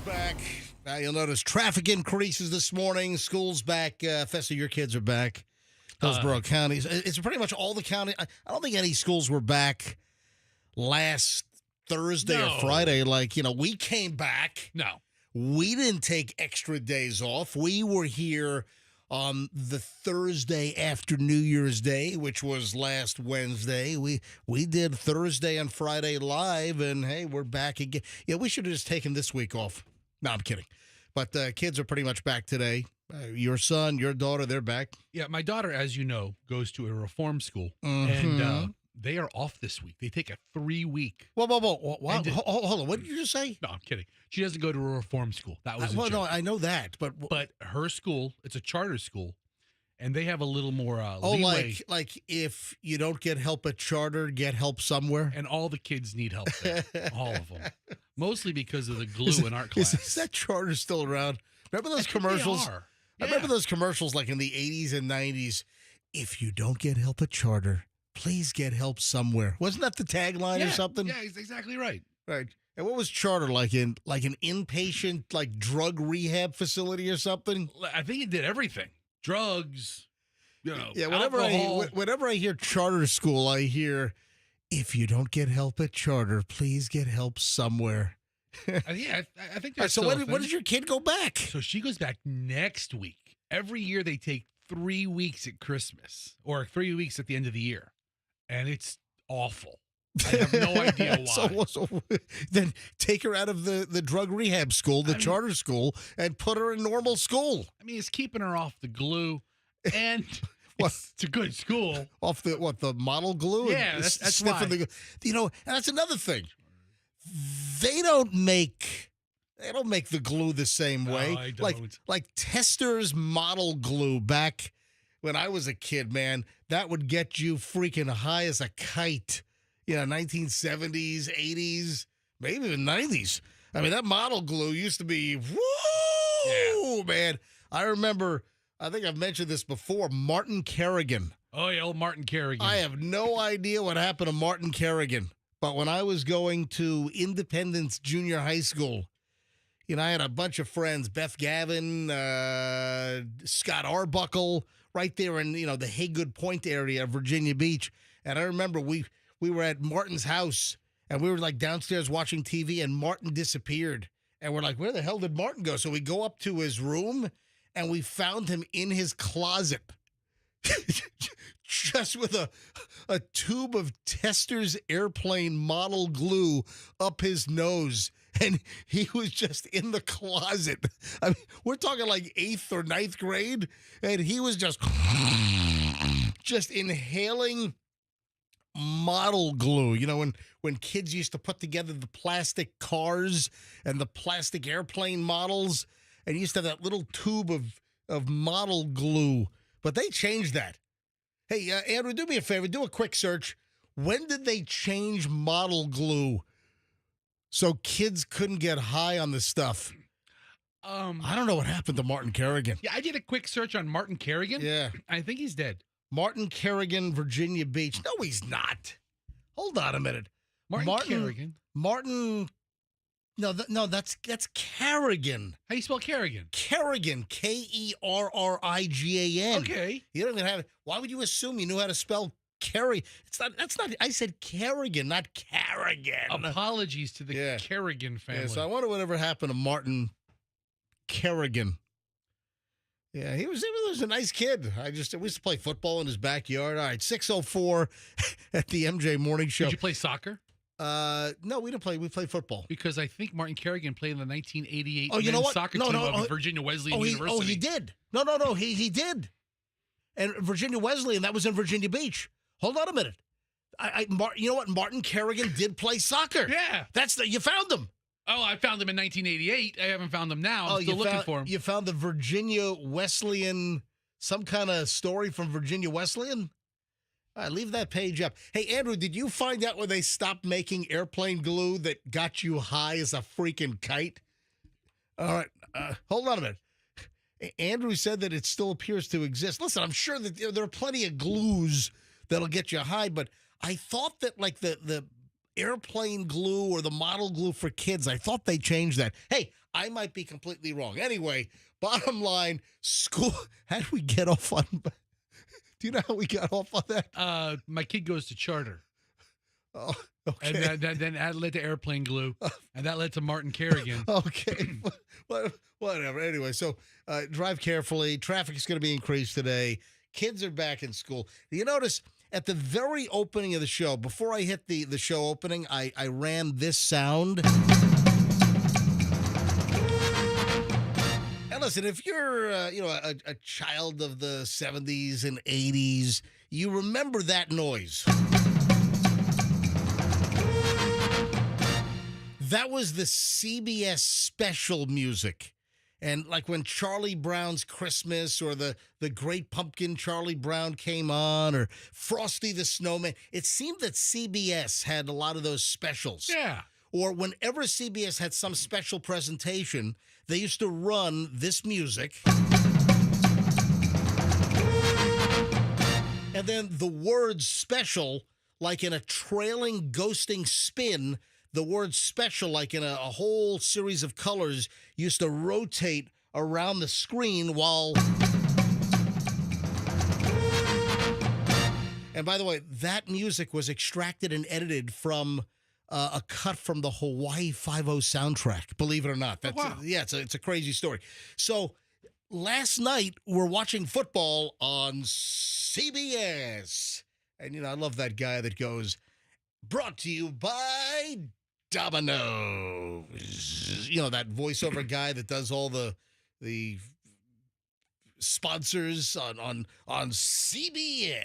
Back. Now you'll notice traffic increases this morning. School's back. Festa, your kids are back. Hillsborough County. It's pretty much all the county. I don't think any schools were back last Thursday or Friday. Like, we came back. No. We didn't take extra days off. We were here on the Thursday after New Year's Day, which was last Wednesday. We did Thursday and Friday live, and, hey, we're back again. Yeah, we should have just taken this week off. No, I'm kidding. But kids are pretty much back today. Your son, your daughter, they're back. Yeah, my daughter, as you know, goes to a reform school. Mm-hmm. And They are off this week. They take a 3-week. Whoa. Hold on. What did you just say? No, I'm kidding. She doesn't go to a reform school. That was a well, joke. no, I know that, but her school, it's a charter school, and they have a little more oh, leeway. like if you don't get help at charter, get help somewhere. And all the kids need help there, all of them, mostly because of the glue in art class. Is that charter still around? Remember those commercials? They are. I remember those commercials like in the 80s and 90s. If you don't get help at charter, please get help somewhere. Wasn't that the tagline or something? Yeah, he's exactly right. Right. And what was charter like an inpatient like drug rehab facility or something? I think it did everything. Drugs, Yeah, alcohol. whenever I hear charter school, I hear if you don't get help at charter, please get help somewhere. I think that's so. When does your kid go back? So she goes back next week. Every year they take 3 weeks at Christmas or 3 weeks at the end of the year, and it's awful. I have no idea why. So then take her out of the drug rehab school, the charter school, and put her in normal school. I mean, it's keeping her off the glue, and it's a good school. Off the model glue? Yeah, that's why. And that's another thing. They don't make the glue the same way. No, I don't. Like Tester's model glue back when I was a kid, man, that would get you freaking high as a kite. 1970s, 80s, maybe even 90s. I mean, that model glue used to be, man. I remember, I think I've mentioned this before, Martin Kerrigan. Oh, yeah, old Martin Kerrigan. I have no idea what happened to Martin Kerrigan. But when I was going to Independence Junior High School, I had a bunch of friends, Beth Gavin, Scott Arbuckle, right there in, the Haygood Point area of Virginia Beach. And I remember we were at Martin's house, and we were like downstairs watching TV, and Martin disappeared. And we're like, where the hell did Martin go? So we go up to his room, and we found him in his closet. Just with a tube of Tester's airplane model glue up his nose. And he was just in the closet. I mean, we're talking like 8th or 9th grade. And he was just inhaling model glue. When kids used to put together the plastic cars and the plastic airplane models, and you used to have that little tube of model glue. But they changed that. Hey, Andrew, do me a favor. Do a quick search. When did they change model glue so kids couldn't get high on the stuff? I don't know what happened to Martin Kerrigan. Yeah, I did a quick search on Martin Kerrigan. Yeah. I think he's dead. Martin Kerrigan, Virginia Beach. No, he's not. Hold on a minute. Martin Kerrigan. No, that's Kerrigan. How do you spell Kerrigan? Kerrigan, Kerrigan. Okay. You don't even have it. Why would you assume you knew how to spell Kerry? That's not. I said Kerrigan, not Kerrigan. Apologies to the Kerrigan family. Yeah, so I wonder whatever happened to Martin Kerrigan. Yeah, he was a nice kid. We used to play football in his backyard. All right, 6:04 at the MJ Morning Show. Did you play soccer? No, we didn't play. We played football. Because I think Martin Kerrigan played in the 1988 men's soccer team of Virginia Wesleyan University. Oh, he did. No, he did. And Virginia Wesleyan, that was in Virginia Beach. Hold on a minute. You know what? Martin Kerrigan did play soccer. Yeah. You found him. Oh, I found him in 1988. I haven't found him now. I'm still looking for him. You found the Virginia Wesleyan, some kind of story from Virginia Wesleyan? All right, leave that page up. Hey, Andrew, did you find out when they stopped making airplane glue that got you high as a freaking kite? All right, hold on a minute. Andrew said that it still appears to exist. Listen, I'm sure that there are plenty of glues that'll get you high, but I thought that like the airplane glue or the model glue for kids, I thought they changed that. Hey, I might be completely wrong. Anyway, bottom line, school, how did we get off on... Do you know how we got off on that? My kid goes to charter. Oh, okay. And then that led to airplane glue, and that led to Martin Kerrigan. Okay. Whatever. Anyway, so drive carefully. Traffic is going to be increased today. Kids are back in school. You notice at the very opening of the show, before I hit the show opening, I ran this sound. Listen, if you're, a child of the 70s and 80s, you remember that noise. That was the CBS special music. And like when Charlie Brown's Christmas or the Great Pumpkin Charlie Brown came on or Frosty the Snowman, it seemed that CBS had a lot of those specials. Yeah. Or whenever CBS had some special presentation, they used to run this music. And then the word special, like in a trailing ghosting spin, the word special, like in a whole series of colors, used to rotate around the screen while... And by the way, that music was extracted and edited from a cut from the Hawaii Five-0 soundtrack, believe it or not. That's, wow. Yeah, it's a crazy story. So last night, we're watching football on CBS. And, I love that guy that goes, brought to you by Domino's. That voiceover guy that does all the sponsors on CBS.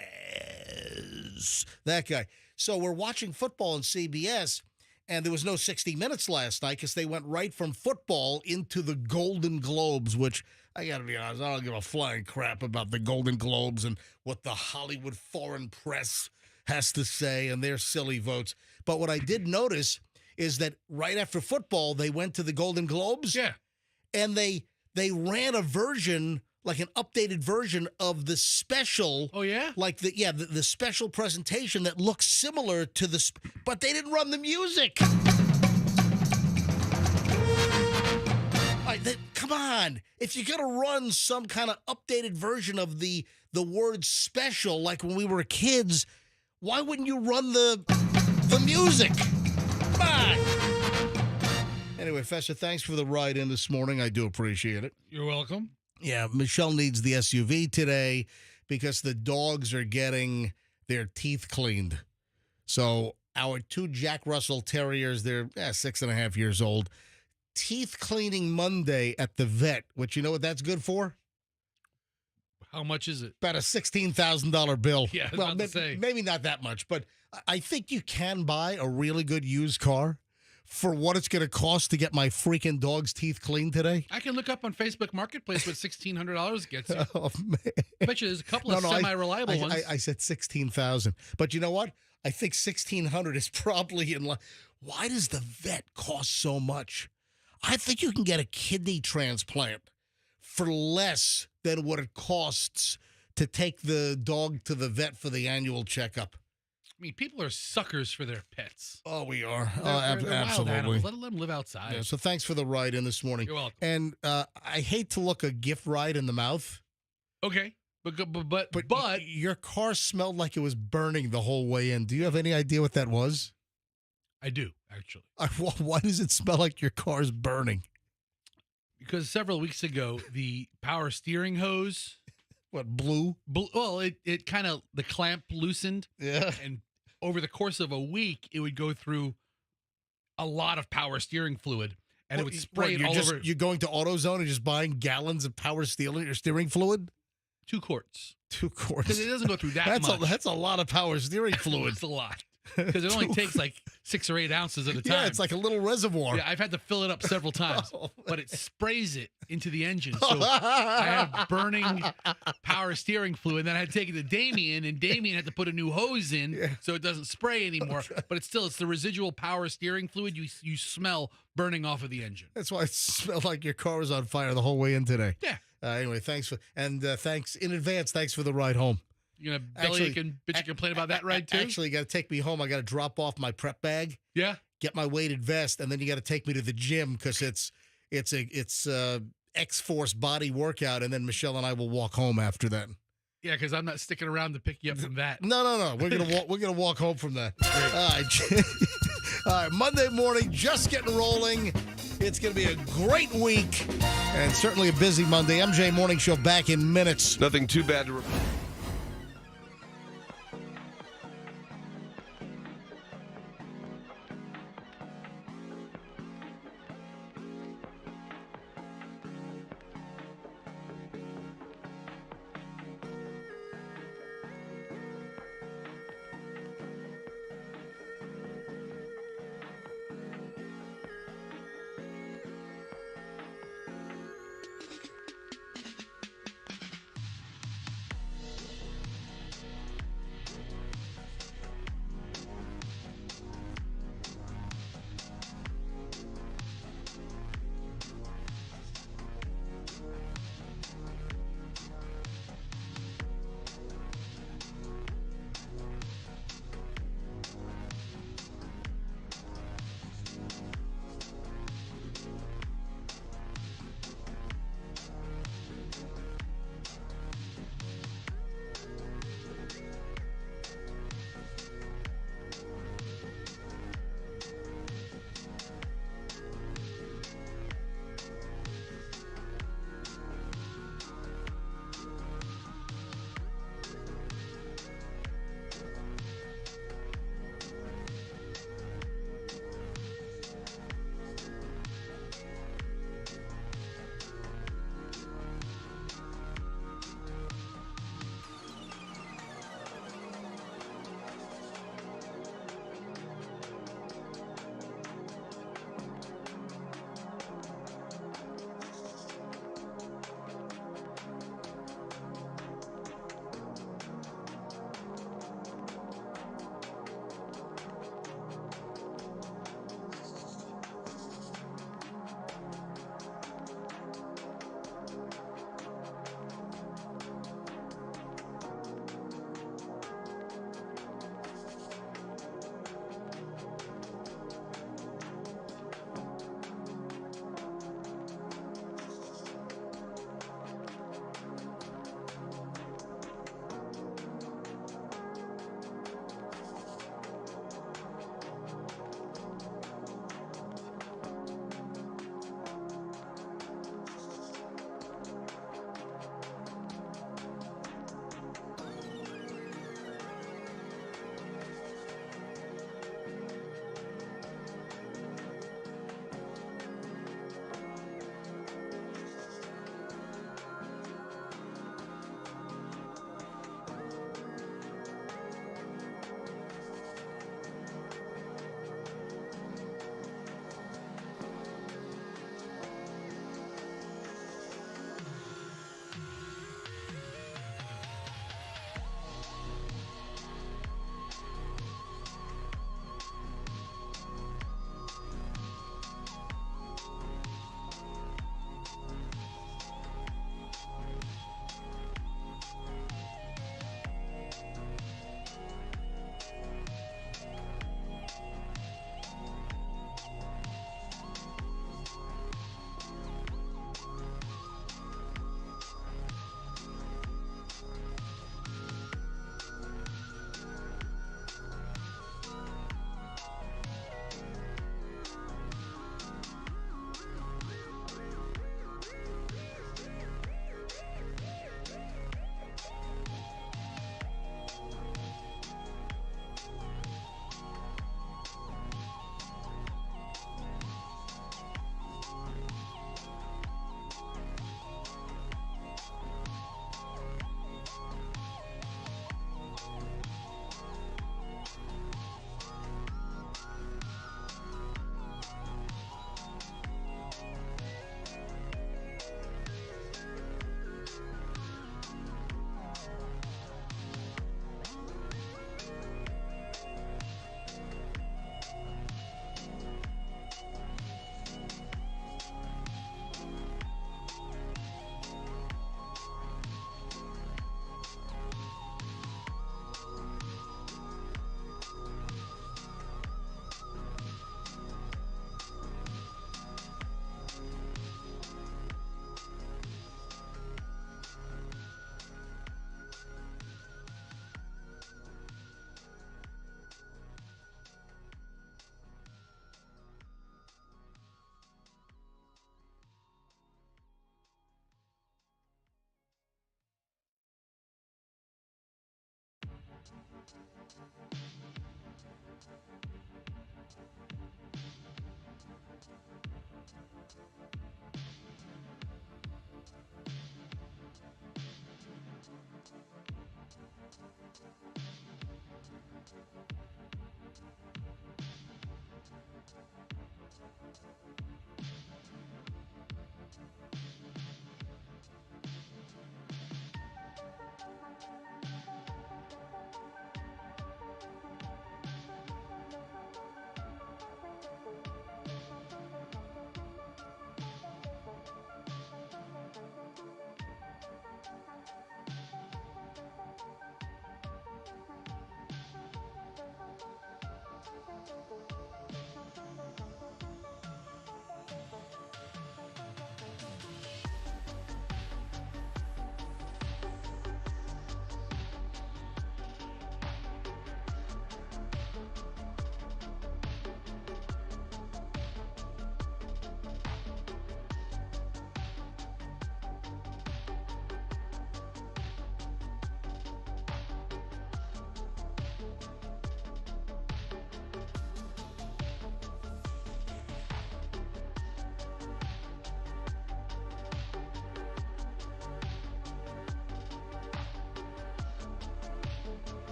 That guy. So we're watching football on CBS, and there was no 60 Minutes last night because they went right from football into the Golden Globes, which I got to be honest, I don't give a flying crap about the Golden Globes and what the Hollywood foreign press has to say and their silly votes. But what I did notice is that right after football, they went to the Golden Globes. Yeah. And they ran a version, like an updated version of the special. Oh, yeah? Like the special presentation that looks similar to but they didn't run the music. Come on. If you're going to run some kind of updated version of the word special, like when we were kids, why wouldn't you run the music? Come on. Anyway, Fester, thanks for the ride in this morning. I do appreciate it. You're welcome. Yeah, Michelle needs the SUV today because the dogs are getting their teeth cleaned. So our 2 Jack Russell Terriers, they're 6.5 years old. Teeth cleaning Monday at the vet, which you know what that's good for? How much is it? About a $16,000 bill. Yeah, I was about to say. Maybe not that much, but I think you can buy a really good used car for what it's going to cost to get my freaking dog's teeth cleaned today. I can look up on Facebook Marketplace what $1,600 gets you. Oh, man. I bet you there's a couple of semi-reliable ones. I said 16,000, but you know what? I think 1,600 is probably in line. Why does the vet cost so much? I think you can get a kidney transplant for less than what it costs to take the dog to the vet for the annual checkup. I mean, people are suckers for their pets. Oh, we are. They're Absolutely. wild animals. Let them live outside. Yeah, so thanks for the ride in this morning. You're welcome. And I hate to look a gift ride in the mouth. Okay. But your car smelled like it was burning the whole way in. Do you have any idea what that was? I do, actually. Why does it smell like your car's burning? Because several weeks ago, the power steering hose... What, blew? Well, it kind of, the clamp loosened. Yeah. And over the course of a week, it would go through a lot of power steering fluid. And it would spray it all over. You're going to AutoZone and just buying gallons of power steering fluid? 2 quarts. 2 quarts. Because it doesn't go through that much. That's a lot of power steering fluid. It's a lot. Because it only takes like 6 or 8 ounces at a time. Yeah, it's like a little reservoir. Yeah, I've had to fill it up several times. Oh, but it sprays it into the engine. So I have burning power steering fluid. And then I had to take it to Damien, and Damien had to put a new hose in so it doesn't spray anymore. Okay. But it's the residual power steering fluid you smell burning off of the engine. That's why it smelled like your car was on fire the whole way in today. Yeah. Anyway, thanks in advance. Thanks for the ride home. You're going to bellyache and bitch and complain about that ride, too? Actually, you got to take me home. I got to drop off my prep bag. Yeah. Get my weighted vest, and then you got to take me to the gym because it's X-Force body workout, and then Michelle and I will walk home after that. Yeah, because I'm not sticking around to pick you up from that. No. We're gonna walk home from that. All right. Monday morning, just getting rolling. It's gonna be a great week, and certainly a busy Monday. MJ Morning Show back in minutes. Nothing too bad to.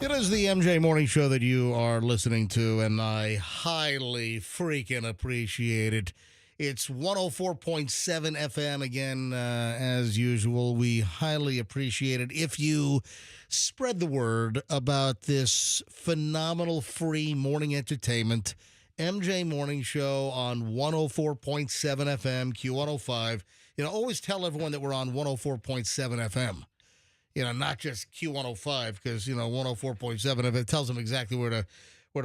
It is the MJ Morning Show that you are listening to, and I highly freaking appreciate it. It's 104.7 FM again, as usual. We highly appreciate it if you spread the word about this phenomenal free morning entertainment, MJ Morning Show on 104.7 FM, Q105. Always tell everyone that we're on 104.7 FM. Not just Q105, because 104.7 if it tells them exactly where to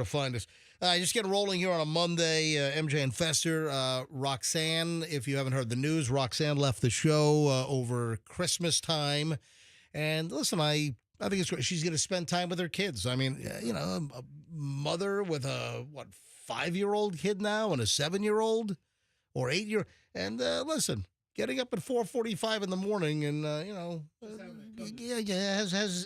find us. Just get rolling here on a Monday. MJ and Fester, Roxanne. If you haven't heard the news, Roxanne left the show over Christmas time, and listen, I think it's great. She's going to spend time with her kids. I mean, a mother with a 5-year-old kid now and a 7-year-old or 8-year, and listen. Getting up at 4:45 in the morning and, has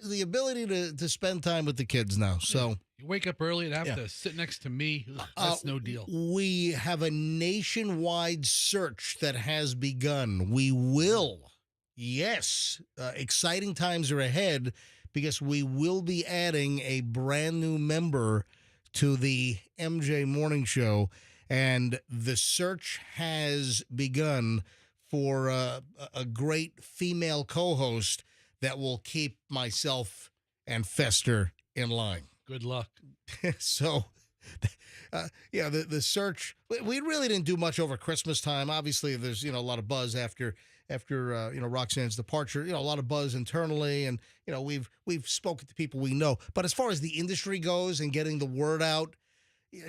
the ability to spend time with the kids now. So you wake up early and have to sit next to me. Ugh, that's no deal. We have a nationwide search that has begun. We will. Yes. Exciting times are ahead because we will be adding a brand new member to the MJ Morning Show. And the search has begun for a great female co-host that will keep myself and Fester in line. Good luck. So, the search, we really didn't do much over Christmas time. Obviously, there's, a lot of buzz after Roxanne's departure, a lot of buzz internally, and, we've spoken to people we know. But as far as the industry goes and getting the word out,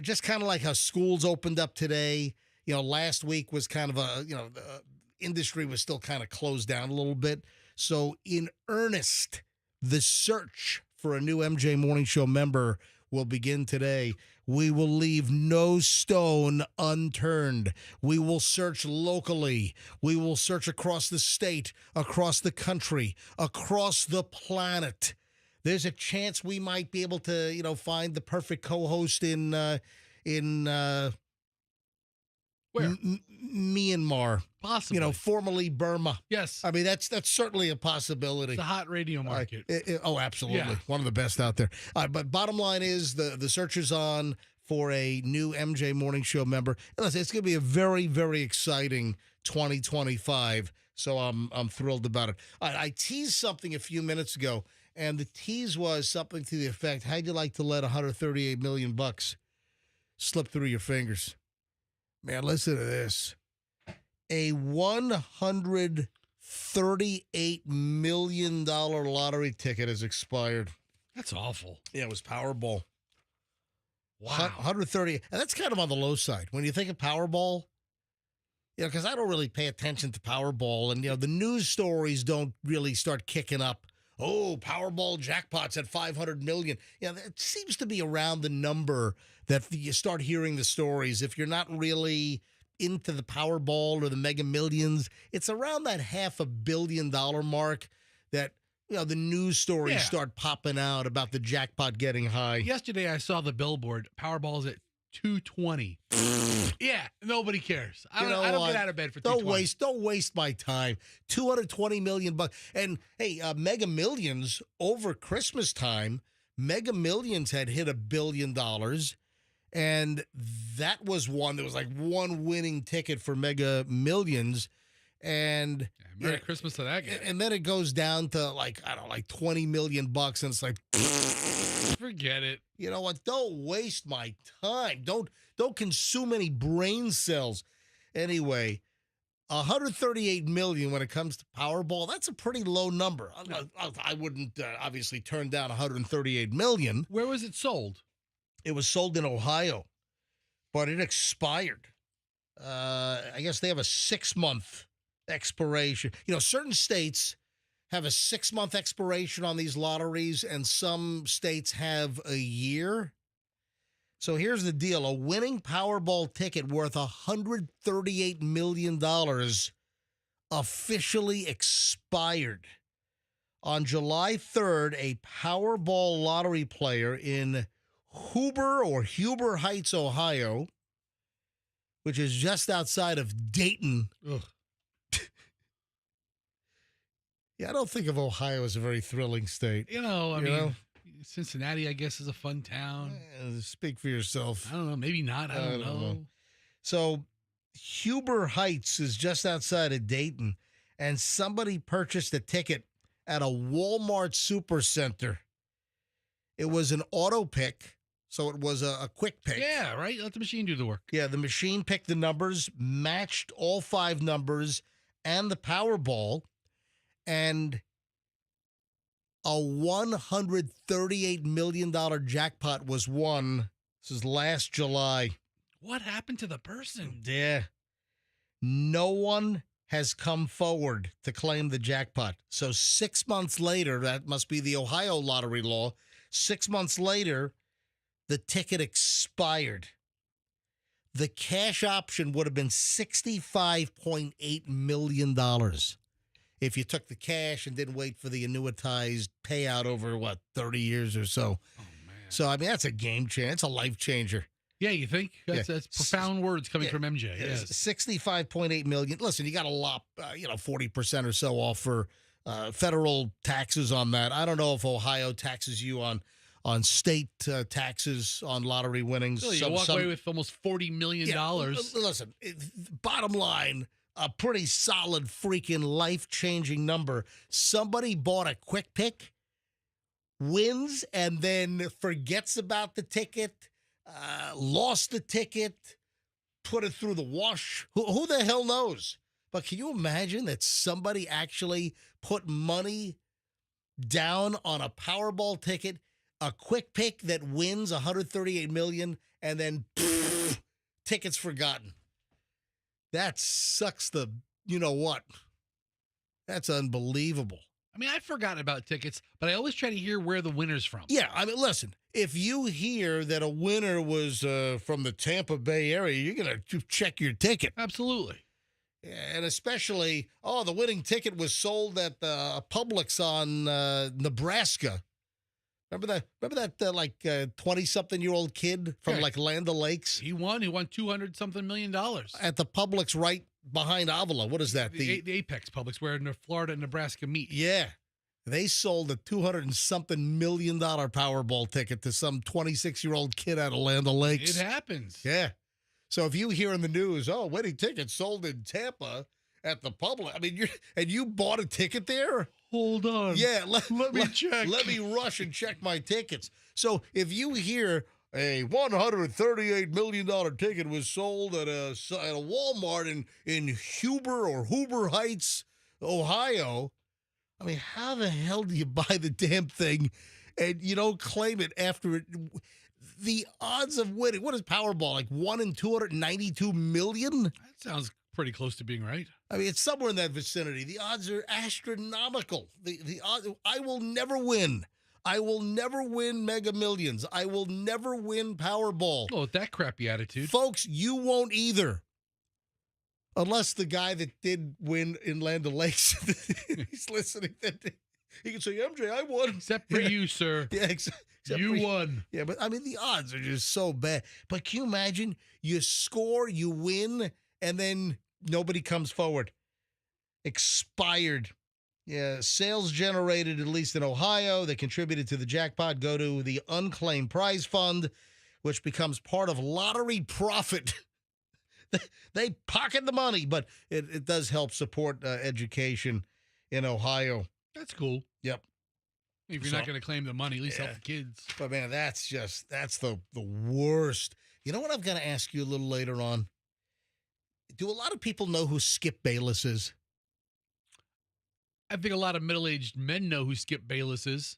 just kind of like how schools opened up today, last week was kind of the industry was still kind of closed down a little bit. So in earnest, the search for a new MJ Morning Show member will begin today. We will leave no stone unturned. We will search locally. We will search across the state, across the country, across the planet. There's a chance we might be able to, find the perfect co-host in where? Myanmar. Possibly. Formerly Burma. Yes. I mean, that's certainly a possibility. It's a hot radio market. Absolutely. Yeah. One of the best out there. But bottom line is the search is on for a new MJ Morning Show member. And listen, it's going to be a very, very exciting 2025. So I'm thrilled about it. I teased something a few minutes ago, and the tease was something to the effect, how'd you like to let $138 million slip through your fingers? Man, listen to this. A $138 million lottery ticket has expired. That's awful. Yeah, it was Powerball. Wow. 130. And that's kind of on the low side. When you think of Powerball, because I don't really pay attention to Powerball. And, the news stories don't really start kicking up. Oh, Powerball jackpots at $500 million. It seems to be around the number that you start hearing the stories. If you're not really into the Powerball or the Mega Millions, it's around that $500 million mark that, the news stories start popping out about the jackpot getting high. Yesterday, I saw the billboard. Powerball's at 220. Yeah, nobody cares. I don't get out of bed for 220. Don't waste my time. $220 million. And hey, Mega Millions over Christmas time, Mega Millions had hit $1 billion. And that was one. There was like one winning ticket for Mega Millions. And Merry Christmas to that guy. And then it goes down to like $20 million. And it's like, forget it. You know what? Don't waste my time. Don't consume any brain cells. Anyway, $138 million when it comes to Powerball, that's a pretty low number. I wouldn't obviously turn down $138 million. Where was it sold? It was sold in Ohio, but it expired. I guess they have a 6-month expiration. Certain states have a 6-month expiration on these lotteries, and some states have a year. So here's the deal. A winning Powerball ticket worth $138 million officially expired. On July 3rd, a Powerball lottery player in Huber Heights, Ohio, which is just outside of Dayton. Ugh. Yeah, I don't think of Ohio as a very thrilling state. I mean, Cincinnati, I guess, is a fun town. Speak for yourself. I don't know. Maybe not. I don't know. So, Huber Heights is just outside of Dayton, and somebody purchased a ticket at a Walmart supercenter. It was an auto pick, so it was a quick pick. Yeah, right? Let the machine do the work. Yeah, the machine picked the numbers, matched all 5 numbers and the Powerball, and a $138 million jackpot was won. This is last July. What happened to the person? Yeah. No one has come forward to claim the jackpot. So 6 months later, that must be the Ohio lottery law, 6 months later, the ticket expired. The cash option would have been $65.8 million if you took the cash and didn't wait for the annuitized payout over, 30 years or so. Oh, man. So, I mean, that's a game changer. It's a life changer. Yeah, you think? That's profound words coming from MJ. Yes. $65.8 million. Listen, you got to lop, 40% or so off for federal taxes on that. I don't know if Ohio taxes you on state taxes on lottery winnings. So you walk away with almost $40 million. Listen, bottom line, a pretty solid freaking life-changing number. Somebody bought a quick pick, wins, and then forgets about the ticket, lost the ticket, put it through the wash. Who the hell knows? But can you imagine that somebody actually put money down on a Powerball ticket, a quick pick that wins $138 million, and then tickets forgotten? That sucks the you-know-what. That's unbelievable. I mean, I've forgotten about tickets, but I always try to hear where the winner's from. Yeah, I mean, listen, if you hear that a winner was from the Tampa Bay area, you're going to check your ticket. Absolutely. And especially, the winning ticket was sold at Publix on Nebraska. Remember that 20-something-year-old kid from Land O'Lakes? He won 200-something million dollars. At the Publix right behind Avila. What is that? The Apex Publix, where Florida and Nebraska meet. Yeah. They sold a $200-something million Powerball ticket to some 26-year-old kid out of Land O'Lakes. It happens. Yeah. So if you hear in the news, winning ticket sold in Tampa at the Publix, I mean, you bought a ticket there? Hold on. Yeah, let me check. Let me rush and check my tickets. So if you hear a $138 million ticket was sold at a Walmart in Huber Heights, Ohio, I mean, how the hell do you buy the damn thing and you don't claim it after it? The odds of winning, what is Powerball, like 1 in 292 million? That sounds pretty close to being right. I mean, it's somewhere in that vicinity. The odds are astronomical. The odds, I will never win. I will never win Mega Millions. I will never win Powerball. Oh, with that crappy attitude. Folks, you won't either. Unless the guy that did win in Land O'Lakes, he's listening. He can say, MJ, I won. Except for you, sir. Yeah, except you won. Yeah, but I mean, the odds are just so bad. But can you imagine? You score, you win, and then nobody comes forward. Expired. Yeah, sales generated, at least in Ohio, that contributed to the jackpot, go to the unclaimed prize fund, which becomes part of lottery profit. They pocket the money, but it does help support education in Ohio. That's cool. Yep. If you're not going to claim the money, at least help the kids. But, man, that's the worst. You know what I'm going to ask you a little later on? Do a lot of people know who Skip Bayless is? I think a lot of middle-aged men know who Skip Bayless is.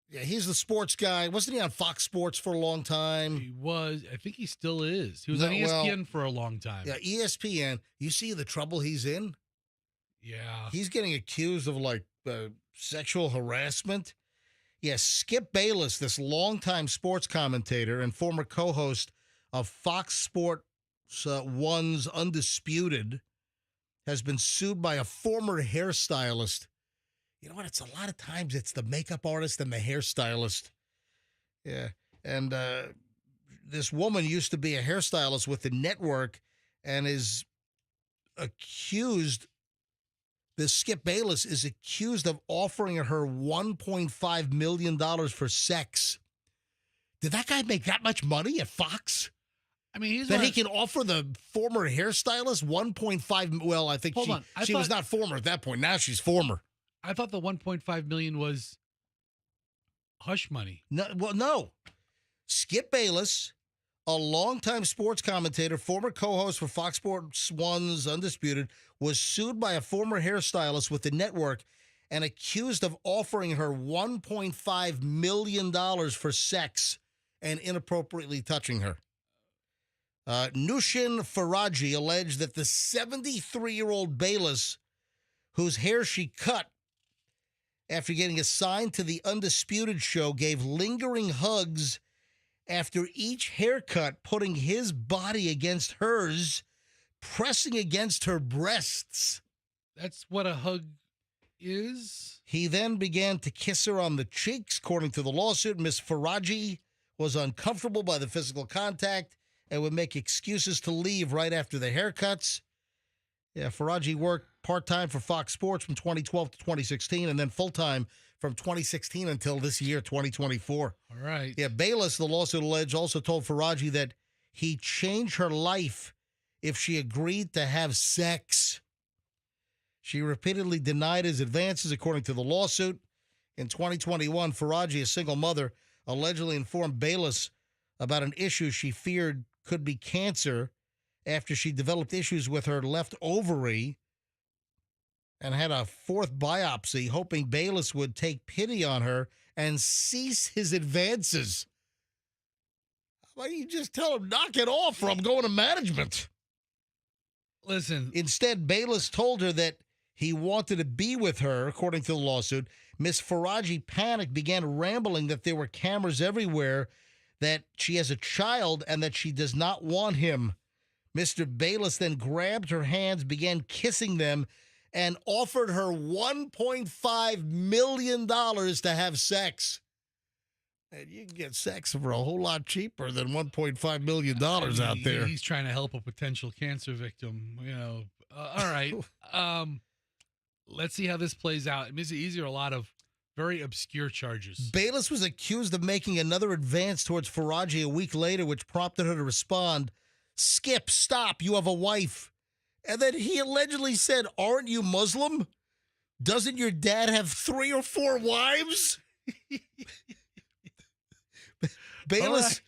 Yeah, he's the sports guy. Wasn't he on Fox Sports for a long time? He was. I think he still is. He was on ESPN for a long time. Yeah, ESPN. You see the trouble he's in? Yeah. He's getting accused of, sexual harassment. Yeah, Skip Bayless, this longtime sports commentator and former co-host of Fox Sports 1's Undisputed, has been sued by a former hairstylist. You know what? It's a lot of times it's the makeup artist and the hairstylist. Yeah. And this woman used to be a hairstylist with the network and is accused This Skip Bayless is accused of offering her $1.5 million for sex. Did that guy make that much money at Fox? I mean, he's that he can offer the former hairstylist 1.5. Well, I think she was not former at that point. Now she's former. I thought the 1.5 million was hush money. No. Skip Bayless, a longtime sports commentator, former co-host for Fox Sports 1's Undisputed, was sued by a former hairstylist with the network and accused of offering her $1.5 million for sex and inappropriately touching her. Nushin Faraji alleged that the 73-year-old Bayless, whose hair she cut after getting assigned to the Undisputed show, gave lingering hugs after each haircut, putting his body against hers, pressing against her breasts. That's what a hug is? He then began to kiss her on the cheeks. According to the lawsuit, Ms. Faraji was uncomfortable by the physical contact and would make excuses to leave right after the haircuts. Yeah, Faraji worked part-time for Fox Sports from 2012 to 2016 and then full-time from 2016 until this year, 2024. All right. Yeah, Bayless, the lawsuit alleged, also told Faraji that he changed her life if she agreed to have sex. She repeatedly denied his advances, according to the lawsuit. In 2021, Faraji, a single mother, allegedly informed Bayless about an issue she feared could be cancer after she developed issues with her left ovary and had a fourth biopsy, hoping Bayless would take pity on her and cease his advances. Why don't you just tell him, knock it off, or I'm going to management? Listen. Instead, Bayless told her that he wanted to be with her, according to the lawsuit. Miss Faraji panicked, began rambling that there were cameras everywhere, that she has a child, and that she does not want him. Mr. Bayless then grabbed her hands, began kissing them, and offered her $1.5 million to have sex. And you can get sex for a whole lot cheaper than $1.5 million out there. He's trying to help a potential cancer victim, you know. All right. Let's see how this plays out. It makes it easier, a lot of very obscure charges. Bayless was accused of making another advance towards Faraji a week later, which prompted her to respond, "Skip, stop, you have a wife." And then he allegedly said, "Aren't you Muslim? Doesn't your dad have 3 or 4 wives?" Bayless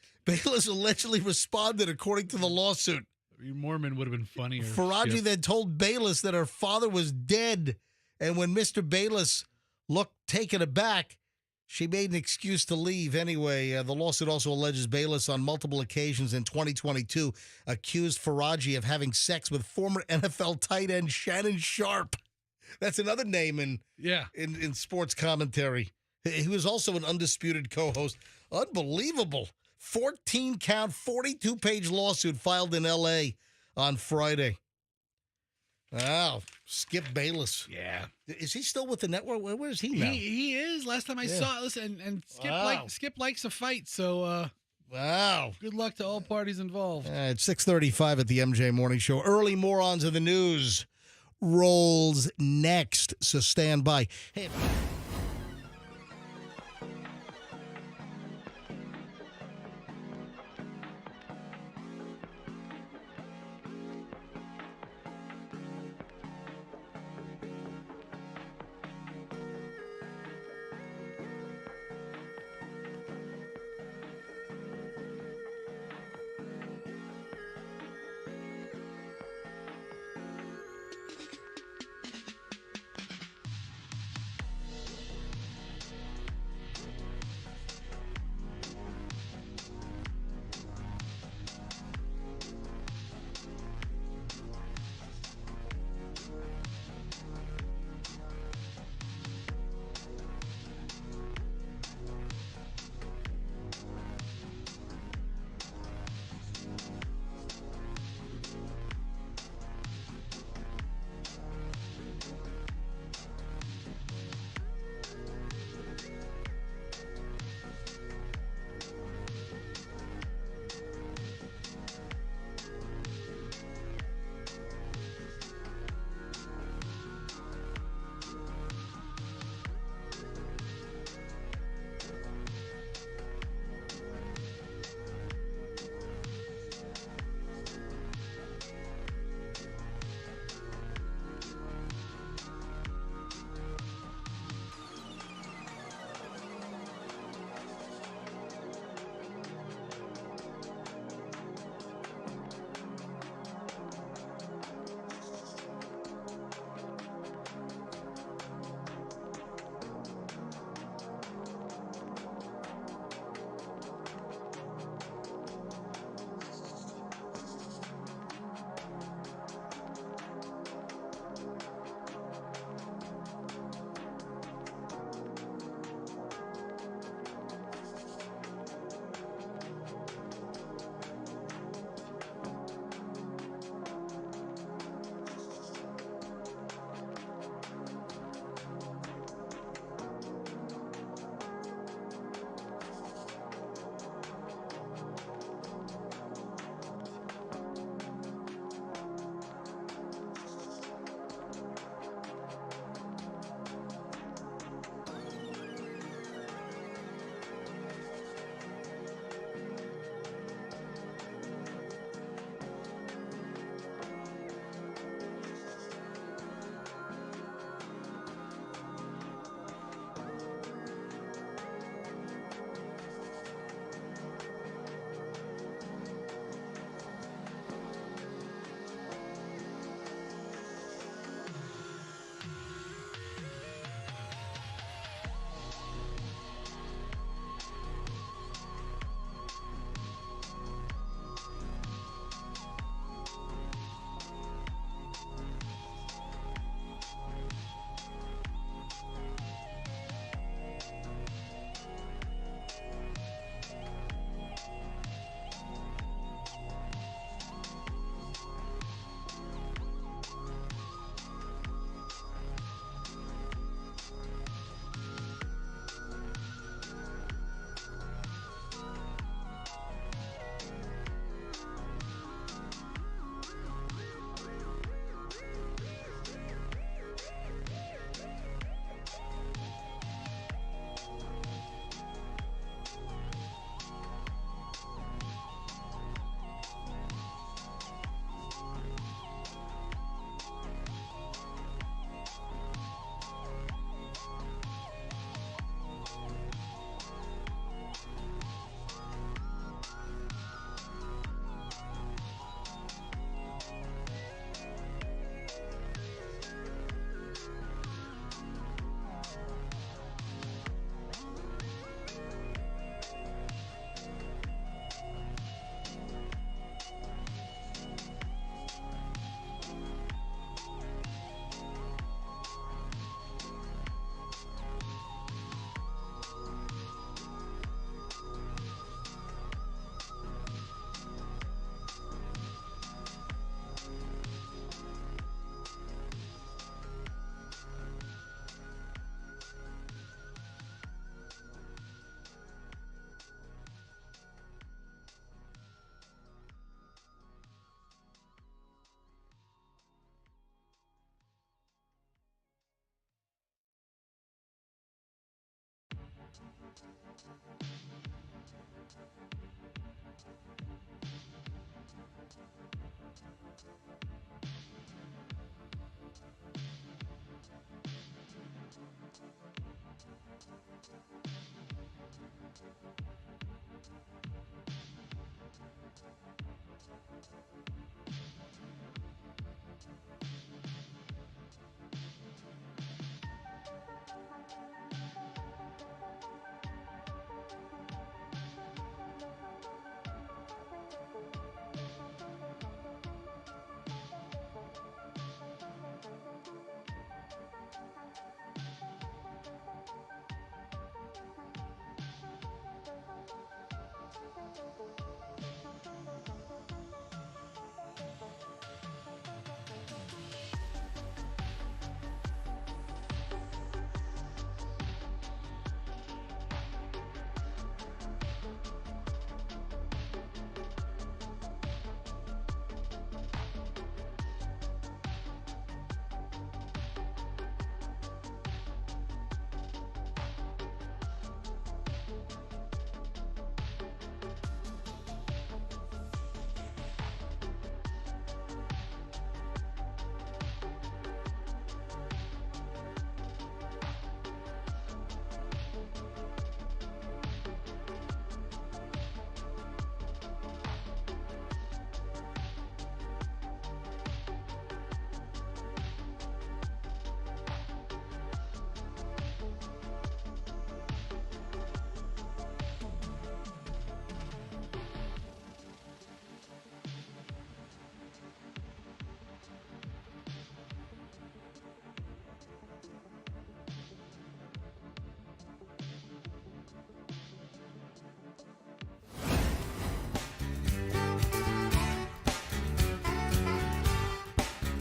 allegedly responded, according to the lawsuit. Mormon would have been funnier. Faraji then told Bayless that her father was dead, and when Mr. Bayless looked taken aback, she made an excuse to leave anyway. The lawsuit also alleges Bayless on multiple occasions in 2022 accused Faraji of having sex with former NFL tight end Shannon Sharp. That's another name in sports commentary. He was also an Undisputed co-host. Unbelievable. 14-count, 42-page lawsuit filed in L.A. on Friday. Wow. Skip Bayless. Yeah. Is he still with the network? Where is he now? He is. Last time I saw it. Listen, and Skip likes a fight, so wow. Good luck to all parties involved. It's 6:35 at the MJ Morning Show. Early morons of the news rolls next, so stand by. Hey.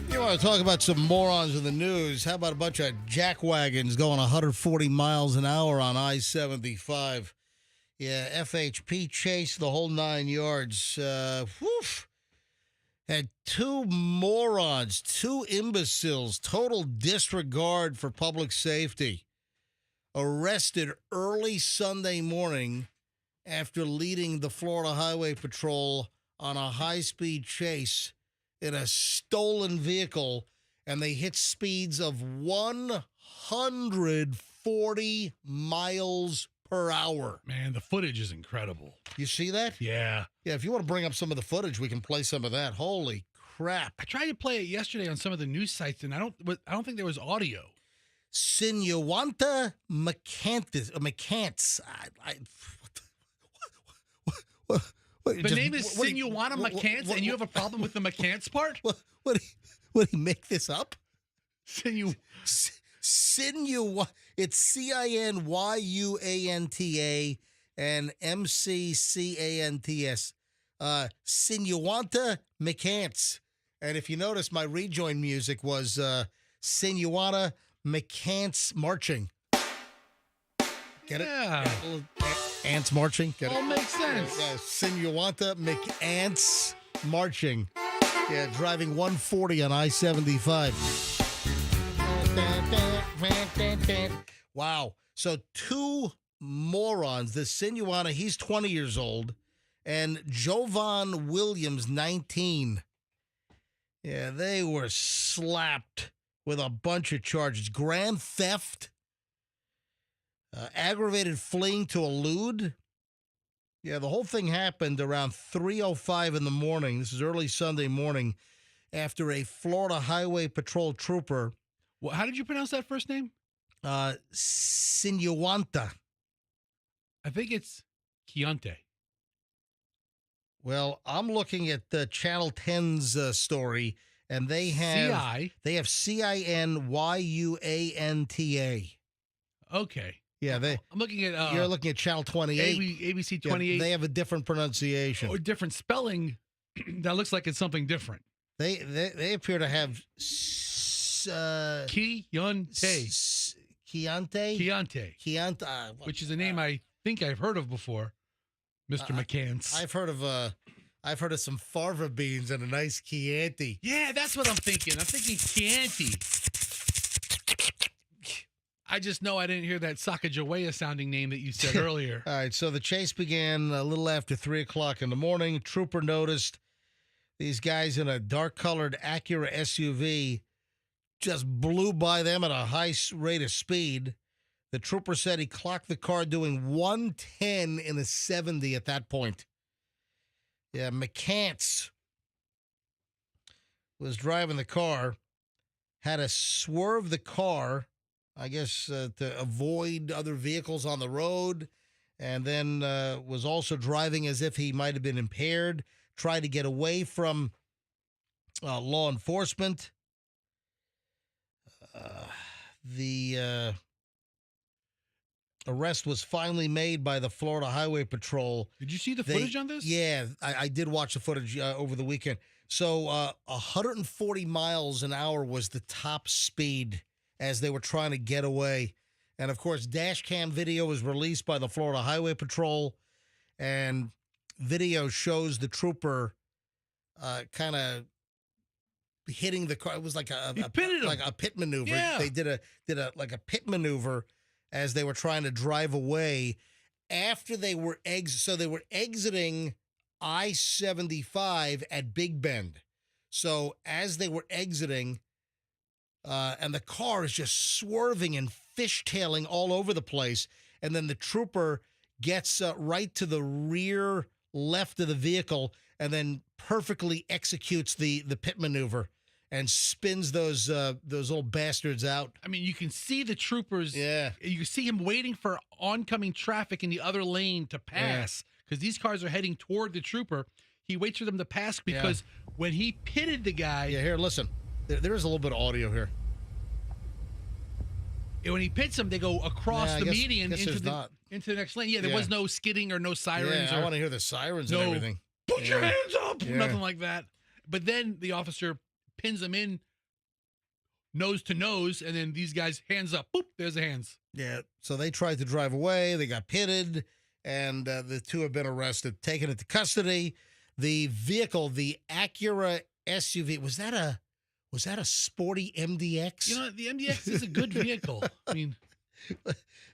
You want to talk about some morons in the news? How about a bunch of jackwagons going 140 miles an hour on I-75? Yeah, FHP chase, the whole 9 yards. Had two morons, two imbeciles, total disregard for public safety, arrested early Sunday morning after leading the Florida Highway Patrol on a high-speed chase in a stolen vehicle, and they hit speeds of 140 miles per hour. Man, the footage is incredible. You see that? Yeah. Yeah, if you want to bring up some of the footage, we can play some of that. Holy crap. I tried to play it yesterday on some of the news sites, and I don't think there was audio. Sinuanta McCants. The name is Sinuanta McCants, and you have a problem with the McCants part? Would he make this up? Sinu. It's CINYUANTA and MCCANTS. Sinuanta McCants. And if you notice, my rejoin music was Sinuanta McCants marching. Get it? Yeah. Ants marching. Get it? All makes sense. Yeah, Sinuanta McAnts marching. Yeah, driving 140 on I-75. Wow. So two morons. This Sinuanta, he's 20 years old, and Jovan Williams, 19. Yeah, they were slapped with a bunch of charges. Grand theft, aggravated fleeing to elude. Yeah, the whole thing happened around 3:05 in the morning. This is early Sunday morning after a Florida Highway Patrol trooper. Well, how did you pronounce that first name? Sinuanta. I think it's Chianti. Well, I'm looking at the Channel 10's story, and they have CINYUANTA. Okay. Yeah, I'm looking at. You're looking at Channel 28. ABC 28. Yeah, they have a different pronunciation or different spelling. That looks like it's something different. They appear to have Chianti, which is a name I think I've heard of before, Mr. McCants. I've heard of some farva beans and a nice Chianti. Yeah, that's what I'm thinking. I'm thinking Chianti. I just know I didn't hear that Sacagawea sounding name that you said earlier. All right, so the chase began a little after 3 o'clock in the morning. Trooper noticed these guys in a dark-colored Acura SUV just blew by them at a high rate of speed. The trooper said he clocked the car doing 110 in a 70 at that point. Yeah, McCants was driving the car, had to swerve the car, I guess, to avoid other vehicles on the road, and then was also driving as if he might have been impaired, tried to get away from law enforcement. The arrest was finally made by the Florida Highway Patrol. Did you see the footage on this? Yeah, I did watch the footage over the weekend. So 140 miles an hour was the top speed as they were trying to get away. And, of course, dash cam video was released by the Florida Highway Patrol, and video shows the trooper kind of hitting the car. It was like a pit maneuver. Yeah. They did a pit maneuver as they were trying to drive away after they were exiting I-75 at Big Bend. So as they were exiting, and the car is just swerving and fishtailing all over the place, and then the trooper gets right to the rear left of the vehicle and then perfectly executes the pit maneuver and spins those little bastards out. I mean, you can see the troopers. Yeah. You can see him waiting for oncoming traffic in the other lane to pass because these cars are heading toward the trooper. He waits for them to pass because when he pitted the guy. Yeah, here, listen. There is a little bit of audio here. When he pits them, they go across the median into the next lane. Yeah, there was no skidding or no sirens. I want to hear the sirens and everything. Put your hands up! Yeah. Nothing like that. But then the officer pins them in nose to nose, and then these guys, hands up. Boop, there's the hands. Yeah, so they tried to drive away. They got pitted, and the two have been arrested, taken into custody. The vehicle, the Acura SUV, was that a sporty MDX? You know, the MDX is a good vehicle. I mean,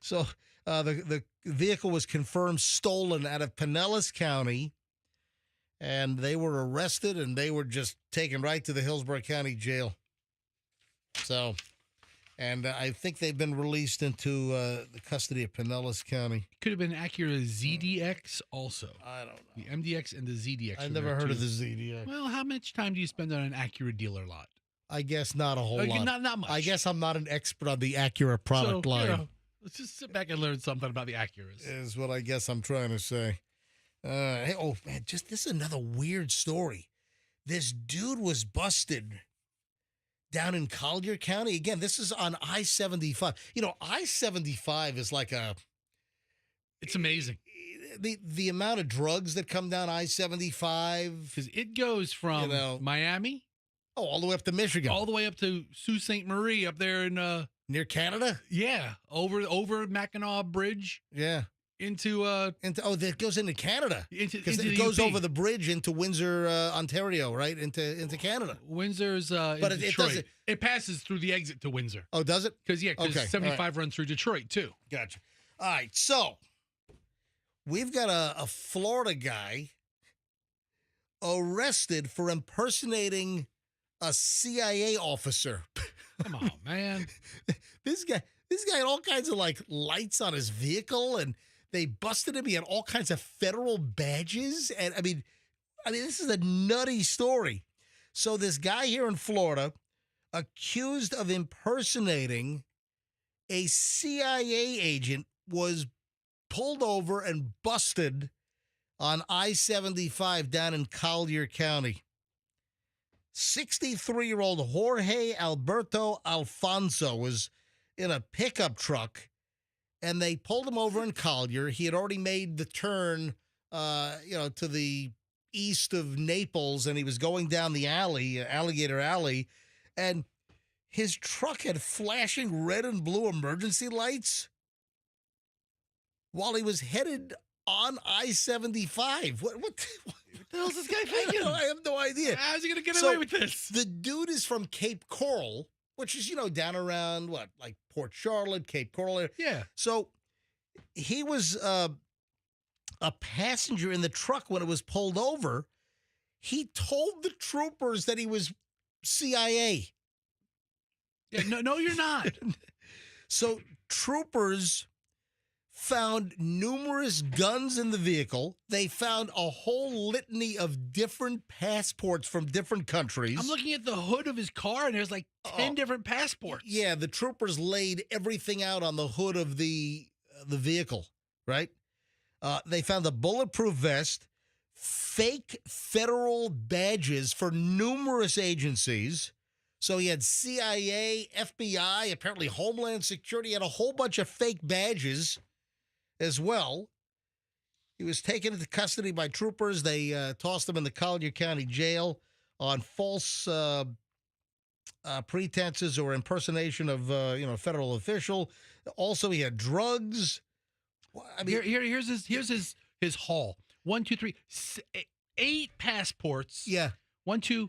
so the vehicle was confirmed stolen out of Pinellas County, and they were arrested, and they were just taken right to the Hillsborough County Jail. So, and I think they've been released into the custody of Pinellas County. Could have been Acura ZDX also. I don't know. The MDX and the ZDX. I've never heard of the ZDX. Well, how much time do you spend on an Acura dealer lot? I guess not a whole lot. Not much. I guess I'm not an expert on the Acura product line. You know, let's just sit back and learn something about the Acuras. Is what I guess I'm trying to say. Hey, oh, man, this is another weird story. This dude was busted down in Collier County. Again, this is on I-75. You know, I-75 is like it's amazing. The amount of drugs that come down I-75. Because it goes from Miami. Oh, all the way up to Michigan. All the way up to Sault Ste. Marie up there in near Canada? Yeah. Over Mackinac Bridge. Yeah. Into that goes into Canada. Because it goes over the bridge into Windsor, Ontario, right? Into Canada. Windsor's but Detroit. It passes through the exit to Windsor. Oh, does it? Because 75 runs through Detroit too. Gotcha. All right, so we've got a Florida guy arrested for impersonating a CIA officer. Come on, man. This guy had all kinds of like lights on his vehicle, and they busted him. He had all kinds of federal badges, and I mean, this is a nutty story. So this guy here in Florida, accused of impersonating a CIA agent, was pulled over and busted on I-75 down in Collier County. 63-year-old Jorge Alberto Alfonso was in a pickup truck, and they pulled him over in Collier. He had already made the turn, to the east of Naples, and he was going down the alley, Alligator Alley, and his truck had flashing red and blue emergency lights while he was headed on I-75. What the hell is this guy thinking? I have no idea. How's he going to get away with this? The dude is from Cape Coral, which is, down around, like Port Charlotte, Cape Coral. Yeah. So he was a passenger in the truck when it was pulled over. He told the troopers that he was CIA. Yeah, no, you're not. So troopers found numerous guns in the vehicle. They found a whole litany of different passports from different countries. I'm looking at the hood of his car, and there's like 10 different passports. Yeah, the troopers laid everything out on the hood of the vehicle, right? They found a bulletproof vest, fake federal badges for numerous agencies. So he had CIA, FBI, apparently Homeland Security, he had a whole bunch of fake badges as well. He was taken into custody by troopers. They tossed him in the Collier County Jail on false pretenses or impersonation of a federal official. Also, he had drugs. I mean, here's his haul. 1, 2, 3, 8 passports. Yeah. 1, 2,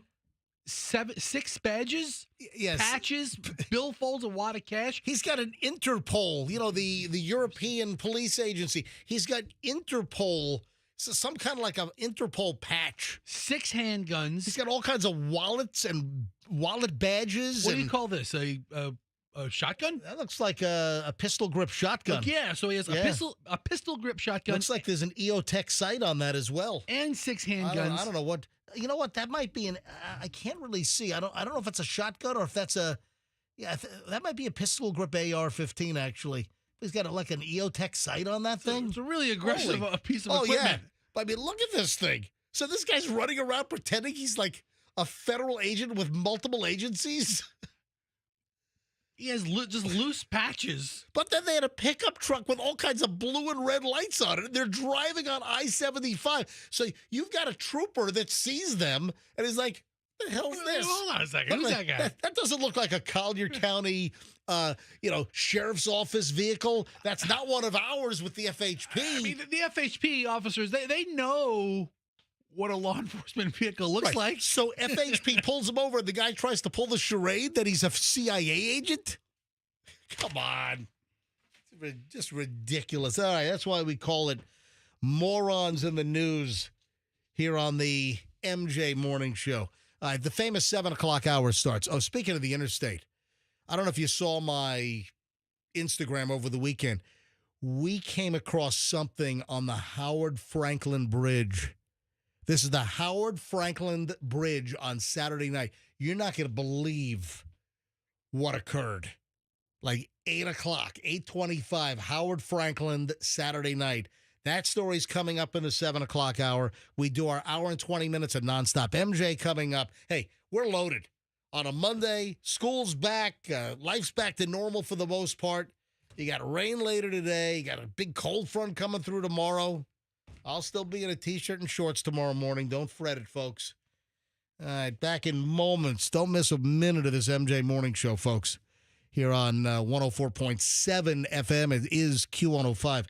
7, 6 badges. Yes. Patches, billfolds, a wad of cash. He's got an Interpol, the European police agency. He's got Interpol, so some kind of like an Interpol patch. 6 handguns. He's got all kinds of wallets and wallet badges. What do you call this? A shotgun? That looks like a pistol grip shotgun. Look, yeah, so he has a pistol grip shotgun. Looks like there's an EOTech sight on that as well. And 6 handguns. I don't know what. You know what? That might be an. I can't really see. I don't know if it's a shotgun or if that's a. Yeah, that might be a pistol grip AR-15 actually. He's got like an EOTech sight on that thing. It's a really aggressive piece of equipment. Yeah. But I mean, look at this thing. So this guy's running around pretending he's like a federal agent with multiple agencies. He has just loose patches. But then they had a pickup truck with all kinds of blue and red lights on it. They're driving on I-75. So you've got a trooper that sees them and is like, what the hell's this? Hold on a second. Who's that guy? That doesn't look like a Collier County, sheriff's office vehicle. That's not one of ours with the FHP. I mean, the FHP officers, they know what a law enforcement vehicle looks like. So FHP pulls him over, and the guy tries to pull the charade that he's a CIA agent? Come on. It's just ridiculous. All right, that's why we call it Morons in the News here on the MJ Morning Show. All right, the famous 7 o'clock hour starts. Oh, speaking of the interstate, I don't know if you saw my Instagram over the weekend. We came across something on the Howard Franklin Bridge. This is the Howard Franklin Bridge on Saturday night. You're not going to believe what occurred. Like 8 o'clock, 8:25, Howard Franklin Saturday night. That story's coming up in the 7 o'clock hour. We do our hour and 20 minutes of nonstop MJ coming up. Hey, we're loaded. On a Monday, school's back, life's back to normal for the most part. You got rain later today. You got a big cold front coming through tomorrow. I'll still be in a T-shirt and shorts tomorrow morning. Don't fret it, folks. All right, back in moments. Don't miss a minute of this MJ Morning Show, folks, here on 104.7 FM. It is Q105.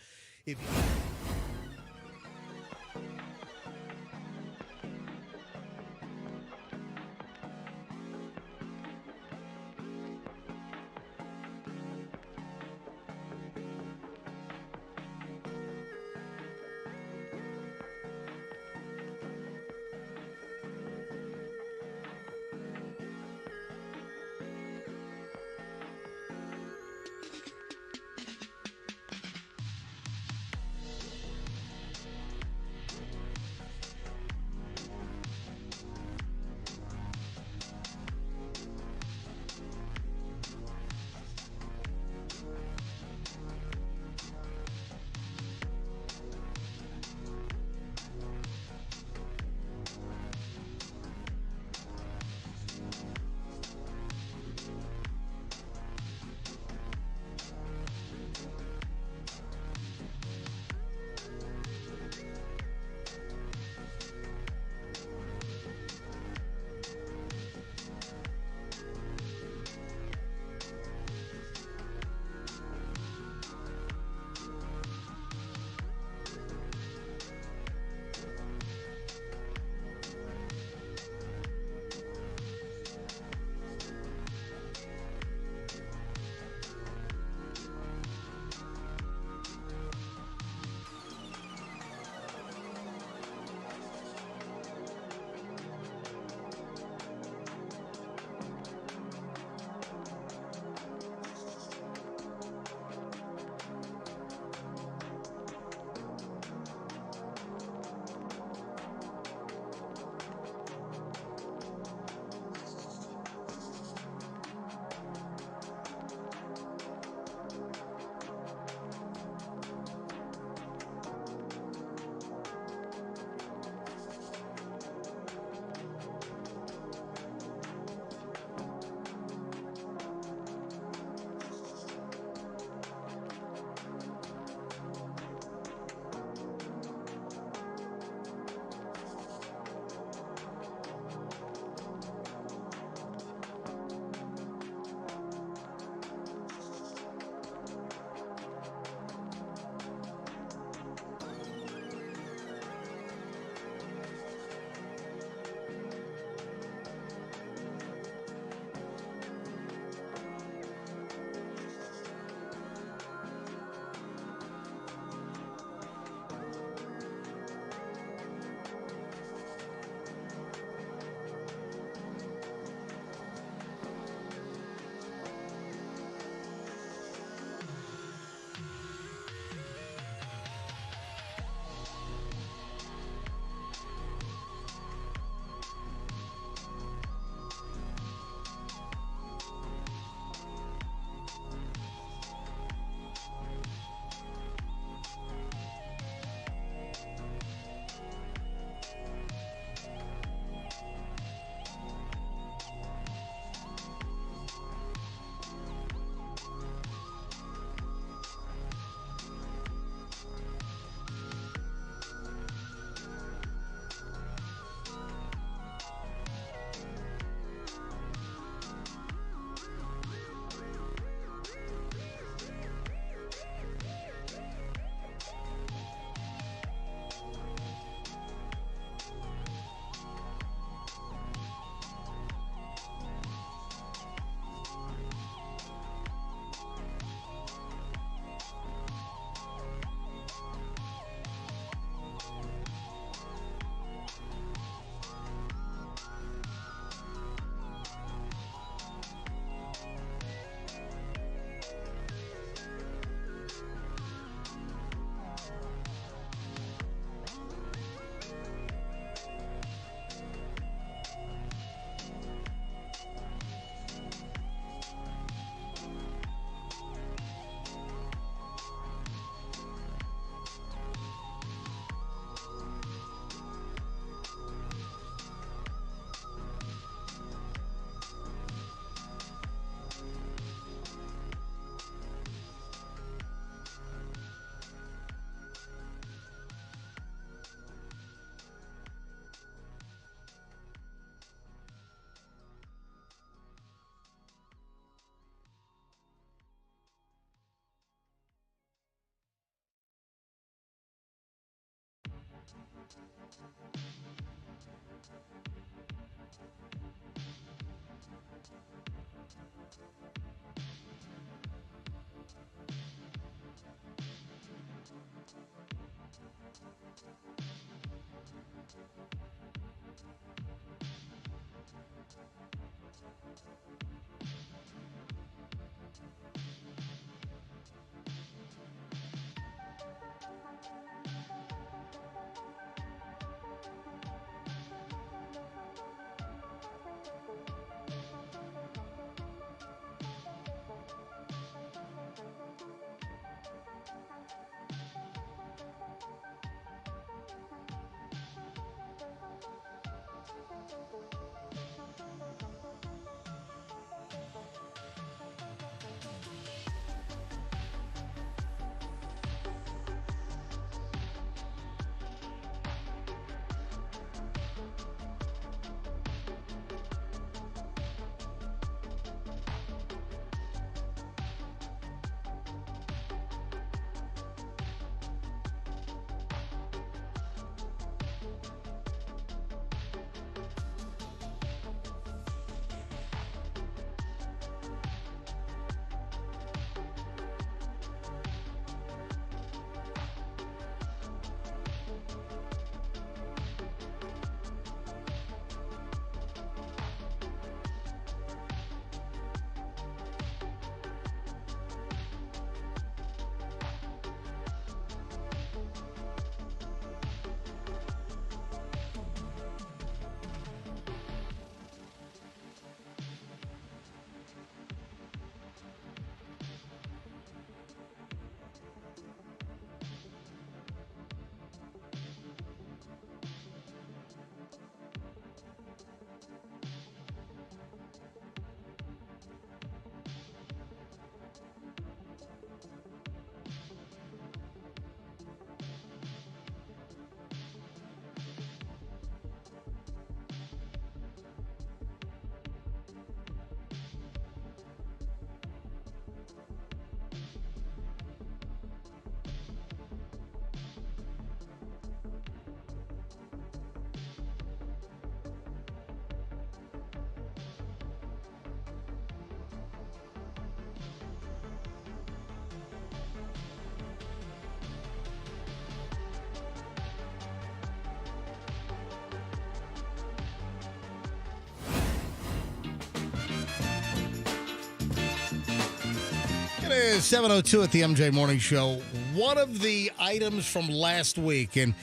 It is 7:02 at the MJ Morning Show. One of the items from last week, and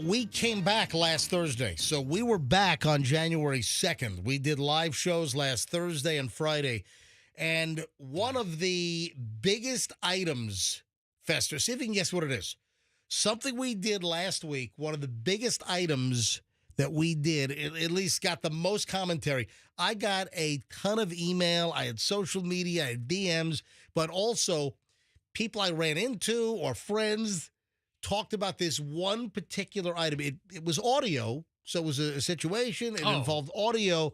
we came back last Thursday, so we were back on January 2nd. We did live shows last Thursday and Friday, and one of the biggest items, Fester, see if you can guess what it is. Something we did last week, one of the biggest items that we did, at least got the most commentary. I got a ton of email. I had social media, I had DMs, but also people I ran into or friends talked about this one particular item. It was audio, so it was a situation. It involved audio.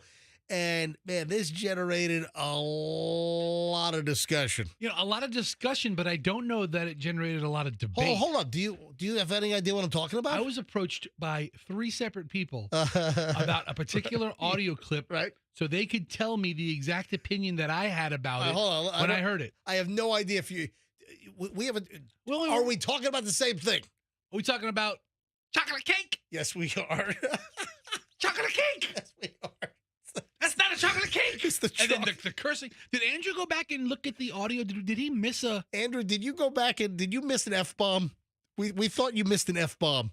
And, man, this generated a lot of discussion. A lot of discussion, but I don't know that it generated a lot of debate. Hold on. Do you have any idea what I'm talking about? I was approached by 3 separate people about a particular audio clip, right? So they could tell me the exact opinion that I had about it when I heard it. I have no idea if we haven't. Are we talking about the same thing? Are we talking about chocolate cake? Yes, we are. Chocolate cake? Yes, we are. That's not a chocolate cake. It's the and then the cursing. Did Andrew go back and look at the audio? Did he miss a... Andrew, did you go back and did you miss an F-bomb? We thought you missed an F-bomb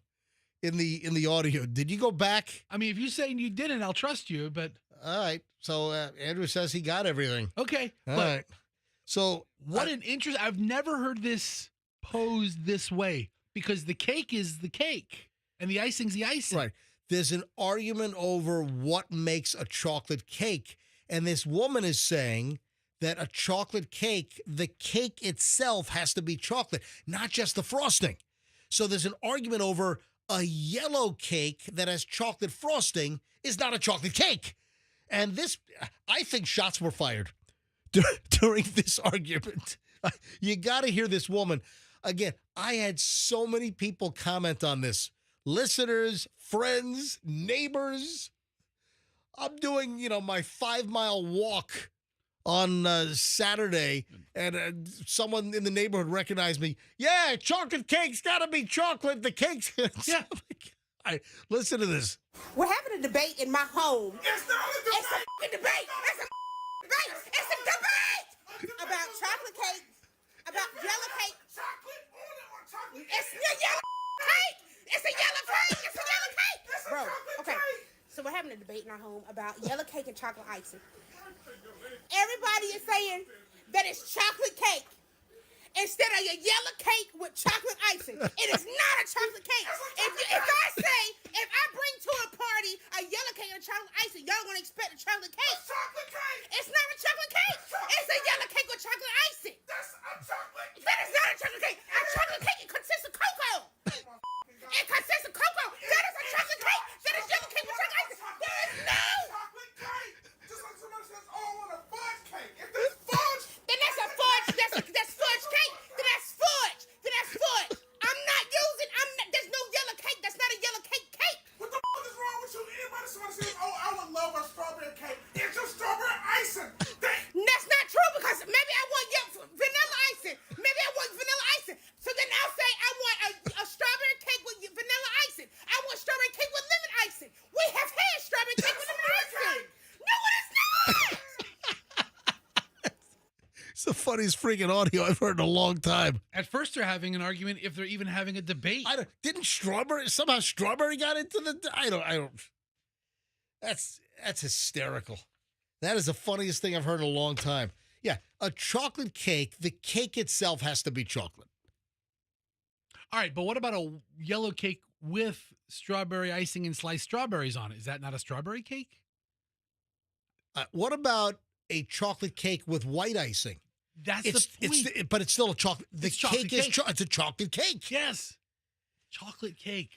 in the audio. Did you go back? I mean, if you're saying you didn't, I'll trust you, but... All right. So Andrew says he got everything. Okay. All right. So what an interest. I've never heard this posed this way because the cake is the cake and the icing's the icing. Right. There's an argument over what makes a chocolate cake. And this woman is saying that a chocolate cake, the cake itself has to be chocolate, not just the frosting. So there's an argument over a yellow cake that has chocolate frosting is not a chocolate cake. And this, I think shots were fired during this argument. You got to hear this woman. Again, I had so many people comment on this. Listeners, friends, neighbors. I'm doing, my 5-mile walk on Saturday, and someone in the neighborhood recognized me. Yeah, chocolate cake's got to be chocolate. The cake's... Yeah. Listen to this. We're having a debate in my home. It's not a debate. It's a fucking debate. It's a debate. It's a debate about chocolate cake, about yellow cake. Chocolate on it or chocolate? It's the yellow cake. It's a yellow cake. It's a yellow cake. It's a Bro, chocolate okay. cake. So we're having a debate in our home about yellow cake and chocolate icing. Everybody is saying that it's chocolate cake instead of your yellow cake with chocolate icing. It is not a chocolate cake. If I bring to a party a yellow cake and a chocolate icing, y'all gonna expect a chocolate cake. It's chocolate cake. It's not a chocolate cake. It's a yellow cake with chocolate icing. That's a chocolate cake. That is not a chocolate cake. A chocolate cake, it consists of cocoa. It consists of cocoa. That is a chocolate cake. That is yellow cake with chocolate icing. There is no. Chocolate cake. Just like somebody says, oh, I want a fudge cake. If there's fudge, Then that's a fudge. That's fudge cake. Then that's fudge. Then that's fudge. There's no yellow cake. That's not a yellow cake cake. what the fuck is wrong with you? Anybody somebody says, oh, I would love a strawberry cake. It's just strawberry icing. That's not true because maybe I want vanilla icing. Maybe I want vanilla icing. So then I'll say I want a strawberry cake with vanilla icing. I want strawberry cake with lemon icing. We have had strawberry cake with lemon icing. No, it is not. It's the funniest freaking audio I've heard in a long time. At first, they're having an argument if they're even having a debate. Didn't strawberry got into the? I don't. That's hysterical. That is the funniest thing I've heard in a long time. Yeah, a chocolate cake. The cake itself has to be chocolate. All right, but what about a yellow cake with strawberry icing and sliced strawberries on it? Is that not a strawberry cake? What about a chocolate cake with white icing? That's the point. But it's still a chocolate. The It's chocolate cake is cake. it's a chocolate cake. Yes. Chocolate cake.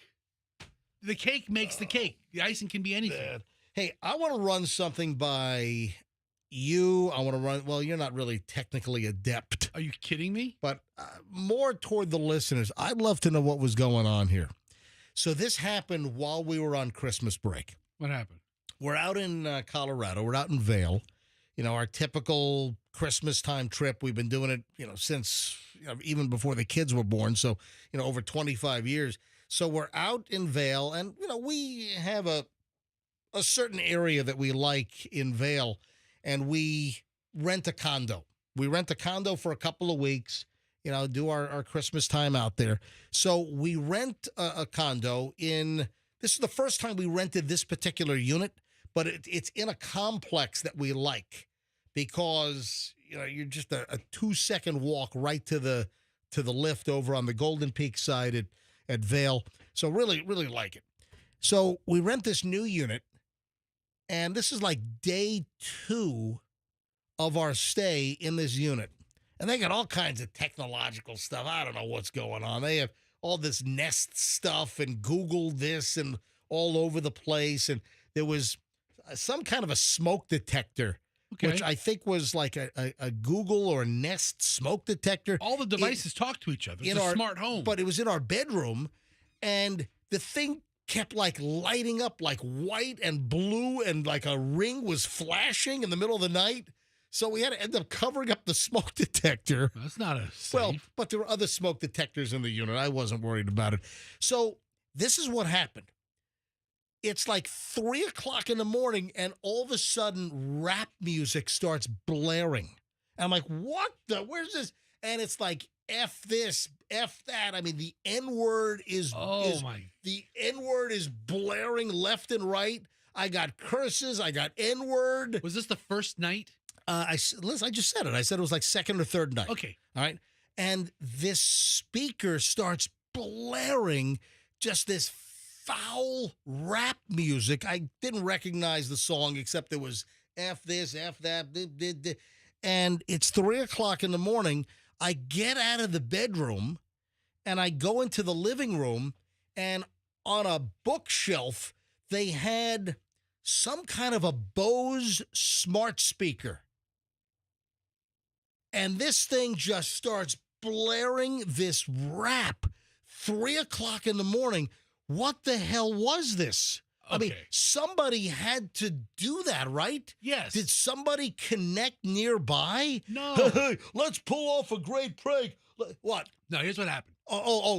The cake makes the cake. The icing can be anything. Man. Hey, I want to run something by you. I want to run. Well, you're not really technically adept, Are you kidding me? but more toward the listeners. I'd love to know what was going on here. So this happened while we were on Christmas break. What happened? We're out in Colorado. We're out in Vail. You know, our typical Christmas time trip. We've been doing it, since even before the kids were born. So, over 25 years. So we're out in Vail, and we have a certain area that we like in Vail, and we rent a condo. We rent a condo for a couple of weeks. Do our Christmas time out there. So we rent a condo in. This is the first time we rented this particular unit. But it's in a complex that we like because you're just a 2-second walk right to the lift over on the Golden Peak side at Vail. So really, really like it. So we rent this new unit, and this is like day 2 of our stay in this unit. And they got all kinds of technological stuff. I don't know what's going on. They have all this Nest stuff and Google this and all over the place. And there was some kind of a smoke detector, which I think was like a Google or Nest smoke detector. All the devices talk to each other. It's a smart home. But it was in our bedroom, and the thing kept like lighting up like white and blue, and like a ring was flashing in the middle of the night. So we had to end up covering up the smoke detector. That's not a safe. Well, but there were other smoke detectors in the unit. I wasn't worried about it. So this is what happened. It's like 3 o'clock in the morning, and all of a sudden, rap music starts blaring. And I'm like, what the? Where's this? And it's like, F this, F that. I mean, the N-word is the N-word is blaring left and right. I got curses. I got N-word. Was this the first night? Listen, I just said it. I said it was like second or third night. Okay. All right. And this speaker starts blaring just this foul rap music. I didn't recognize the song except it was F this, F that. And it's 3 o'clock in the morning. I get out of the bedroom and I go into the living room, and on a bookshelf, they had some kind of a Bose smart speaker. And this thing just starts blaring this rap. 3 o'clock in the morning. What the hell was this? Okay. I mean, somebody had to do that, right? Yes. Did somebody connect nearby? No. Hey, let's pull off a great prank. What? No, here's what happened.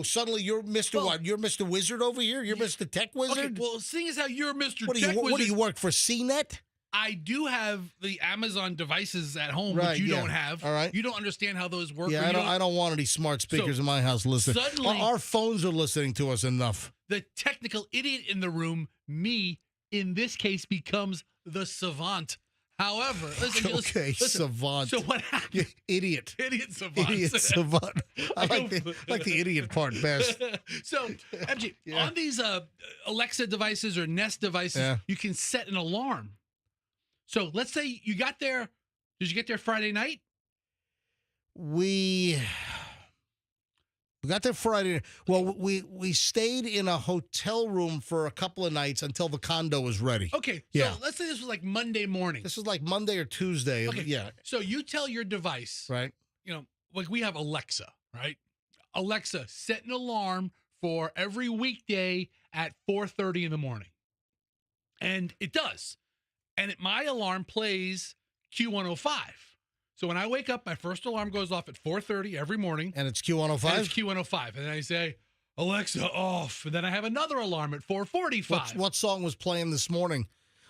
Suddenly you're Mr. Well- what? You're Mr. Wizard over here? You're Mr. Tech Wizard? Okay, well, seeing as how you're Mr. What do Tech you Wizard, What do you work for, CNET? I do have the Amazon devices at home, Right, which you yeah. don't have. All right. You don't understand how those work. or Yeah, you I don't want any smart speakers in my house listening. suddenly- Our phones are listening to us enough. The technical idiot in the room, me, in this case, becomes the savant. However, listen, Okay, savant. So what happened? Yeah, idiot. Idiot savant. Idiot savant. I like the idiot part best. So, MG, Yeah. on these Alexa devices or Nest devices, Yeah. you can set an alarm. So let's say you got there. Did you get there Friday night? We got there Friday. Well, we stayed in a hotel room for a couple of nights until the condo was ready. Okay. So Yeah. let's say this was like Monday morning. This was like Monday or Tuesday. Okay. Yeah. So you tell your device, Right. like we have Alexa, right? Alexa, set an alarm for every weekday at 4:30 in the morning. And it does. And my alarm plays Q105. So when I wake up, my first alarm goes off at 4:30 every morning. And it's Q105. And it's Q105. And then I say, Alexa, off. And then I have another alarm at 4:45. What song was playing this morning?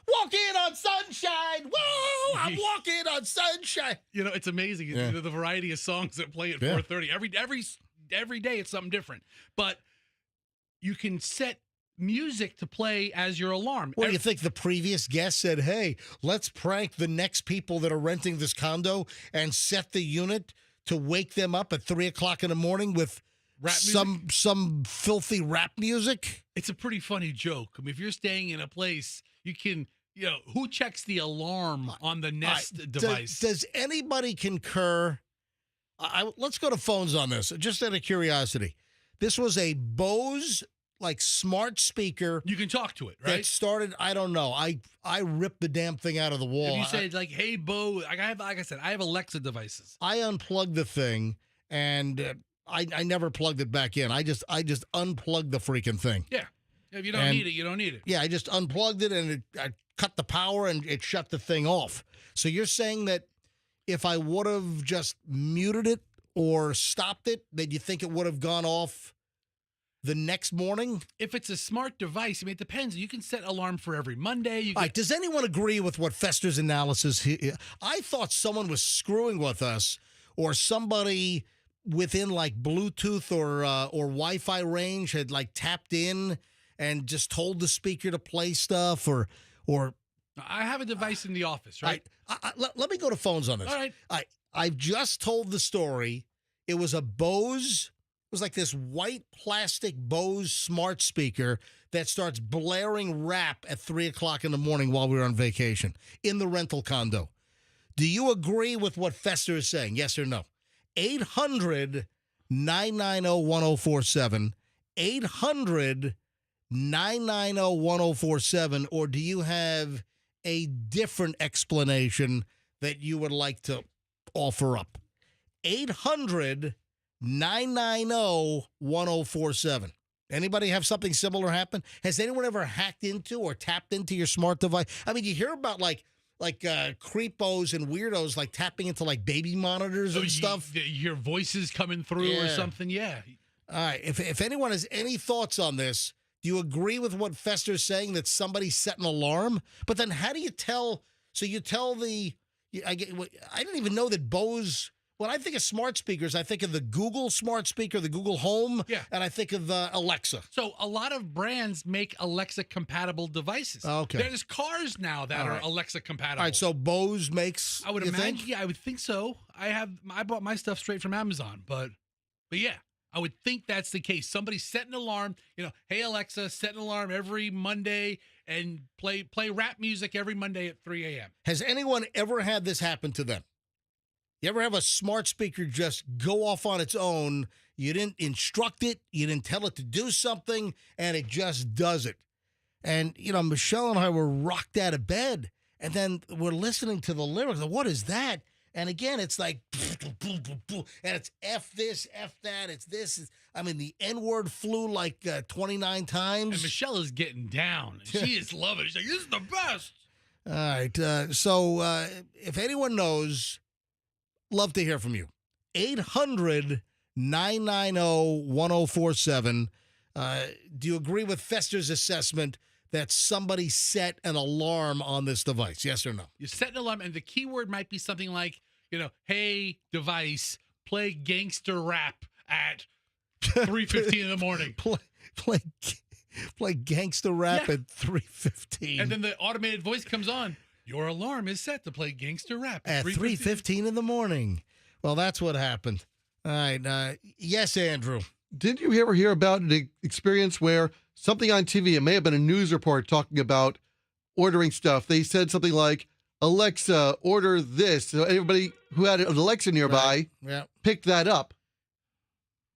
Walking on sunshine. Whoa, I'm walking on sunshine. It's amazing. Yeah. The variety of songs that play at Yeah. 4:30. Every day it's something different. But you can set music to play as your alarm. Well, you think the previous guest said, hey, let's prank the next people that are renting this condo and set the unit to wake them up at 3 o'clock in the morning with Rap music? some filthy rap music? It's a pretty funny joke. I mean, if you're staying in a place, you can, who checks the alarm on the Nest device? Does anybody concur? Let's go to phones on this, just out of curiosity. This was a Bose smart speaker You can talk to it, that right? started, I don't know. I ripped the damn thing out of the wall. If you say hey, Bo, like I said, I have Alexa devices. I unplugged the thing and I never plugged it back in. I just unplugged the freaking thing. Yeah. If you don't need it, you don't need it. Yeah, I just unplugged it and I cut the power and it shut the thing off. So you're saying that if I would have just muted it or stopped it, that you think it would have gone off the next morning? If it's a smart device, I mean, it depends. You can set alarm for every Monday. You All can, right, does anyone agree with what Fester's analysis? I thought someone was screwing with us, or somebody within Bluetooth or Wi-Fi range had tapped in and just told the speaker to play stuff, or. I have a device in the office, right? Let me go to phones on this. All right. I've just told the story. It was a Bose. It was like this white plastic Bose smart speaker that starts blaring rap at 3 o'clock in the morning while we were on vacation in the rental condo. Do you agree with what Fester is saying? Yes or no? 800-990-1047. 800-990-1047. Or do you have a different explanation that you would like to offer up? 800-990-1047. Anybody have something similar happen? Has anyone ever hacked into or tapped into your smart device? I mean, you hear about creepos and weirdos tapping into baby monitors and stuff. Your voice is coming through or Yeah. something. Yeah. All right. If anyone has any thoughts on this, do you agree with what Fester's saying, that somebody set an alarm? But then how do you tell? So you tell I didn't even know that Bose. When I think of smart speakers, I think of the Google smart speaker, the Google Home, Yeah. and I think of Alexa. So a lot of brands make Alexa compatible devices. Okay. There's cars now that All are right. Alexa compatible. All right, so Bose makes. I would you imagine, think? yeah, I would think so. I bought my stuff straight from Amazon, but yeah, I would think that's the case. Somebody set an alarm, hey Alexa, set an alarm every Monday and play rap music every Monday at 3 a.m. Has anyone ever had this happen to them? You ever have a smart speaker just go off on its own? You didn't instruct it, you didn't tell it to do something, and it just does it. And, Michelle and I were rocked out of bed, and then we're listening to the lyrics. What is that? And again, it's like, and it's F this, F that, it's this. The N-word flew 29 times. And Michelle is getting down. She is loving it. She's like, this is the best. All right. So if anyone knows, love to hear from you. 800 990-1047. Do you agree with Fester's assessment that somebody set an alarm on this device? Yes or no? You set an alarm, and the keyword might be something like, hey, device, play gangster rap at 3:15 in the morning. Play gangster rap at 3:15. And then the automated voice comes on. Your alarm is set to play gangster rap at 3:15 in the morning. Well, that's what happened. All right. Yes, Andrew. Did you ever hear about an experience where something on TV, it may have been a news report talking about ordering stuff. They said something like, Alexa, order this. So everybody who had an Alexa nearby picked that up.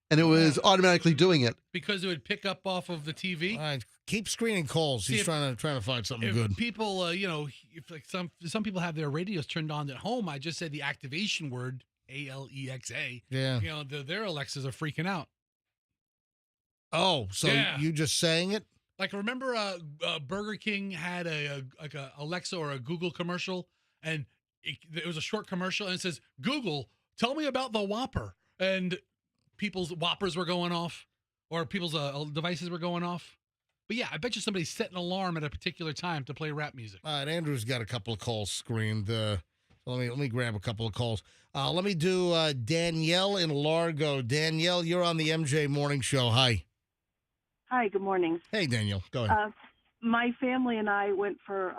And it was automatically doing it. Because it would pick up off of the TV. All right. Keep screening calls. He's trying to find something good. People, if like some people have their radios turned on at home, I just said the activation word, Alexa. Yeah. Their Alexas are freaking out. Oh, so you just saying it? Like, remember Burger King had a Alexa or a Google commercial, and it was a short commercial, and it says, Google, tell me about the Whopper. And people's Whoppers were going off, or people's devices were going off. But yeah, I bet you somebody set an alarm at a particular time to play rap music. All right, Andrew's got a couple of calls screened. Let me grab a couple of calls. Let me do Danielle in Largo. Danielle, you're on the MJ Morning Show. Hi. Hi, good morning. Hey, Danielle. Go ahead. My family and I went for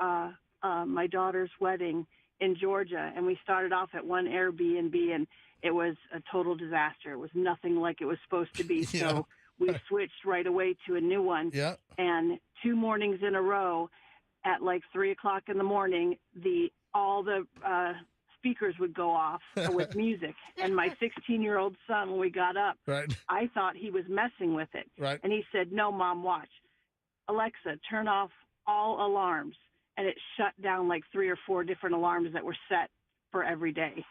my daughter's wedding in Georgia, and we started off at one Airbnb, and it was a total disaster. It was nothing like it was supposed to be. Yeah. So we switched right away to a new one. Yeah. And 2 mornings in a row at like 3 o'clock in the morning, all the speakers would go off with music. And my 16-year-old son, when we got up, I thought he was messing with it. Right. And he said, no, Mom, watch. Alexa, turn off all alarms. And it shut down like 3 or 4 different alarms that were set for every day.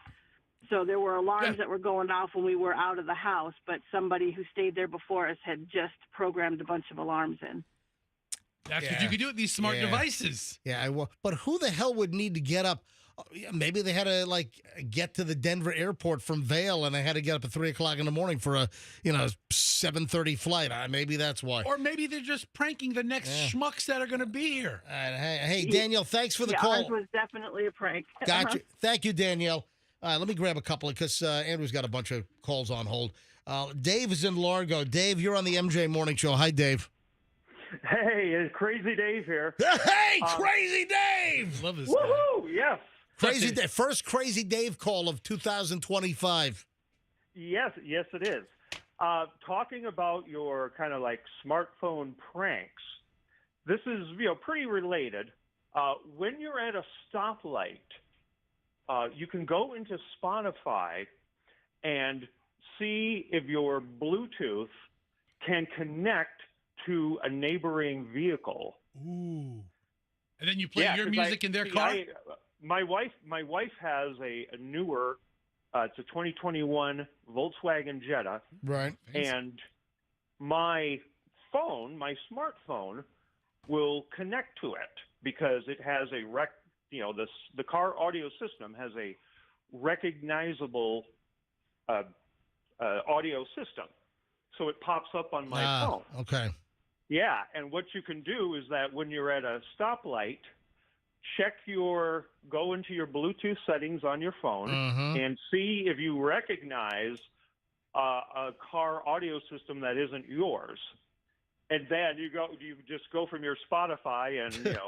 So there were alarms that were going off when we were out of the house, but somebody who stayed there before us had just programmed a bunch of alarms in. That's what you could do with these smart devices. Yeah, but who the hell would need to get up? Maybe they had to get to the Denver airport from Vail, and they had to get up at 3 o'clock in the morning for a 7:30 flight. Maybe that's why. Or maybe they're just pranking the next schmucks that are going to be here. Hey, Danielle, thanks for the call. Ours was definitely a prank. Gotcha. Thank you, Danielle. Let me grab a couple because Andrew's got a bunch of calls on hold. Dave is in Largo. Dave, you're on the MJ Morning Show. Hi, Dave. Hey, it's Crazy Dave here. Hey, Crazy Dave! Love this Woohoo! Yes. Crazy Dave. First Crazy Dave call of 2025. Yes, it is. Talking about your kind of like smartphone pranks, this is pretty related. When you're at a stoplight, you can go into Spotify and see if your Bluetooth can connect to a neighboring vehicle. Ooh. And then you play your music in their car? My wife has a newer, it's a 2021 Volkswagen Jetta. Right. And my smartphone will connect to it because it has the car audio system has a recognizable audio system. So it pops up on my phone. Okay. Yeah, and what you can do is that when you're at a stoplight, go into your Bluetooth settings on your phone and see if you recognize a car audio system that isn't yours. And then you just go from your Spotify and,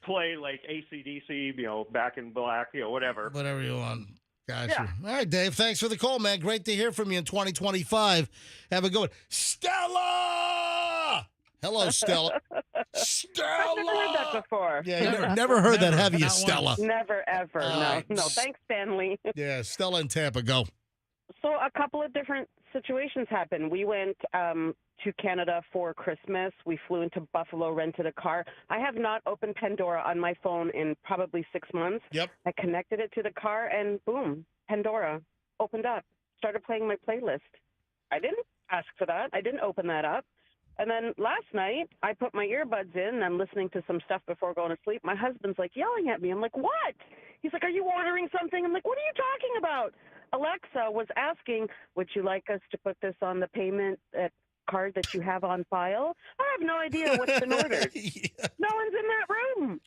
play like AC/DC, Back in Black, whatever. Whatever you want. Gotcha. Yeah. All right, Dave. Thanks for the call, man. Great to hear from you in 2025. Have a good one. Stella! Hello, Stella. Stella! I've never heard that before. Yeah, you never heard that, have you, Not Stella? once. Never, ever. No. Thanks, Stanley. Yeah, Stella in Tampa, go. So a couple of different situations happened. We went to Canada for Christmas. We flew into Buffalo, rented a car. I have not opened Pandora on my phone in probably 6 months. Yep. I connected it to the car, and boom, Pandora opened up, started playing my playlist. I didn't ask for that. I didn't open that up. And then last night, I put my earbuds in, and I'm listening to some stuff before going to sleep. My husband's, yelling at me. I'm like, what? He's like, are you ordering something? I'm like, what are you talking about? Alexa was asking, would you like us to put this on the payment card that you have on file? I have no idea what's been ordered. Yeah. No one's in that room.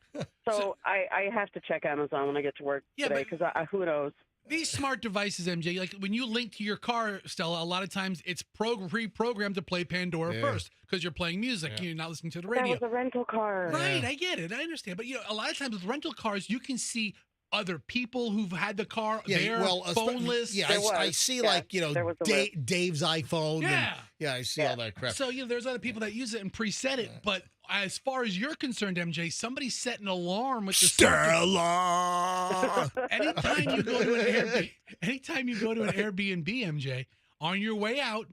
So I have to check Amazon when I get to work today because who knows? These smart devices, MJ, like when you link to your car, Stella, a lot of times it's pre-programmed to play Pandora first because you're playing music. You're not listening to the radio. That was a rental car. Right, I get it. I understand. But, a lot of times with rental cars, you can see other people who've had the car, their phone list. Yeah, I see Dave's iPhone. Yeah. I see all that crap. So, there's other people that use it and preset it. But as far as you're concerned, MJ, somebody set an alarm with the Stella. Anytime you go to an Airbnb, MJ, on your way out,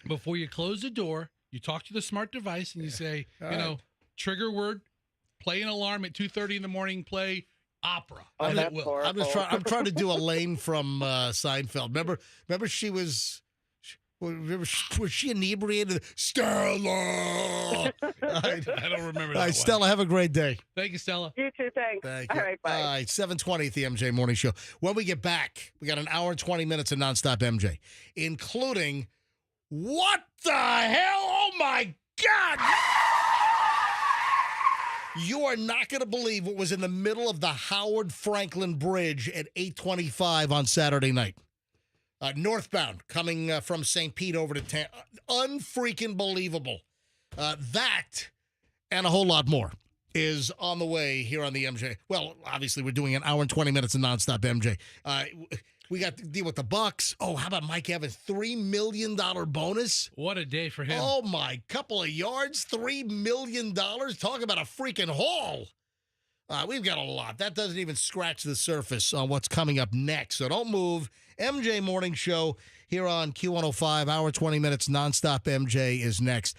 before you close the door, you talk to the smart device and you say, trigger word, play an alarm at 2:30 in the morning, play opera. Oh, And it that's will. I'm trying to do Elaine from Seinfeld. Remember she was. Was she inebriated? Stella! I don't remember that one. Stella, have a great day. Thank you, Stella. You too, thanks. Thank All you. right, bye. All right, 7:20 at the MJ Morning Show. When we get back, we got an hour and 20 minutes of nonstop MJ, including what the hell? Oh, my God! You are not going to believe what was in the middle of the Howard Franklin Bridge at 8:25 on Saturday night. Northbound, coming from St. Pete over to town. Unfreaking believable. That and a whole lot more is on the way here on the MJ. Well, obviously, we're doing an hour and 20 minutes of nonstop MJ. We got to deal with the Bucks. Oh, how about Mike Evans? $3 million bonus? What a day for him. Oh, my. Couple of yards, $3 million. Talk about a freaking haul. We've got a lot. That doesn't even scratch the surface on what's coming up next. So don't move. MJ Morning Show here on Q105. Hour 20 minutes nonstop MJ is next.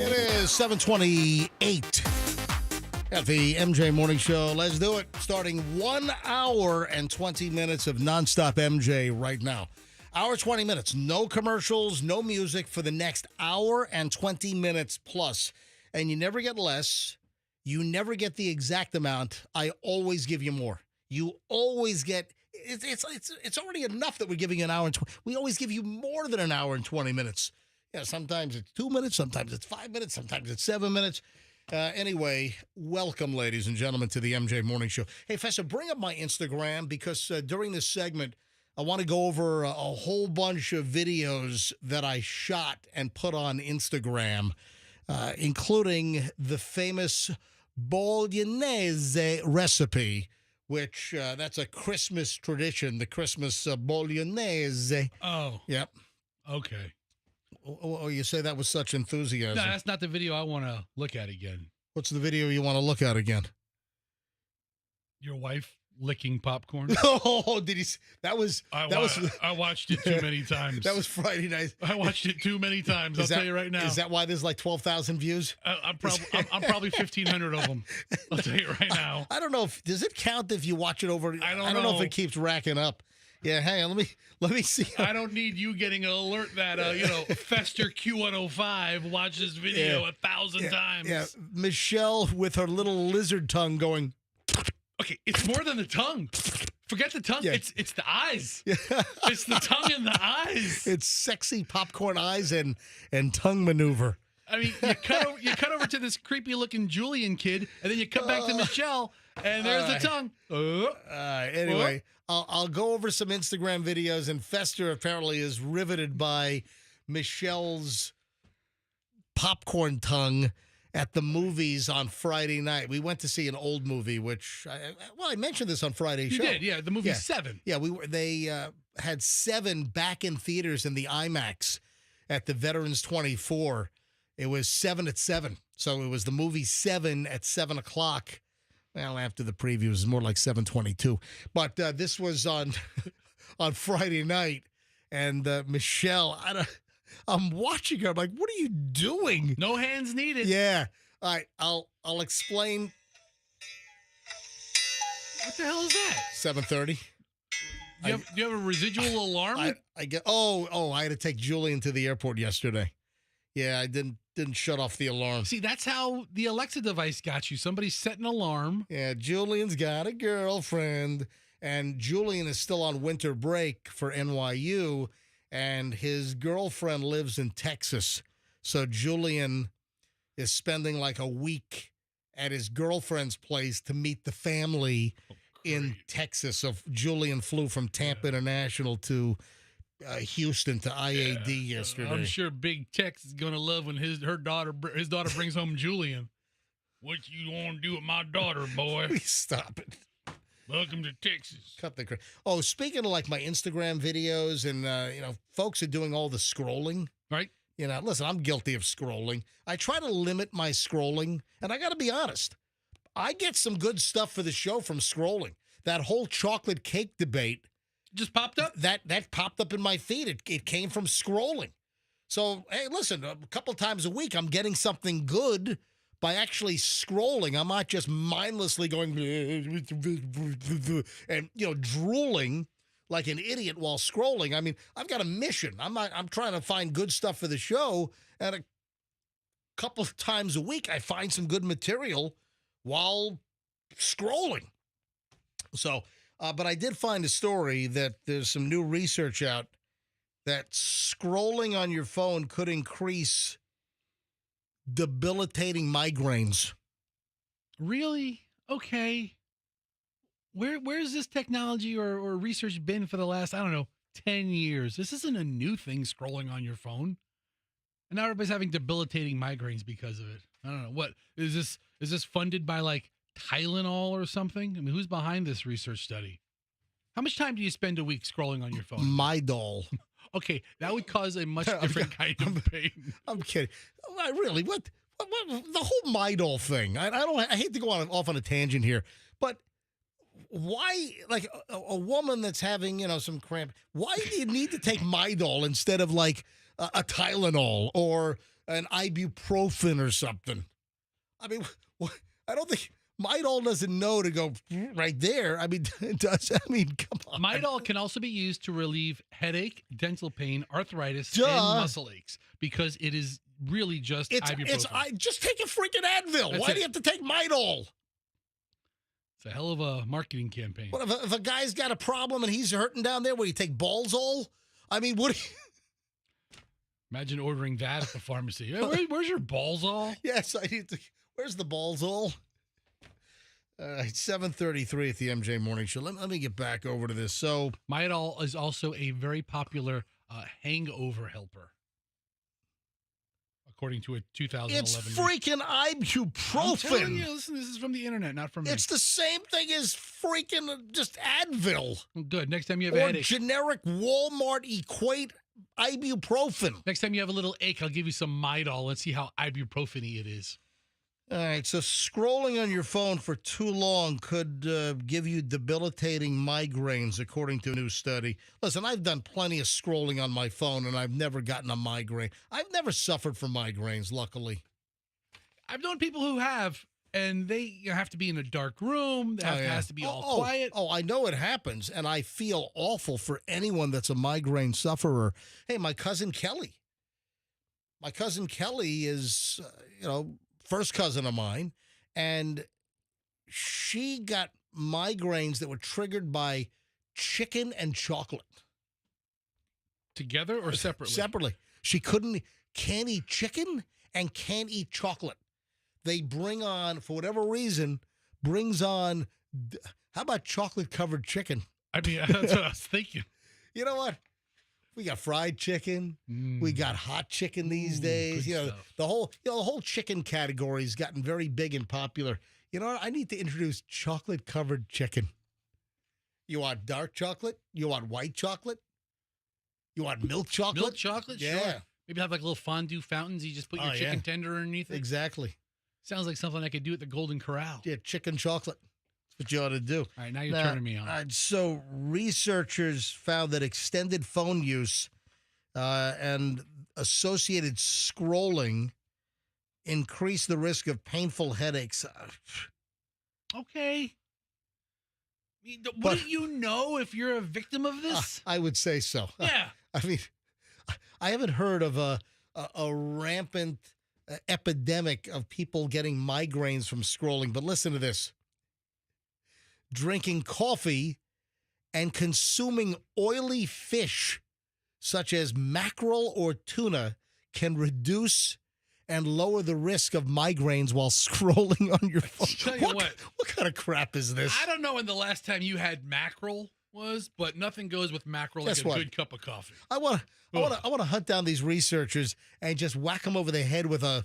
It is 7:28 at the MJ Morning Show. Let's do it. Starting 1 hour and 20 minutes of nonstop MJ right now. Hour 20 minutes. No commercials, no music for the next hour and 20 minutes plus. And you never get less. You never get the exact amount. I always give you more. You always get. It's already enough that we're giving you an hour and 20. We always give you more than an hour and 20 minutes. Yeah, sometimes it's 2 minutes, sometimes it's 5 minutes, sometimes it's 7 minutes. Anyway, welcome, ladies and gentlemen, to the MJ Morning Show. Hey, Fessa, bring up my Instagram because during this segment, I want to go over a whole bunch of videos that I shot and put on Instagram, including the famous bolognese recipe, which that's a Christmas tradition, the Christmas bolognese. Oh. Yep. Okay. Oh, you say that with such enthusiasm. No, that's not the video I want to look at again. What's the video you want to look at again? Your wife licking popcorn. Oh, did he? That was. I watched it too many times. That was Friday night. I watched it too many times. I'll tell you right now. Is that why there's like 12,000 views? I'm probably 1,500 of them. I'll tell you right now. I don't know if does it count if you watch it over. I don't know if it keeps racking up. Yeah, hang on. Let me see. I don't need you getting an alert that Fester Q105 watched this video 1,000 times. Yeah, Michelle with her little lizard tongue going. Okay, it's more than the tongue. Forget the tongue. Yeah. It's the eyes. It's the tongue and the eyes. It's sexy popcorn eyes and tongue maneuver. I mean, you cut over to this creepy looking Julian kid, and then you cut back to Michelle, and there's the tongue. Anyway, I'll go over some Instagram videos, and Fester apparently is riveted by Michelle's popcorn tongue at the movies on Friday night. We went to see an old movie, which I mentioned this on Friday's show. You did, yeah. The movie Seven. Yeah, they had Seven back in theaters in the IMAX at the Veterans 24. It was 7 at 7, so it was the movie Seven at 7 o'clock. Well, after the preview, it was more like 7:22. But this was on on Friday night, and Michelle, I'm watching her. I'm like, what are you doing? No hands needed. Yeah. All right, I'll explain. What the hell is that? 7:30. Do you have a residual alarm? I get. Oh, I had to take Julian to the airport yesterday. Yeah, I didn't shut off the alarm. See, that's how the Alexa device got you. Somebody set an alarm. Yeah, Julian's got a girlfriend, and Julian is still on winter break for NYU, and his girlfriend lives in Texas. So Julian is spending like a week at his girlfriend's place to meet the family in Texas. So Julian flew from Tampa International to Houston to IAD yesterday. I'm sure Big Tex is gonna love when his daughter brings home Julian. What you want to do with my daughter, boy? Please stop it. Welcome to Texas. Cut the crap. Oh, speaking of like my Instagram videos and, folks are doing all the scrolling. Right. Listen, I'm guilty of scrolling. I try to limit my scrolling, and I got to be honest. I get some good stuff for the show from scrolling. That whole chocolate cake debate just popped up. That popped up in my feed. It came from scrolling. So, hey, listen, a couple times a week, I'm getting something good by actually scrolling. I'm not just mindlessly going and, drooling like an idiot while scrolling. I mean, I've got a mission. I'm trying to find good stuff for the show, and a couple of times a week, I find some good material while scrolling. So, but I did find a story that there's some new research out that scrolling on your phone could increase debilitating migraines. Really? Okay. Where's this technology or research been for the last, 10 years? This isn't a new thing, scrolling on your phone. And now everybody's having debilitating migraines because of it. I don't know. What is this? Is this funded by like Tylenol or something? I mean, who's behind this research study? How much time do you spend a week scrolling on your phone? My doll. Okay, that would cause a much different kind of pain. I'm kidding. Really, what the whole My Doll thing? I hate to go off on a tangent here, but why, like a woman that's having some cramp? Why do you need to take My Doll instead of like a Tylenol or an ibuprofen or something? I mean, I don't think. Midol doesn't know to go right there. I mean, it does. I mean, come on. Midol can also be used to relieve headache, dental pain, arthritis, Duh. and muscle aches because it is really just ibuprofen. Just take a freaking Advil. That's Why it. do you have to take Midol? It's a hell of a marketing campaign. What if a guy's got a problem and he's hurting down there? What do you take Balzol? I mean, what? Imagine ordering that at the pharmacy. Hey, where's your Balzol? Yes, I need to. Where's the Balzol? 7:33 at the MJ Morning Show. Let me get back over to this. So, Midol is also a very popular hangover helper, according to a 2011. it's freaking ibuprofen. I'm telling you, listen, this is from the internet, not from me. It's the same thing as freaking just Advil. Good. Next time you have a Or headache. generic Walmart equate ibuprofen. Next time you have a little ache, I'll give you some Midol and see how ibuprofen-y it is. All right, so scrolling on your phone for too long could give you debilitating migraines, according to a new study. Listen, I've done plenty of scrolling on my phone, and I've never gotten a migraine. I've never suffered from migraines, luckily. I've known people who have, and they have to be in a dark room. It has to be all quiet. Oh, I know it happens, and I feel awful for anyone that's a migraine sufferer. Hey, my cousin Kelly. My cousin Kelly is, first cousin of mine, and she got migraines that were triggered by chicken and chocolate. Together or separately? Separately. She can't eat chicken and can't eat chocolate. They bring on, for whatever reason, how about chocolate-covered chicken? I mean, that's what I was thinking. You know what? We got fried chicken. We got hot chicken these days. Stuff. The whole chicken category's gotten very big and popular. You know what? I need to introduce chocolate-covered chicken. You want dark chocolate? You want white chocolate? You want milk chocolate? Milk chocolate? Yeah. Sure. Maybe have like little fondue fountains. You just put your chicken tender underneath it. Exactly. Sounds like something I could do at the Golden Corral. Yeah, chicken chocolate. That's what you ought to do. All right, now you're turning me on. So researchers found that extended phone use and associated scrolling increase the risk of painful headaches. Okay. Wouldn't you know if you're a victim of this? I would say so. Yeah. I mean, I haven't heard of a rampant epidemic of people getting migraines from scrolling, but listen to this. Drinking coffee and consuming oily fish such as mackerel or tuna can reduce and lower the risk of migraines while scrolling on your phone. Tell you what kind of crap is this? I don't know when the last time you had mackerel was, but nothing goes with mackerel Guess like a what? good cup of coffee. I want to hunt down these researchers and just whack them over the head with a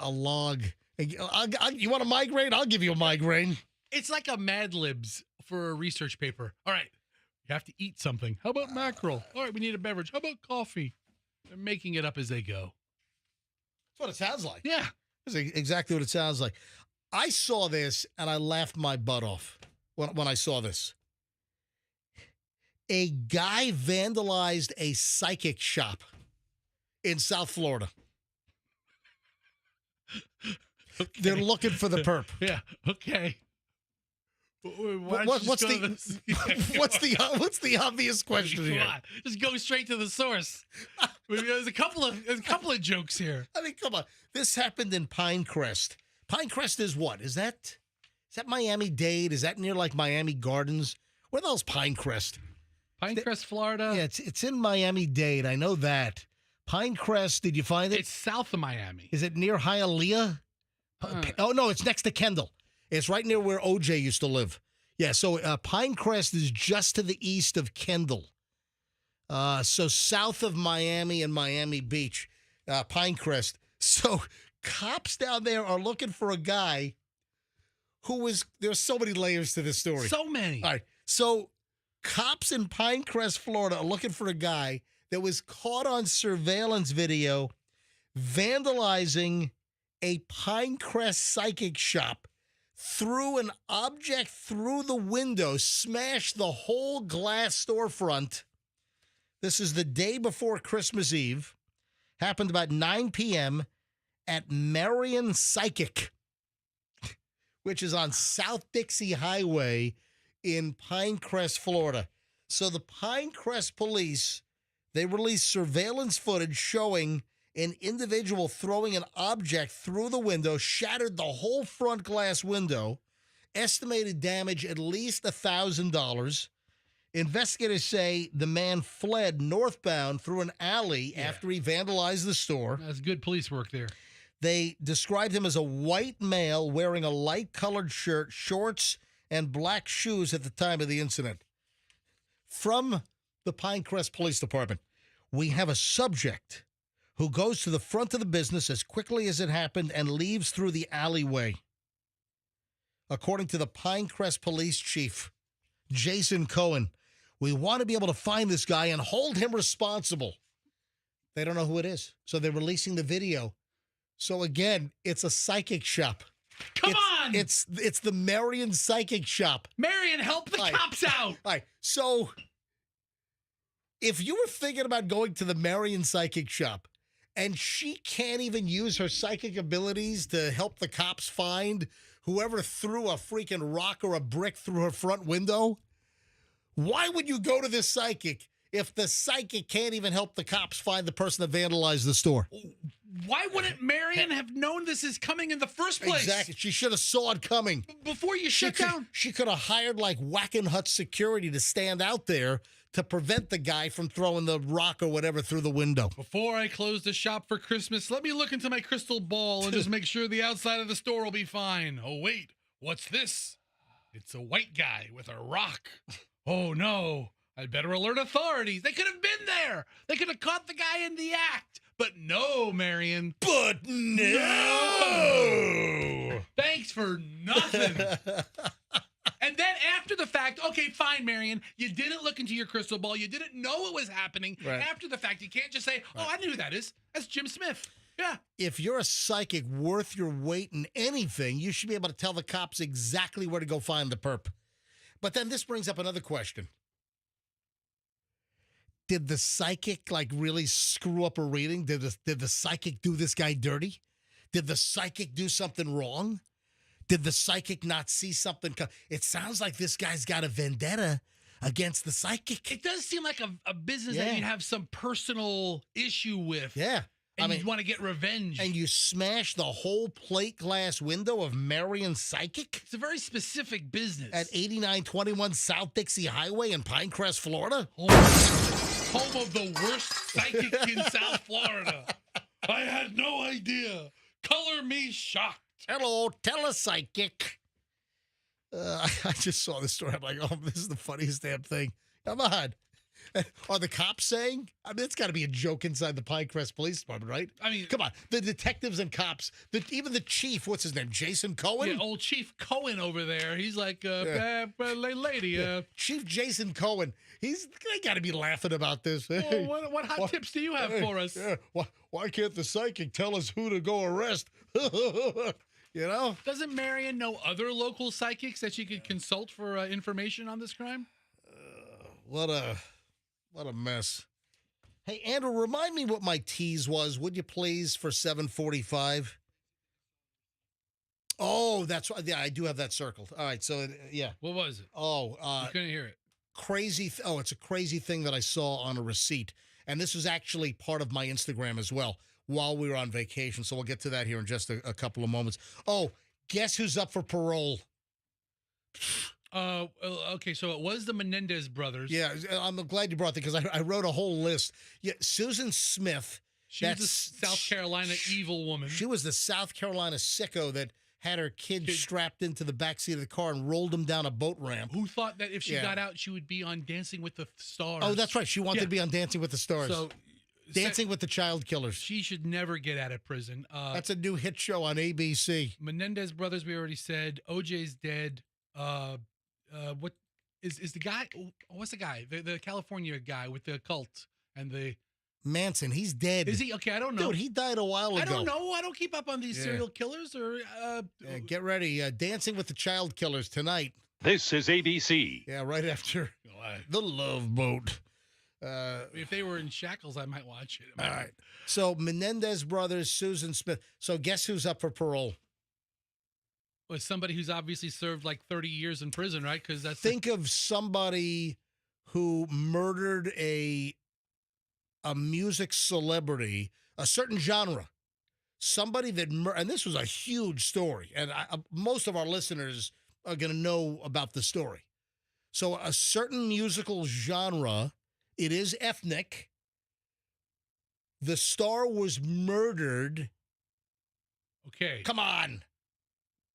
log You want a migraine? I'll give you a migraine. It's like a Mad Libs for a research paper. All right, you have to eat something. How about mackerel? All right, we need a beverage. How about coffee? They're making it up as they go. That's what it sounds like. Yeah. That's exactly what it sounds like. I saw this and I laughed my butt off when I saw this. A guy vandalized a psychic shop in South Florida. Okay. They're looking for the perp. Yeah. Okay. What's the obvious question here? Come on, just go straight to the source. There's a couple of jokes here. I mean, come on. This happened in Pinecrest. Pinecrest is what? Is that Miami-Dade? Is that near like Miami Gardens? Where the hell's Pinecrest? Pinecrest, Florida. Yeah, it's in Miami-Dade. I know that. Pinecrest, did you find it? It's south of Miami. Is it near Hialeah? Oh, no, it's next to Kendall. It's right near where OJ used to live. Yeah, so Pinecrest is just to the east of Kendall. So south of Miami and Miami Beach, Pinecrest. So cops down there are looking for a guy there's so many layers to this story. So many. All right, so cops in Pinecrest, Florida are looking for a guy that was caught on surveillance video vandalizing a Pinecrest psychic shop, threw an object through the window, smashed the whole glass storefront. This is the day before Christmas Eve. Happened about 9 p.m. at Marion Psychic, which is on South Dixie Highway in Pinecrest, Florida. So the Pinecrest police, they released surveillance footage showing an individual throwing an object through the window, shattered the whole front glass window, estimated damage at least $1,000. Investigators say the man fled northbound through an alley after he vandalized the store. That's good police work there. They described him as a white male wearing a light-colored shirt, shorts, and black shoes at the time of the incident. From the Pinecrest Police Department, we have a subject who goes to the front of the business as quickly as it happened and leaves through the alleyway. According to the Pinecrest Police Chief, Jason Cohen, we want to be able to find this guy and hold him responsible. They don't know who it is, so they're releasing the video. So again, it's a psychic shop. Come on! It's the Marion Psychic Shop. Marion, help the cops out! All right, so if you were thinking about going to the Marion Psychic Shop, and she can't even use her psychic abilities to help the cops find whoever threw a freaking rock or a brick through her front window, why would you go to this psychic if the psychic can't even help the cops find the person that vandalized the store? Why wouldn't Marion have known this is coming in the first place? Exactly. She should have saw it coming. Before you shut down. She could have hired like Whackin' Hut security to stand out there to prevent the guy from throwing the rock or whatever through the window. Before I close the shop for Christmas, let me look into my crystal ball and just make sure the outside of the store will be fine. Oh, wait, what's this? It's a white guy with a rock. Oh, no, I'd better alert authorities. They could have been there. They could have caught the guy in the act. But no, Marion. But no. Thanks for nothing. And then after the fact, okay, fine, Marion, you didn't look into your crystal ball. You didn't know it was happening. Right. After the fact, you can't just say, oh, I know who that is. That's Jim Smith. Yeah. If you're a psychic worth your weight in anything, you should be able to tell the cops exactly where to go find the perp. But then this brings up another question. Did the psychic really screw up a reading? Did the psychic do this guy dirty? Did the psychic do something wrong? Did the psychic not see something? It sounds like this guy's got a vendetta against the psychic. It does seem like a business that you'd have some personal issue with. Yeah. And you'd want to get revenge. And you smash the whole plate glass window of Marion Psychic? It's a very specific business. At 8921 South Dixie Highway in Pinecrest, Florida? Home of the worst psychic in South Florida. I had no idea. Color me shocked. Hello, telepsychic. I just saw this story. I'm like, oh, this is the funniest damn thing. Come on. Are the cops saying? I mean, it's got to be a joke inside the Pinecrest Police Department, right? I mean, come on, the detectives and cops, even the chief, what's his name, Jason Cohen? Yeah, old Chief Cohen over there. He's like, lady. Chief Jason Cohen. They got to be laughing about this. Well, what hot tips do you have for us? Yeah, why can't the psychic tell us who to go arrest? You know? Doesn't Marion know other local psychics that she could consult for information on this crime? What a mess. Hey, Andrew, remind me what my tease was, would you please, for 7:45? Oh, that's right. Yeah, I do have that circled. All right, so, yeah. What was it? Oh, I couldn't hear it. Crazy. It's a crazy thing that I saw on a receipt. And this was actually part of my Instagram as well while we were on vacation. So we'll get to that here in just a couple of moments. Oh, guess who's up for parole? Okay, so it was the Menendez brothers. Yeah, I'm glad you brought that because I wrote a whole list. Yeah, Susan Smith. She was the South Carolina evil woman. She was the South Carolina sicko that had her kid strapped into the backseat of the car and rolled him down a boat ramp. Who thought that if she got out, she would be on Dancing with the Stars? Oh, that's right. She wanted to be on Dancing with the Stars. So, Dancing with the Child Killers. She should never get out of prison. That's a new hit show on ABC. Menendez brothers, we already said. OJ's dead. What is the guy? What's the guy? The California guy with the cult and the Manson. He's dead. Is he? Okay, I don't know. Dude, he died a while ago. I don't know. I don't keep up on these serial killers. Or get ready. Dancing with the Child Killers tonight. This is ABC. Yeah, right after The Love Boat. If they were in shackles, I might watch it. All right. So Menendez brothers, Susan Smith. So guess who's up for parole? Well, somebody who's obviously served like 30 years in prison, right? Because that's think of somebody who murdered a music celebrity, a certain genre. Somebody that and this was a huge story, and most of our listeners are going to know about the story. So a certain musical genre. It is ethnic. The star was murdered. Okay. Come on.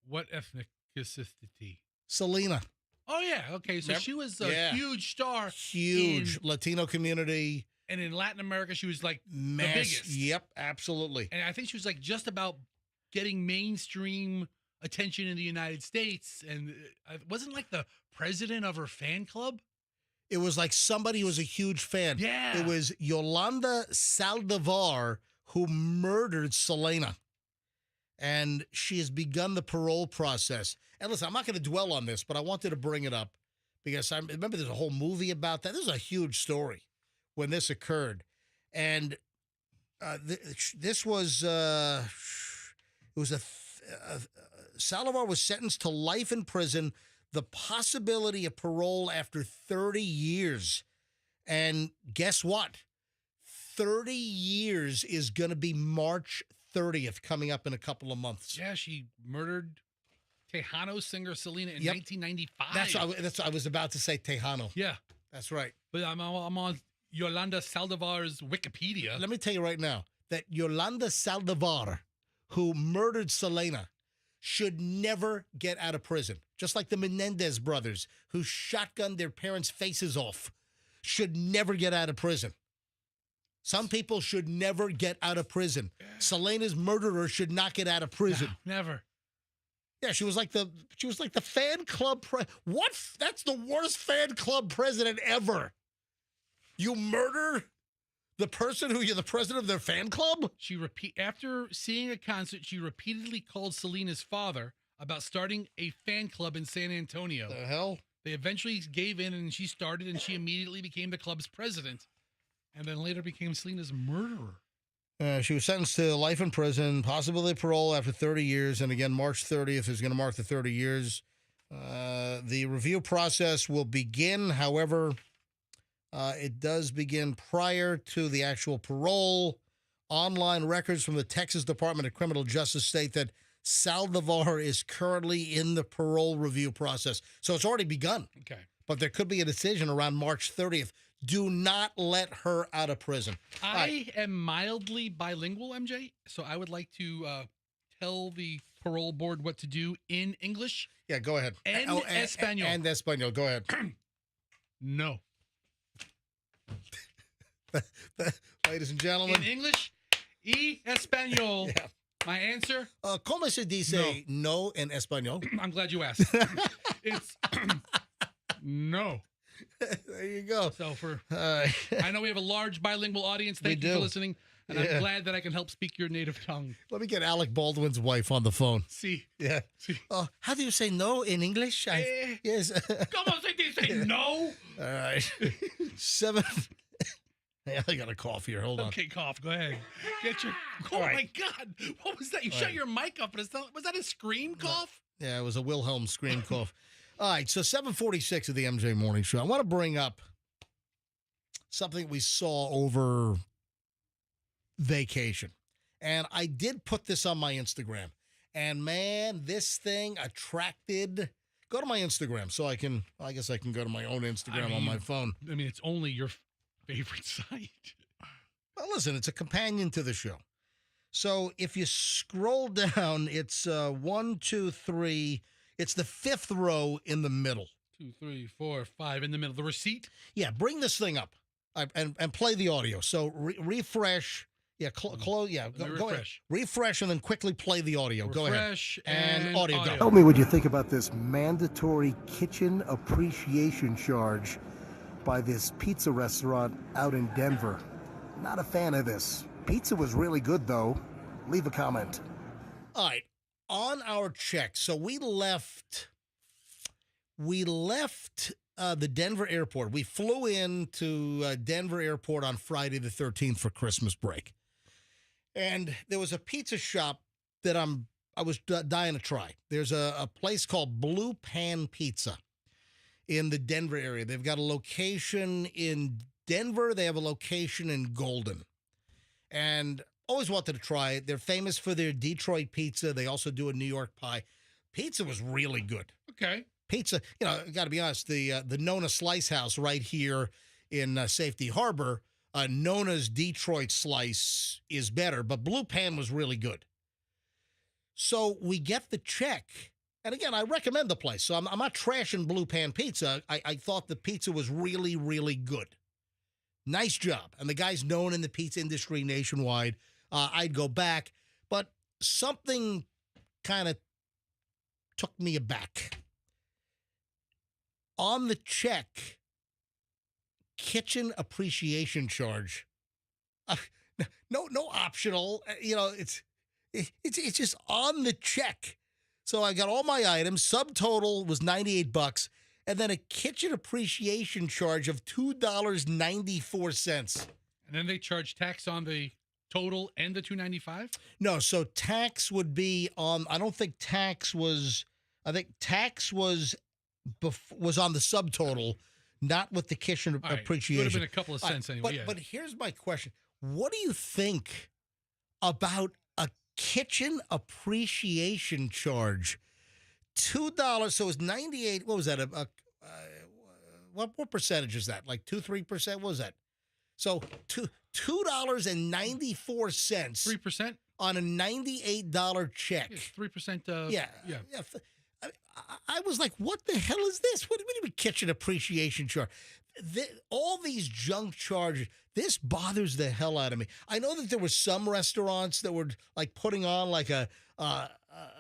What ethnicity? Selena. Oh, yeah. Okay. So she was a huge star. Huge Latino community. And in Latin America, she was like the biggest. Yep, absolutely. And I think she was like just about getting mainstream attention in the United States. And it wasn't like the president of her fan club. It was like somebody who was a huge fan. Yeah. It was Yolanda Saldivar who murdered Selena. And she has begun the parole process. And listen, I'm not going to dwell on this, but I wanted to bring it up because I remember there's a whole movie about that. This was a huge story when this occurred. And this was, Saldivar was sentenced to life in prison, the possibility of parole after 30 years. And guess what? 30 years is going to be March 30th coming up in a couple of months. Yeah, she murdered Tejano singer Selena in 1995. That's what I was about to say, Tejano. Yeah. That's right. But I'm on Yolanda Saldivar's Wikipedia. Let me tell you right now that Yolanda Saldivar, who murdered Selena, should never get out of prison. Just like the Menendez brothers, who shotgunned their parents' faces off, should never get out of prison. Some people should never get out of prison. Selena's murderer should not get out of prison. No, never. Yeah, she was like the fan club what? That's the worst fan club president ever. You murder the person who you're the president of their fan club? After seeing a concert, she repeatedly called Selena's father about starting a fan club in San Antonio. The hell? They eventually gave in and she started, and she immediately became the club's president and then later became Selena's murderer. She was sentenced to life in prison, possibly parole after 30 years. And again, March 30th is going to mark the 30 years. The review process will begin. However, it does begin prior to the actual parole. Online records from the Texas Department of Criminal Justice state that Saldivar is currently in the parole review process. So it's already begun. Okay. But there could be a decision around March 30th. Do not let her out of prison. I am mildly bilingual, MJ, so I would like to tell the parole board what to do in English. Yeah, go ahead. And Espanol. And Espanol. Go ahead. No. Ladies and gentlemen. In English, español. Yeah. My answer? ¿Cómo se dice no en español? I'm glad you asked. It's no. There you go. So I know we have a large bilingual audience. Thank you for listening. And I'm glad that I can help speak your native tongue. Let me get Alec Baldwin's wife on the phone. See. Yeah. How do you say no in English? Yes. ¿Cómo se dice no? All right. 7. Hey, I got a cough here. Hold on. Okay, cough. Go ahead. Get your. Oh my God! What was that? You shut your mic up. Was that a scream cough? Yeah, it was a Wilhelm scream cough. All right, so 7:46 of the MJ Morning Show. I want to bring up something we saw over vacation, and I did put this on my Instagram. And man, this thing attracted. Go to my Instagram, so I guess I can go to my own Instagram on my phone. I mean, it's only your favorite site. Well, listen, it's a companion to the show. So if you scroll down, it's 1, 2, 3. It's the 5th row in the middle. 2, 3, 4, 5 in the middle. The receipt? Yeah, bring this thing up and play the audio. So refresh. Yeah, close. Yeah, go refresh. ahead. Refresh and then quickly play the audio. Go ahead. Refresh and audio. Go. Tell me what you think about this mandatory kitchen appreciation charge by this pizza restaurant out in Denver. Not a fan of this. Pizza was really good, though. Leave a comment. All right. On our check, so we left the Denver airport. We flew into Denver airport on Friday the 13th for Christmas break. And there was a pizza shop that I was dying to try. There's a place called Blue Pan Pizza in the Denver area. They've got a location in Denver. They have a location in Golden. And always wanted to try it. They're famous for their Detroit pizza. They also do a New York pie. Pizza was really good. Okay. Pizza, got to be honest, the Nona Slice House right here in Safety Harbor, Nona's Detroit Slice is better, but Blue Pan was really good. So we get the check. And again, I recommend the place. So I'm not trashing Blue Pan Pizza. I thought the pizza was really, really good. Nice job. And the guy's known in the pizza industry nationwide. I'd go back. But something kind of took me aback. On the check, kitchen appreciation charge. No optional. It's just on the check. So I got all my items. Subtotal was $98, and then a kitchen appreciation charge of $2.94. And then they charge tax on the total and the $2.95? No, so tax would be on. I don't think tax was. I think tax was on the subtotal, not with the kitchen appreciation. It would have been a couple of cents anyway. But here's my question: what do you think about a kitchen appreciation charge? $2. So it's 98. What was that? What percentage is that? Like 2-3%? What was that? So $2.94. 3%? On a $98 check. 3%. Yeah. I was like, what the hell is this? What do you mean kitchen appreciation charge? All these junk charges, this bothers the hell out of me. I know that there were some restaurants that were like putting on like a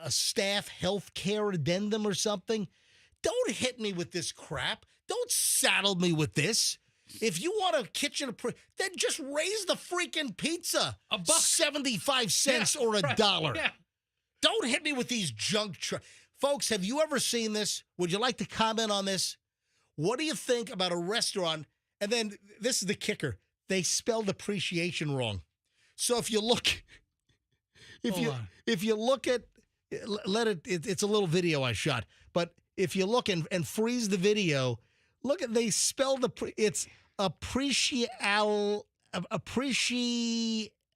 staff health care addendum or something. Don't hit me with this crap. Don't saddle me with this. If you want a kitchen, then just raise the freaking pizza. $1. 75 cents or $1. Yeah. Don't hit me with these junk Folks, have you ever seen this? Would you like to comment on this? What do you think about a restaurant? And then this is the kicker. They spelled appreciation wrong. So if you look, if you look at, it's a little video I shot, but if you look and freeze the video, look at, they spelled it's appreciation.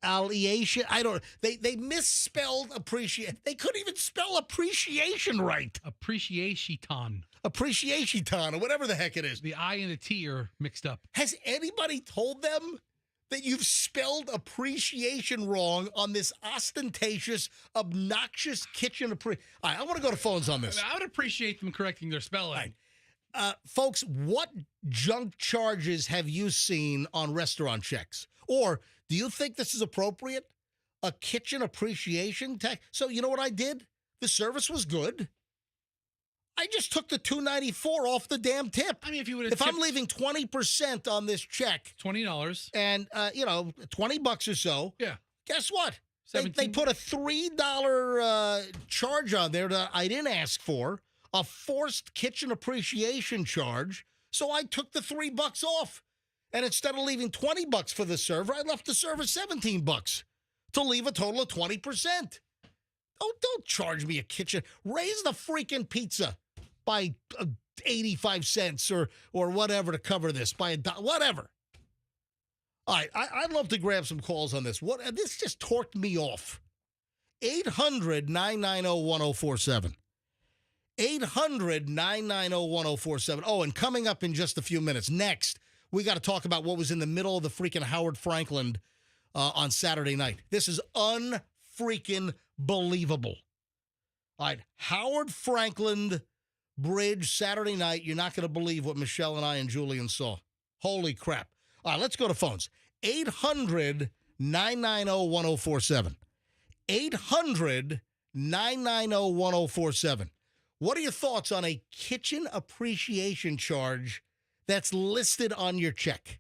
I don't. They misspelled appreciate. They couldn't even spell appreciation right. Appreciation. Appreciation or whatever the heck it is. The I and the T are mixed up. Has anybody told them that you've spelled appreciation wrong on this ostentatious, obnoxious kitchen? All right, I want to go to phones on this. I would appreciate them correcting their spelling. Right. folks, what junk charges have you seen on restaurant checks? Or do you think this is appropriate? A kitchen appreciation tax? So you know what I did? The service was good. I just took the $2.94 off the damn tip. I mean, if you would have If I'm leaving 20% on this check, $20, and $20 or so, yeah, guess what? They 17. put a $3 charge on there that I didn't ask for, a forced kitchen appreciation charge. So I took the $3 off, and instead of leaving $20 for the server, I left the server $17 to leave a total of 20%. Don't charge me a kitchen. Raise the freaking pizza by 85 cents or whatever to cover this, by whatever. All right, I'd love to grab some calls on this. This just torqued me off. 800-990-1047. 800-990-1047. Oh, and coming up in just a few minutes, next, we got to talk about what was in the middle of the freaking Howard Franklin on Saturday night. This is unfreaking believable. All right, Howard Franklin Bridge Saturday night. You're not going to believe what Michelle and I and Julian saw. Holy crap. All right, let's go to phones. 800-990-1047. 800-990-1047. What are your thoughts on a kitchen appreciation charge that's listed on your check?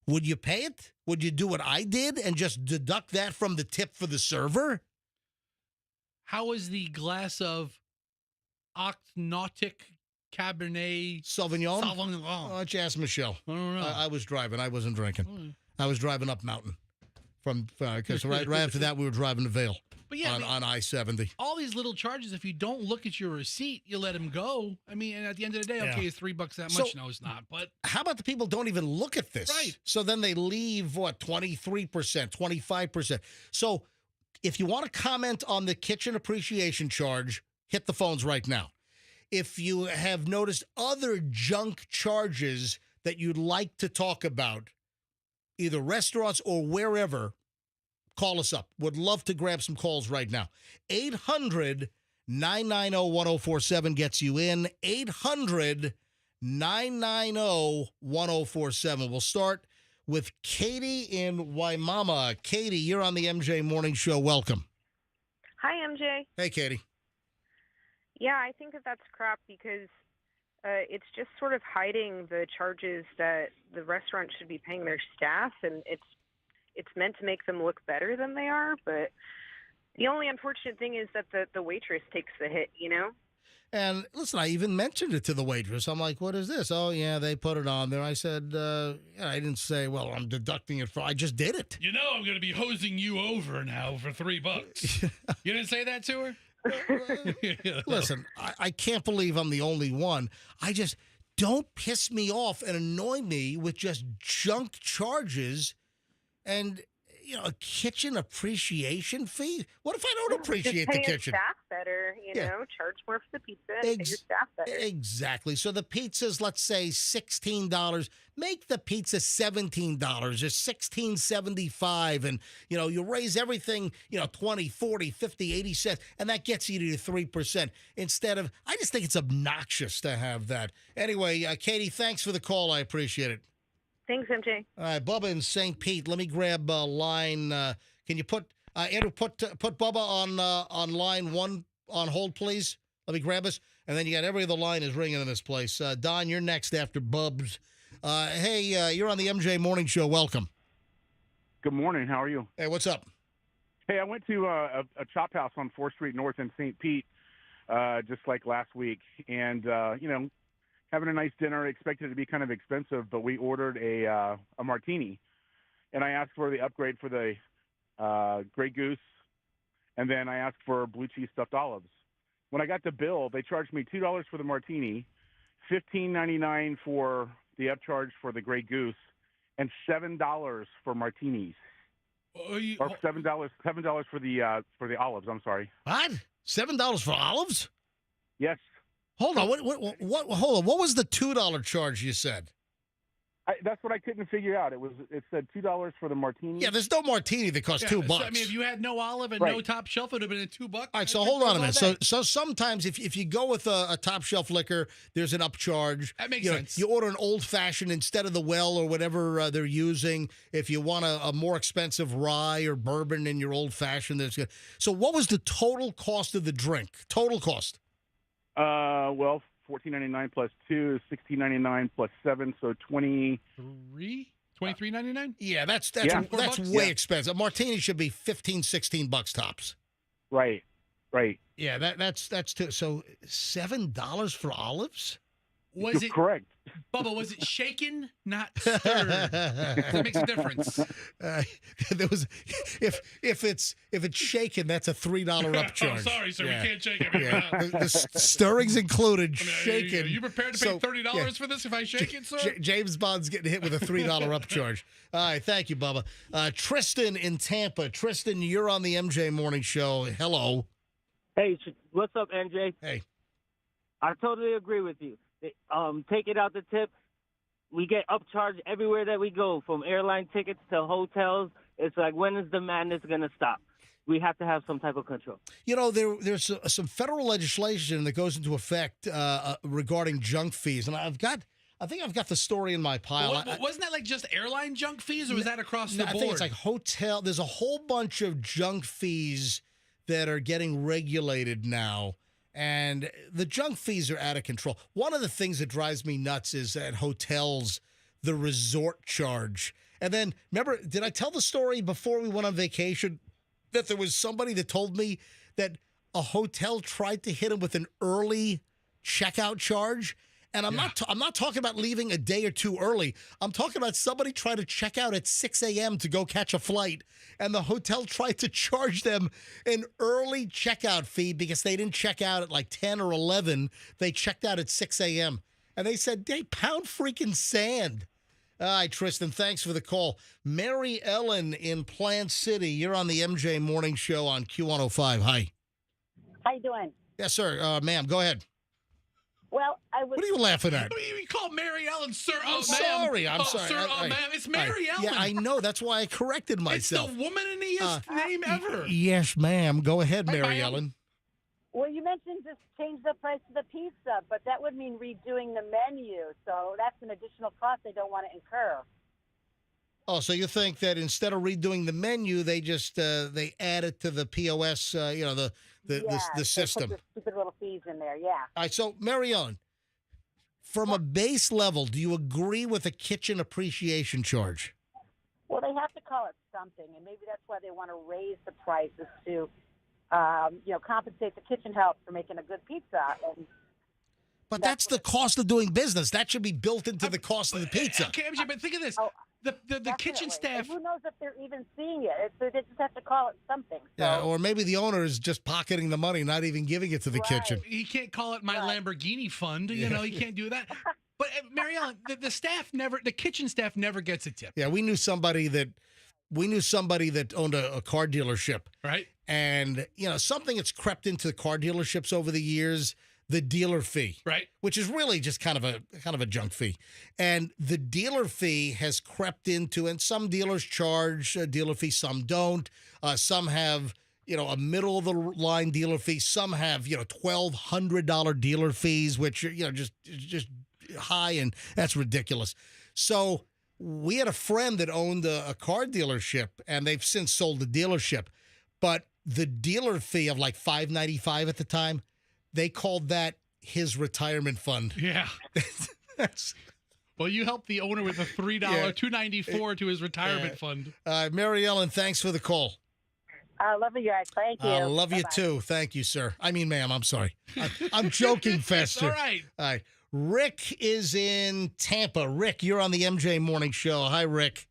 Would you pay it? Would you do what I did and just deduct that from the tip for the server? How is the glass of Ocnotic Cabernet Sauvignon? Sauvignon. Why don't you ask Michelle? I don't know. I was driving. I wasn't drinking. I was driving up mountain. Because right after that, we were driving to Vail on I-70. All these little charges, if you don't look at your receipt, you let them go. I mean, and at the end of the day, okay, it's $3 that much. No, it's not. But how about the people don't even look at this? Right. So then they leave, 23%, 25%. So if you want to comment on the kitchen appreciation charge, hit the phones right now. If you have noticed other junk charges that you'd like to talk about, either restaurants or wherever, call us up. Would love to grab some calls right now. 800-990-1047 gets you in. 800-990-1047. We'll start with Katie in Waimama. Katie, you're on the MJ Morning Show. Welcome. Hi, MJ. Hey, Katie. Yeah, I think that's crap because it's just sort of hiding the charges that the restaurant should be paying their staff, and it's meant to make them look better than they are. But the only unfortunate thing is that the waitress takes the hit, you know? And listen, I even mentioned it to the waitress. I'm like, what is this? Oh, yeah, they put it on there. I said, I didn't say, well, I'm deducting it I just did it. you know I'm going to be hosing you over now for $3. You didn't say that to her? Listen, I can't believe I'm the only one. Don't piss me off and annoy me with just junk charges and, a kitchen appreciation fee. What if I don't appreciate just the pay kitchen? Your staff better, you know, charge more for the pizza and pay your staff better. Exactly. So the pizza's, let's say, $16. Make the pizza $17 or $16.75, and you raise everything 20, 40, 50, 80 cents, and that gets you to 3%. Instead of, I just think it's obnoxious to have that. Anyway, Katie, thanks for the call. I appreciate it. Thanks, MJ. All right, Bubba in St. Pete. Let me grab line. Can you put Andrew put Bubba on line one on hold, please? Let me grab us, and then you got every other line is ringing in this place. Don, you're next after Bubs. Hey, you're on the MJ Morning Show. Welcome. Good morning. How are you? Hey, what's up? Hey, I went to a chop house on 4th Street North in St. Pete just like last week, and having a nice dinner. Expected it to be kind of expensive, but we ordered a martini, and I asked for the upgrade for the Grey Goose, and then I asked for blue cheese stuffed olives. When I got the bill, they charged me $2 for the martini, $15.99 for the upcharge for the Grey Goose, and $7 for martinis. Or $7 for the olives. I'm sorry. What? $7 for olives? Yes. Hold on. What? Hold on. What was the $2 charge you said? That's what I couldn't figure out. It said $2 for the martini. Yeah, there's no martini that costs $2. So, I mean, if you had no olive and no top shelf, it would have been $2. All right, so hold on a minute. So sometimes if you go with a top shelf liquor, there's an upcharge. That makes sense. sense. You order an old fashioned instead of the well or whatever they're using. If you want a more expensive rye or bourbon in your old fashioned, there's good. So what was the total cost of the drink? Total cost? Well, $14.99 plus 2 is $16.99 plus 7, so $23.99. Yeah, that's $4 way expensive. A martini should be $15-$16 tops. Right. Yeah, that's too. So $7 for olives? Was it correct? Bubba, was it shaken, not stirred? That makes a difference. There was, if it's shaken, that's a $3 upcharge. Oh, sorry, sir, Yeah. we can't shake it. Yeah. The stirring's included. Shaken. Are you prepared to pay $30 for this if I shake it, sir? James Bond's getting hit with a $3 upcharge. All right, thank you, Bubba. Tristan in Tampa. Tristan, you're on the MJ Morning Show. Hello. Hey, what's up, NJ? Hey. I totally agree with you. Take it out the tip. We get upcharged everywhere that we go, from airline tickets to hotels. It's like, when is the madness going to stop? We have to have some type of control. You know, there's some federal legislation that goes into effect regarding junk fees, and I think I've got the story in my pile. Wasn't that like just airline junk fees, or was that across the board? I think it's like hotel. There's a whole bunch of junk fees that are getting regulated now. And the junk fees are out of control. One of the things that drives me nuts is at hotels, the resort charge. And then, remember, did I tell the story before we went on vacation that there was somebody that told me that a hotel tried to hit him with an early checkout charge? And I'm not talking about leaving a day or two early. I'm talking about somebody trying to check out at 6 a.m. to go catch a flight, and the hotel tried to charge them an early checkout fee because they didn't check out at like 10 or 11. They checked out at 6 a.m. And they said, "They pound freaking sand." All right, Tristan, thanks for the call. Mary Ellen in Plant City, you're on the MJ Morning Show on Q105. Hi. How you doing? Yes, sir. Ma'am, go ahead. Well, I was. What are you laughing at? You call Mary Ellen, sir? I'm sorry. Ma'am. I'm sorry. Sir, ma'am. It's Mary Ellen. Yeah, I know. That's why I corrected myself. It's the womanest name ever. Yes, ma'am. Go ahead, Mary ma'am. Ellen. Well, you mentioned just change the price of the pizza, but that would mean redoing the menu. So that's an additional cost they don't want to incur. Oh, so you think that instead of redoing the menu, they just they add it to the POS, the system. They put the stupid little fees in there, yeah. All right, so Mary Ellen, from a base level, do you agree with a kitchen appreciation charge? Well, they have to call it something, and maybe that's why they want to raise the prices to, compensate the kitchen help for making a good pizza. But that's the cost of doing business. That should be built into the cost of the pizza. Okay, MJ, but think of this. The kitchen staff. And who knows if they're even seeing it? They just have to call it something. So. Yeah, or maybe the owner is just pocketing the money, not even giving it to the kitchen. He can't call it my Lamborghini fund. You know, he can't do that. But Mary Ellen, the kitchen staff never gets a tip. Yeah, we knew somebody that owned a car dealership. Right. And, something that's crept into car dealerships over the years, the dealer fee. Right. Which is really just kind of a junk fee. And the dealer fee has crept into, and some dealers charge a dealer fee, some don't. Some have, a middle of the line dealer fee. Some have, $1,200 dealer fees, which are, just high, and that's ridiculous. So we had a friend that owned a car dealership, and they've since sold the dealership. But the dealer fee of like $595 at the time, they called that his retirement fund. Yeah. Well, you helped the owner with a $3, $294 to his retirement fund. Mary Ellen, thanks for the call. I love you guys. Thank you. I love you too. Thank you, sir. I mean, ma'am, I'm sorry. I'm joking, Fester. It's all right. All right. Rick is in Tampa. Rick, you're on the MJ Morning Show. Hi, Rick.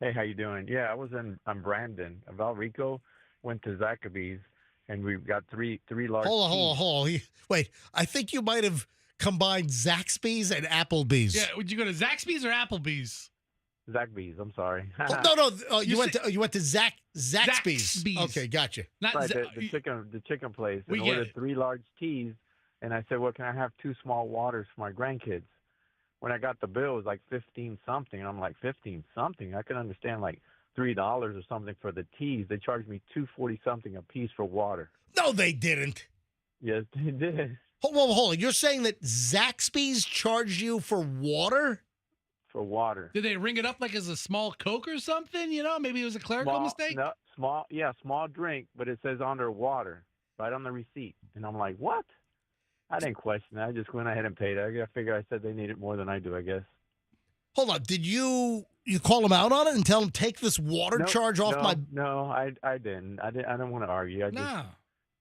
Hey, how you doing? Yeah, I was in Brandon, Valrico, went to Zachaby's, and we've got three large. Hold on. Wait, I think you might have combined Zaxby's and Applebee's. Yeah, would you go to Zaxby's or Applebee's? Zaxby's. I'm sorry. No. You went to Zaxby's. Okay, gotcha. Not right, the chicken place. And ordered 3 large teas, and I said, "Well, can I have 2 small waters for my grandkids?" when I got the bill, it was like 15 something. And I'm like, 15 something? I can understand like $3 or something for the teas. They charged me $2.40 something a piece for water. No, they didn't. Yes, they did. Hold on. You're saying that Zaxby's charged you for water? For water. Did they ring it up like as a small Coke or something? You know, maybe it was a clerical mistake. No, small drink, but it says under water right on the receipt. And I'm like, what? I didn't question it. I just went ahead and paid it. I figured I said they need it more than I do, I guess. Hold on. Did you call them out on it and tell them take this water charge off my? No, I didn't. I don't want to argue. I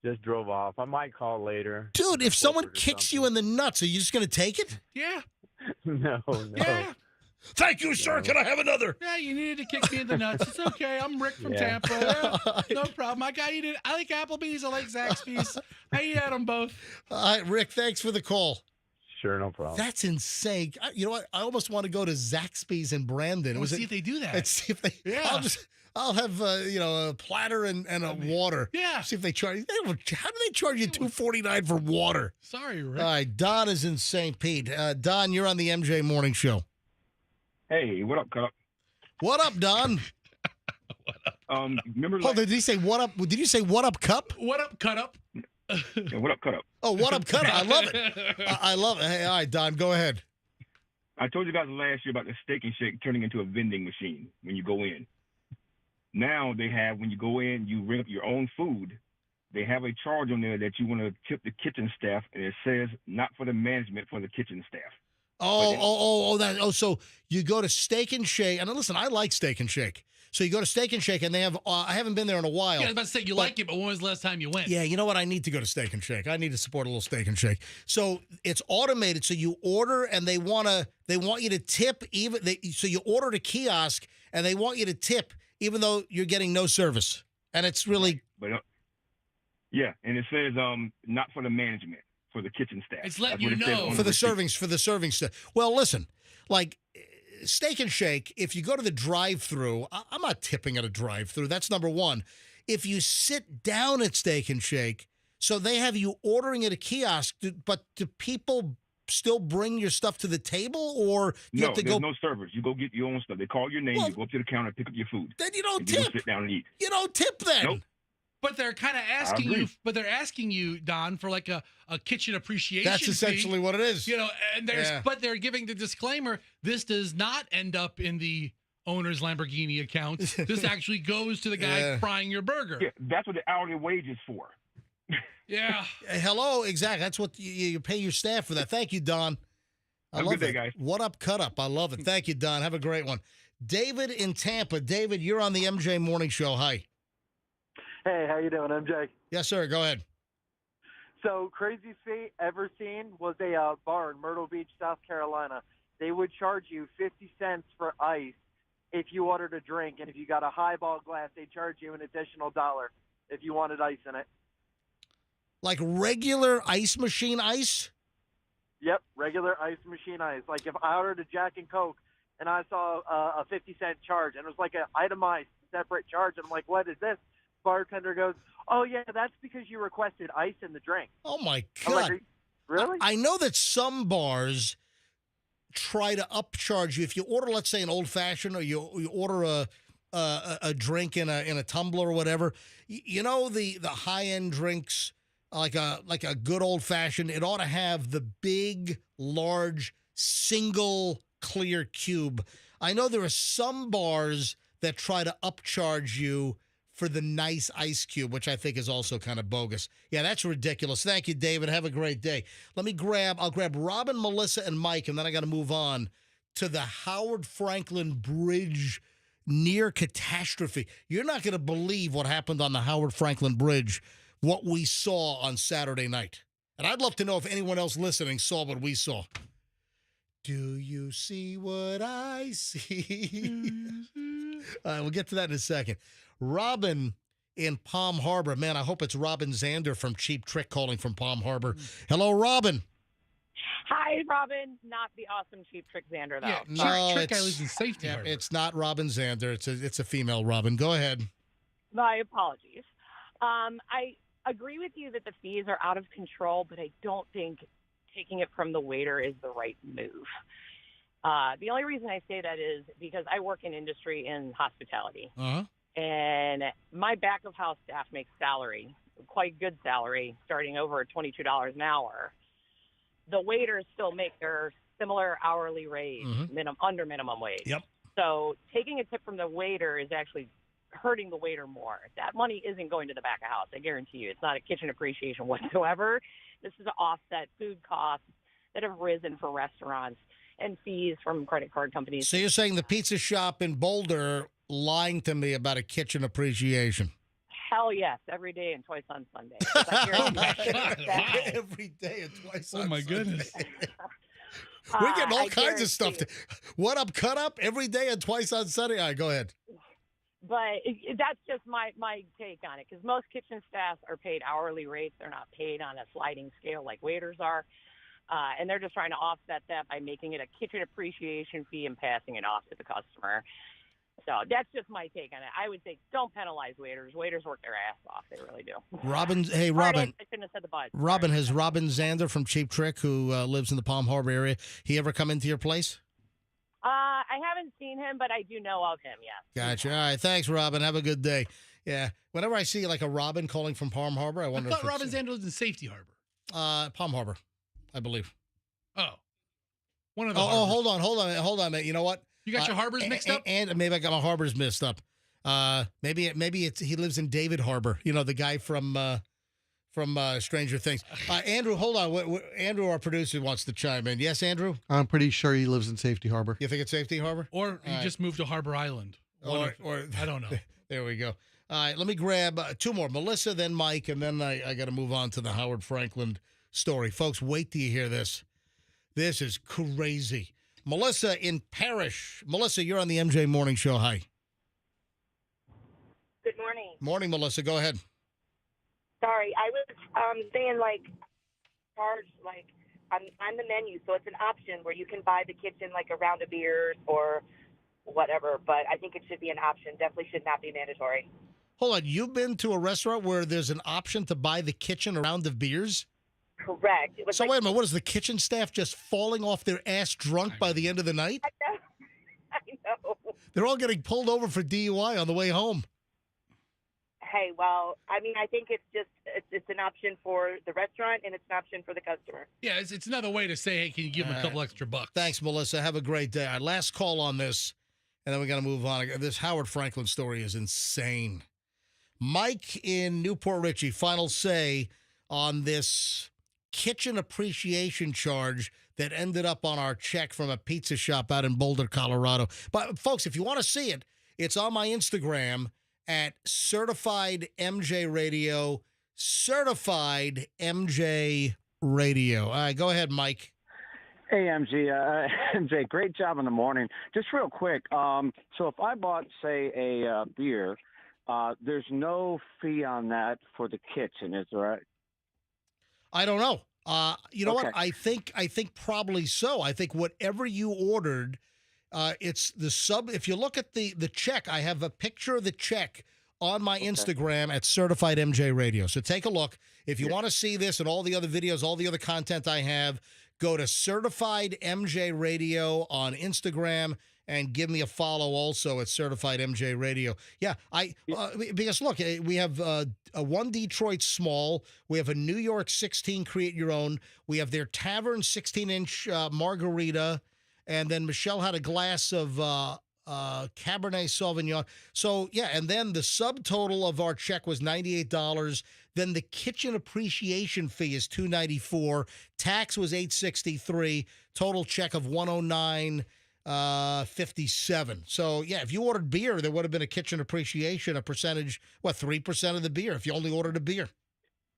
just drove off. I might call later. Dude, if someone kicks you in the nuts, are you just going to take it? Yeah. No. Yeah. Thank you, sir. Can I have another? Yeah, you needed to kick me in the nuts. It's okay. I'm Rick from Tampa. Yeah, no problem. I like Applebee's. I like Zaxby's. I eat at them both. All right, Rick, thanks for the call. Sure, no problem. That's insane. You know what? I almost want to go to Zaxby's in Brandon. Let's see if they do that. Let's see if they. Yeah. I'll have a platter and a water. Yeah. See if they charge. How do they charge you $2.49 for water? Sorry, Rick. All right, Don is in St. Pete. Don, you're on the MJ Morning Show. Hey, what up, Cup? What up, Don? Remember? Oh, did he say what up? Did you say what up, Cup? What up, cut up? Yeah, what up, Cut up? Oh, what up, Cut up? I love it. I love it. Hey, all right, Don, go ahead. I told you guys last year about the Steak and Shake turning into a vending machine when you go in. Now they have, when you go in, you ring up your own food. They have a charge on there that you want to tip the kitchen staff, and it says not for the management, for the kitchen staff. So you go to Steak and Shake, and listen, I like Steak and Shake. So you go to Steak and Shake, and they have. I haven't been there in a while. Yeah, I was about to say you like it, but when was the last time you went? Yeah, you know what? I need to go to Steak and Shake. I need to support a little Steak and Shake. So it's automated. So you order, and they want you to tip so you order at a kiosk, and they want you to tip even though you're getting no service, and it's really. But yeah, and it says not for the management, for the kitchen staff. It's letting you know for the serving staff. Well, listen, like Steak and Shake, if you go to the drive-through, I'm not tipping at a drive-through. That's number one. If you sit down at Steak and Shake, so they have you ordering at a kiosk, but do people still bring your stuff to the table, or you have to go? No servers. You go get your own stuff. They call your name. You go up to the counter, pick up your food. Then you don't tip. tip. You sit down and eat. You don't tip then. Nope. But they're kind of asking you. But they're asking you, Don, for like a kitchen appreciation. That's essentially what it is. You know, and but they're giving the disclaimer: this does not end up in the owner's Lamborghini account. This actually goes to the guy frying your burger. Yeah, that's what the hourly wage is for. Yeah. Hello, exactly. That's what you pay your staff for that. Thank you, Don. I Have a love good day, it. guys. What up, cut up? I love it. Thank you, Don. Have a great one. David in Tampa. David, you're on the MJ Morning Show. Hi. Hey, how you doing, MJ? Yes, sir. Go ahead. So, craziest thing ever seen was a bar in Myrtle Beach, South Carolina. They would charge you 50 cents for ice if you ordered a drink, and if you got a highball glass, they'd charge you an additional $1 if you wanted ice in it. Like regular ice machine ice? Yep, regular ice machine ice. Like if I ordered a Jack and Coke and I saw a 50-cent charge, and it was like an itemized separate charge, and I'm like, what is this? Bartender goes, oh, yeah, that's because you requested ice in the drink. Oh, my I'm God. like, really? I know that some bars try to upcharge you. If you order, let's say, an old-fashioned, or you order a drink in a tumbler or whatever, you know the high-end drinks, like a good old-fashioned, it ought to have the big, large, single clear cube. I know there are some bars that try to upcharge you for the nice ice cube, which I think is also kind of bogus. Yeah, that's ridiculous. Thank you, David. Have a great day. I'll grab Robin, Melissa, and Mike, and then I got to move on to the Howard Franklin Bridge near catastrophe. You're not going to believe what happened on the Howard Franklin Bridge, what we saw on Saturday night. And I'd love to know if anyone else listening saw what we saw. Do you see what I see? We'll get to that in a second. Robin in Palm Harbor. Man, I hope it's Robin Zander from Cheap Trick calling from Palm Harbor. Hello, Robin. Hi, Robin. Not the awesome Cheap Trick Xander, though. Yeah, no, Trick guy lives in safety. Yeah, it's not Robin Zander. It's a female Robin. Go ahead. My apologies. I agree with you that the fees are out of control, but I don't think taking it from the waiter is the right move. The only reason I say that is because I work in industry in hospitality. Uh-huh. And my back of house staff makes salary, quite good salary, starting over at $22 an hour. The waiters still make their similar hourly rate, under minimum wage. Yep. So taking a tip from the waiter is actually hurting the waiter more. That money isn't going to the back of house. I guarantee you. It's not a kitchen appreciation whatsoever. This is to offset food costs that have risen for restaurants and fees from credit card companies. So you're saying the pizza shop in Boulder lying to me about a kitchen appreciation? Hell yes, every day and twice on Sunday. 'Cause I guarantee Every day and twice on Oh, my Sunday. goodness. We're getting all I kinds of stuff. guarantee What up, cut up, every day and twice on Sunday? All right, go ahead. But that's just my take on it, because most kitchen staff are paid hourly rates. They're not paid on a sliding scale like waiters are. And they're just trying to offset that by making it a kitchen appreciation fee and passing it off to the customer. So that's just my take on it. I would say don't penalize waiters. Waiters work their ass off. They really do. Robin, hey, Pardon, Robin. I shouldn't have said the bud. Robin, has Robin Zander from Cheap Trick, who lives in the Palm Harbor area, he ever come into your place? I haven't seen him, but I do know of him, yes. Gotcha. All right, thanks, Robin. Have a good day. Yeah, whenever I see like a Robin calling from Palm Harbor, I I wonder thought if it's, Robin Zander lives in Safety Harbor. Palm Harbor, I believe. Oh. One of the Oh, harbors. hold on, mate. You know what? You got your harbors mixed up? And maybe I got my harbors mixed up. Maybe it's he lives in David Harbor. You know, the guy from Stranger Things. Andrew, hold on. Andrew, our producer, wants to chime in. Yes, Andrew? I'm pretty sure he lives in Safety Harbor. You think it's Safety Harbor? Or he just moved to Harbor Island. Or I don't know. There we go. All right, let me grab two more. Melissa, then Mike, and then I got to move on to the Howard Franklin story. Folks, wait till you hear this. This is crazy. Melissa in Parrish. Melissa, you're on the MJ Morning Show. Hi. Good morning. Morning, Melissa. Go ahead. Sorry, I was saying charge on the menu, so it's an option where you can buy the kitchen like a round of beers or whatever. But I think it should be an option. Definitely should not be mandatory. Hold on. You've been to a restaurant where there's an option to buy the kitchen a round of beers? Correct. It was So wait a minute. What is the kitchen staff just falling off their ass drunk by the end of the night? I know. They're all getting pulled over for DUI on the way home. Hey, well, I mean, I think it's an option for the restaurant and it's an option for the customer. Yeah, it's another way to say, hey, can you give him a couple extra bucks? Thanks, Melissa. Have a great day. Our last call on this, and then we got to move on. This Howard Franklin story is insane. Mike in Newport Richey, final say on this kitchen appreciation charge that ended up on our check from a pizza shop out in Boulder, Colorado. But, folks, if you want to see it, it's on my Instagram at Certified MJ Radio. Certified MJ Radio. All right, go ahead, Mike. Hey, MJ, great job in the morning. Just real quick, so if I bought, say, a beer, there's no fee on that for the kitchen, is there right? I don't know. You know what? Okay. I think probably so. I think whatever you ordered, it's the sub. If you look at the check, I have a picture of the check on my Instagram at Certified MJ Radio. So take a look. If you want to see this and all the other videos, all the other content I have, go to Certified MJ Radio on Instagram and give me a follow also at Certified MJ Radio. Yeah, because look, we have a one Detroit Small. We have a New York 16 Create Your Own. We have their Tavern 16-inch margarita. And then Michelle had a glass of Cabernet Sauvignon. So, yeah, and then the subtotal of our check was $98. Then the kitchen appreciation fee is $294. Tax was $863. Total check of $109.57. So, yeah, if you ordered beer, there would have been a kitchen appreciation, a percentage, 3% of the beer if you only ordered a beer.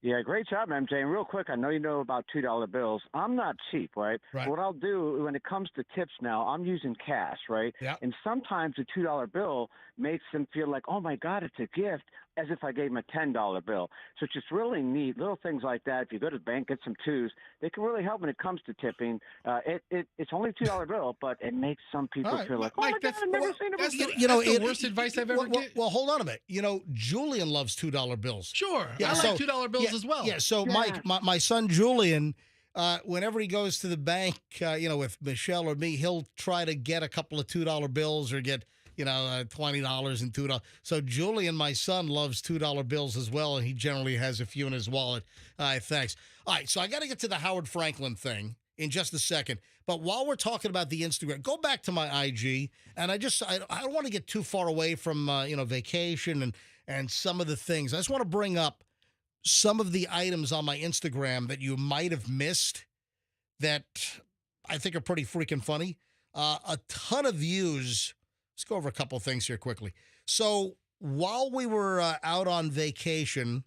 Yeah, great job, MJ. And real quick, I know you know about $2 bills. I'm not cheap, right? Right. What I'll do when it comes to tips now, I'm using cash, right? Yeah. And sometimes a $2 bill makes them feel like, oh my God, it's a gift, as if I gave them a $10 bill. So it's just really neat, little things like that. If you go to the bank, get some twos, they can really help when it comes to tipping. It's only a $2 bill, but it makes some people All right. feel like, oh Mike, my God, I've never seen it before. That's the worst advice I've ever given. Well, hold on a minute. You know, Julian loves $2 bills. Sure. Yeah, I so- like $2 bills as well. Yeah, so Mike, my son Julian, whenever he goes to the bank, with Michelle or me, he'll try to get a couple of $2 bills or get, $20 and $2. So Julian, my son, loves $2 bills as well, and he generally has a few in his wallet. Thanks. All right, so I got to get to the Howard Franklin thing in just a second. But while we're talking about the Instagram, go back to my IG, and I don't want to get too far away from, vacation and some of the things. I just want to bring up some of the items on my Instagram that you might have missed that I think are pretty freaking funny. A ton of views. Let's go over a couple of things here quickly. So while we were out on vacation,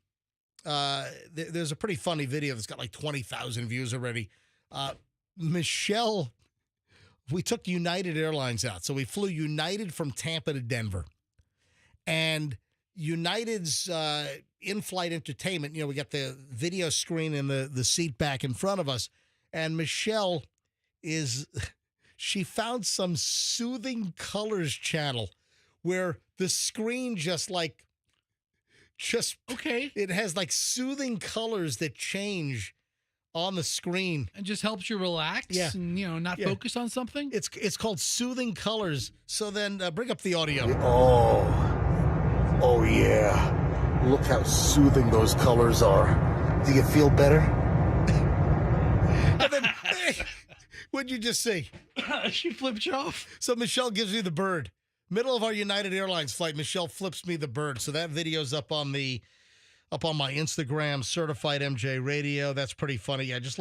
there's a pretty funny video that's got like 20,000 views already. Michelle, we took United Airlines out. So we flew United from Tampa to Denver. And United's in-flight entertainment, we got the video screen in the seat back in front of us. And Michelle she found some Soothing Colors channel where the screen okay. It has like soothing colors that change on the screen. And just helps you relax and, not focus on something. It's called Soothing Colors. So then bring up the audio. Oh yeah. Look how soothing those colors are. Do you feel better? And then, what'd you just see? She flipped you off. So Michelle gives me the bird. Middle of our United Airlines flight, Michelle flips me the bird. So that video's up on my Instagram, Certified MJ Radio. That's pretty funny. Yeah, just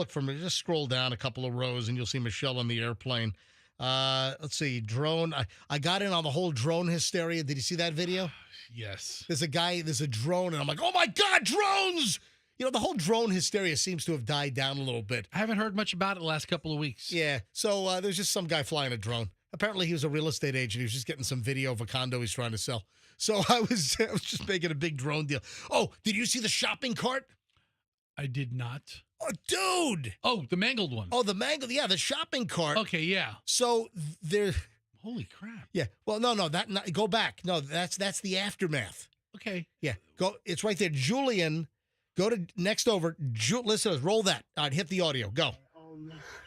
scroll down a couple of rows and you'll see Michelle on the airplane. Let's see, drone. I got in on the whole drone hysteria. Did you see that video? Yes. There's a drone, and I'm like, oh my God, drones! The whole drone hysteria seems to have died down a little bit. I haven't heard much about it the last couple of weeks. Yeah. So there's just some guy flying a drone. Apparently he was a real estate agent. He was just getting some video of a condo he's trying to sell. So I was just making a big drone deal. Oh, did you see the shopping cart? I did not. Oh, dude. Oh, the mangled one. Oh, the mangled. Yeah, the shopping cart. Okay, yeah. So there. Holy crap. Yeah. Well, no. Go back. No, that's the aftermath. Okay. Yeah. Go. It's right there. Julian, go to next over. Listen, roll that. All right, hit the audio. Go.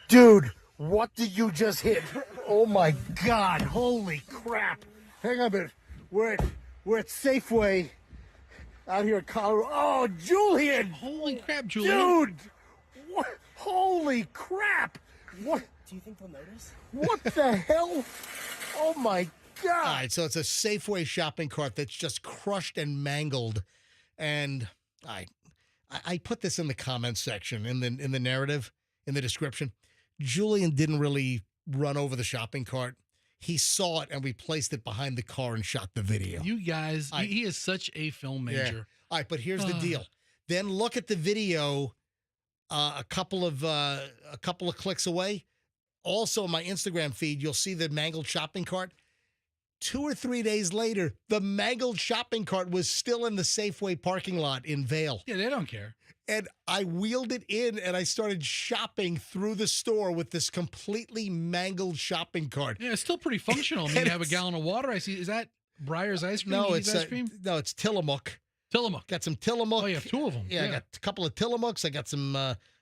Dude, what did you just hit? Oh my God. Holy crap. Hang on a minute. We're at Safeway out here in Colorado. Oh, Julian. Holy crap, Julian. Dude. What? Holy crap. What? Do you think they'll notice? What the hell? Oh my God. All right, so it's a Safeway shopping cart that's just crushed and mangled. And I put this in the comments section, in the narrative, in the description. Julian didn't really run over the shopping cart. He saw it, and we placed it behind the car and shot the video. You guys, he is such a film major. Yeah. All right, but here's the deal. Then look at the video a couple of clicks away. Also, in my Instagram feed, you'll see the mangled shopping cart. 2 or 3 days later, the mangled shopping cart was still in the Safeway parking lot in Vail. Yeah, they don't care. And I wheeled it in, and I started shopping through the store with this completely mangled shopping cart. Yeah, it's still pretty functional. I mean, you have a gallon of water. I see. Is that Breyer's ice cream? No, it's ice cream? No, it's Tillamook. Tillamook. Got some Tillamook. Oh, you have 2 of them. Yeah, I got a couple of Tillamooks. I got some.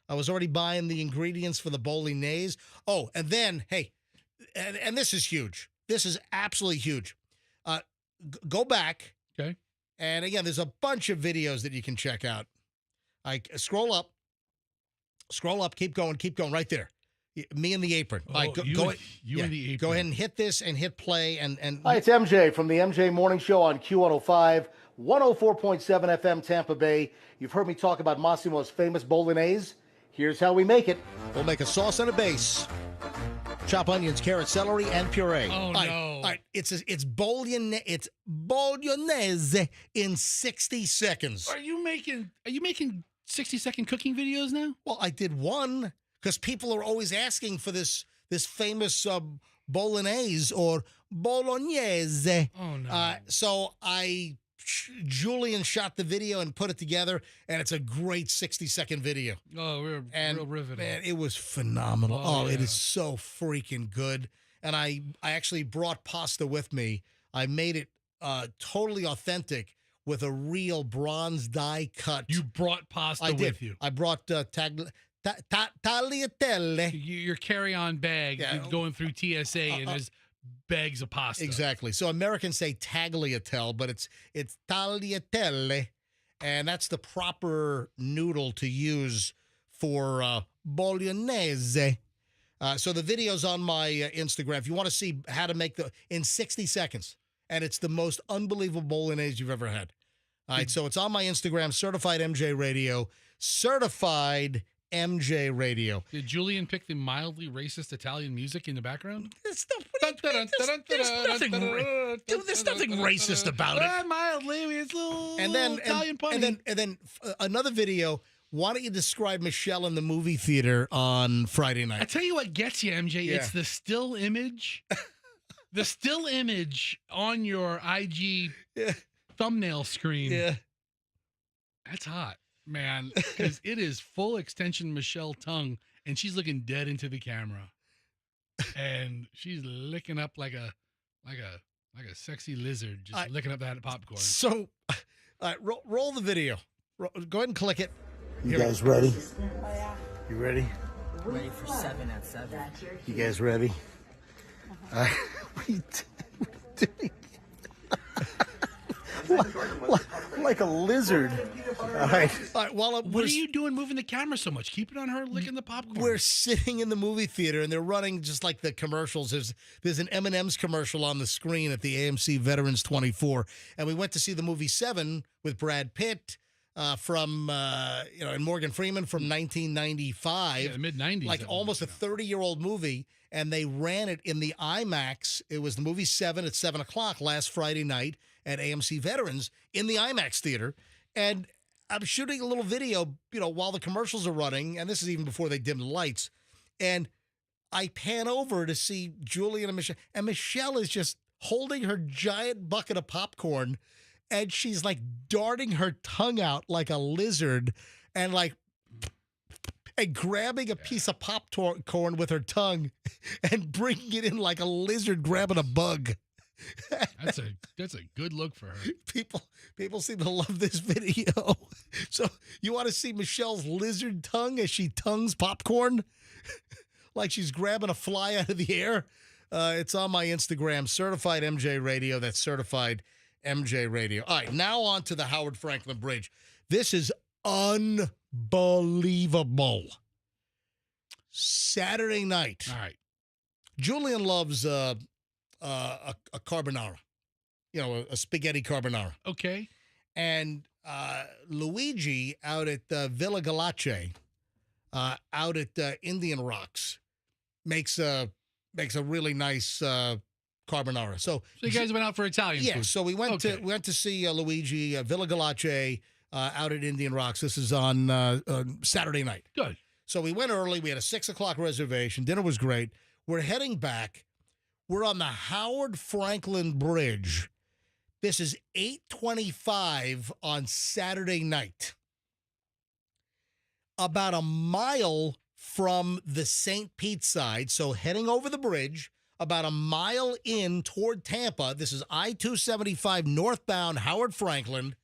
I was already buying the ingredients for the bolognese. Oh, and then hey, and this is huge. This is absolutely huge. Go back. Okay. And again, there's a bunch of videos that you can check out. Scroll up, keep going right there. Me and the apron. Oh, All right, you and the apron. Go ahead and hit this and hit play. And Hi, it's MJ from the MJ Morning Show on Q105, 104.7 FM Tampa Bay. You've heard me talk about Massimo's famous bolognese. Here's how we make it. We'll make a sauce and a base. Chop onions, carrots, celery, and puree. Oh, all right, no. All right, it's bolognese in 60 seconds. Are you making 60-second cooking videos now? Well, I did one because people are always asking for this famous bolognese or bolognese. Oh, no. So Julian shot the video and put it together, and it's a great 60-second video. Oh, we're real riveting. Man, it was phenomenal. Oh, yeah. It is so freaking good. And I actually brought pasta with me. I made it totally authentic with a real bronze die cut. You brought pasta with you. I brought tagliatelle. Your carry-on bag is going through TSA, and there's bags of pasta. Exactly. So Americans say tagliatelle, but it's tagliatelle, and that's the proper noodle to use for bolognese. So the video's on my Instagram. If you want to see how to make in 60 seconds, and it's the most unbelievable bolognese you've ever had. All right, so it's on my Instagram, Certified MJ Radio. Certified MJ Radio. Did Julian pick the mildly racist Italian music in the background? There's nothing racist about it. Mildly, it's a little And then Italian punny. and then another video. Why don't you describe Michelle in the movie theater on Friday night? I tell you what gets you, MJ. Yeah. It's the still image. The still image on your IG thumbnail screen. Yeah. That's hot, man. Because it is full extension Michelle tongue, and she's looking dead into the camera. And she's licking up like a sexy lizard, just licking up that popcorn. So, roll the video. Go ahead and click it. You guys ready? Oh, yeah. You ready? Ready for 7 at 7. You guys ready? What are you doing? like a lizard. All right. What are you doing moving the camera so much? Keep it on her licking the popcorn. We're sitting in the movie theater, and they're running just like the commercials. There's an M&M's commercial on the screen at the AMC Veterans 24, and we went to see the movie 7 with Brad Pitt. And Morgan Freeman from 1995. Yeah, the mid-90s. Like almost a 30-year-old movie, and they ran it in the IMAX. It was the movie 7 at 7 o'clock last Friday night at AMC Veterans in the IMAX theater. And I'm shooting a little video, while the commercials are running, and this is even before they dim the lights. And I pan over to see Julian and Michelle, and Michelle is just holding her giant bucket of popcorn, and she's like darting her tongue out like a lizard and grabbing a piece of popcorn with her tongue and bringing it in like a lizard grabbing a bug. That's a good look for her. People seem to love this video. So you want to see Michelle's lizard tongue as she tongues popcorn? Like she's grabbing a fly out of the air? It's on my Instagram, Certified MJ Radio. That's Certified MJ Radio. All right, now on to the Howard Franklin Bridge. This is unbelievable. Saturday night. All right. Julian loves a carbonara, a spaghetti carbonara. Okay. And Luigi out at Villa Galace, out at Indian Rocks, makes a really nice carbonara. So you guys went out for Italian food. So we went to see Luigi Villa Galace out at Indian Rocks. This is on Saturday night. Good. So we went early. We had a 6 o'clock reservation. Dinner was great. We're heading back. We're on the Howard Franklin Bridge. This is 8:25 on Saturday night. About a mile from the St. Pete side, so heading over the bridge, about a mile in toward Tampa. This is I-275 northbound Howard Franklin.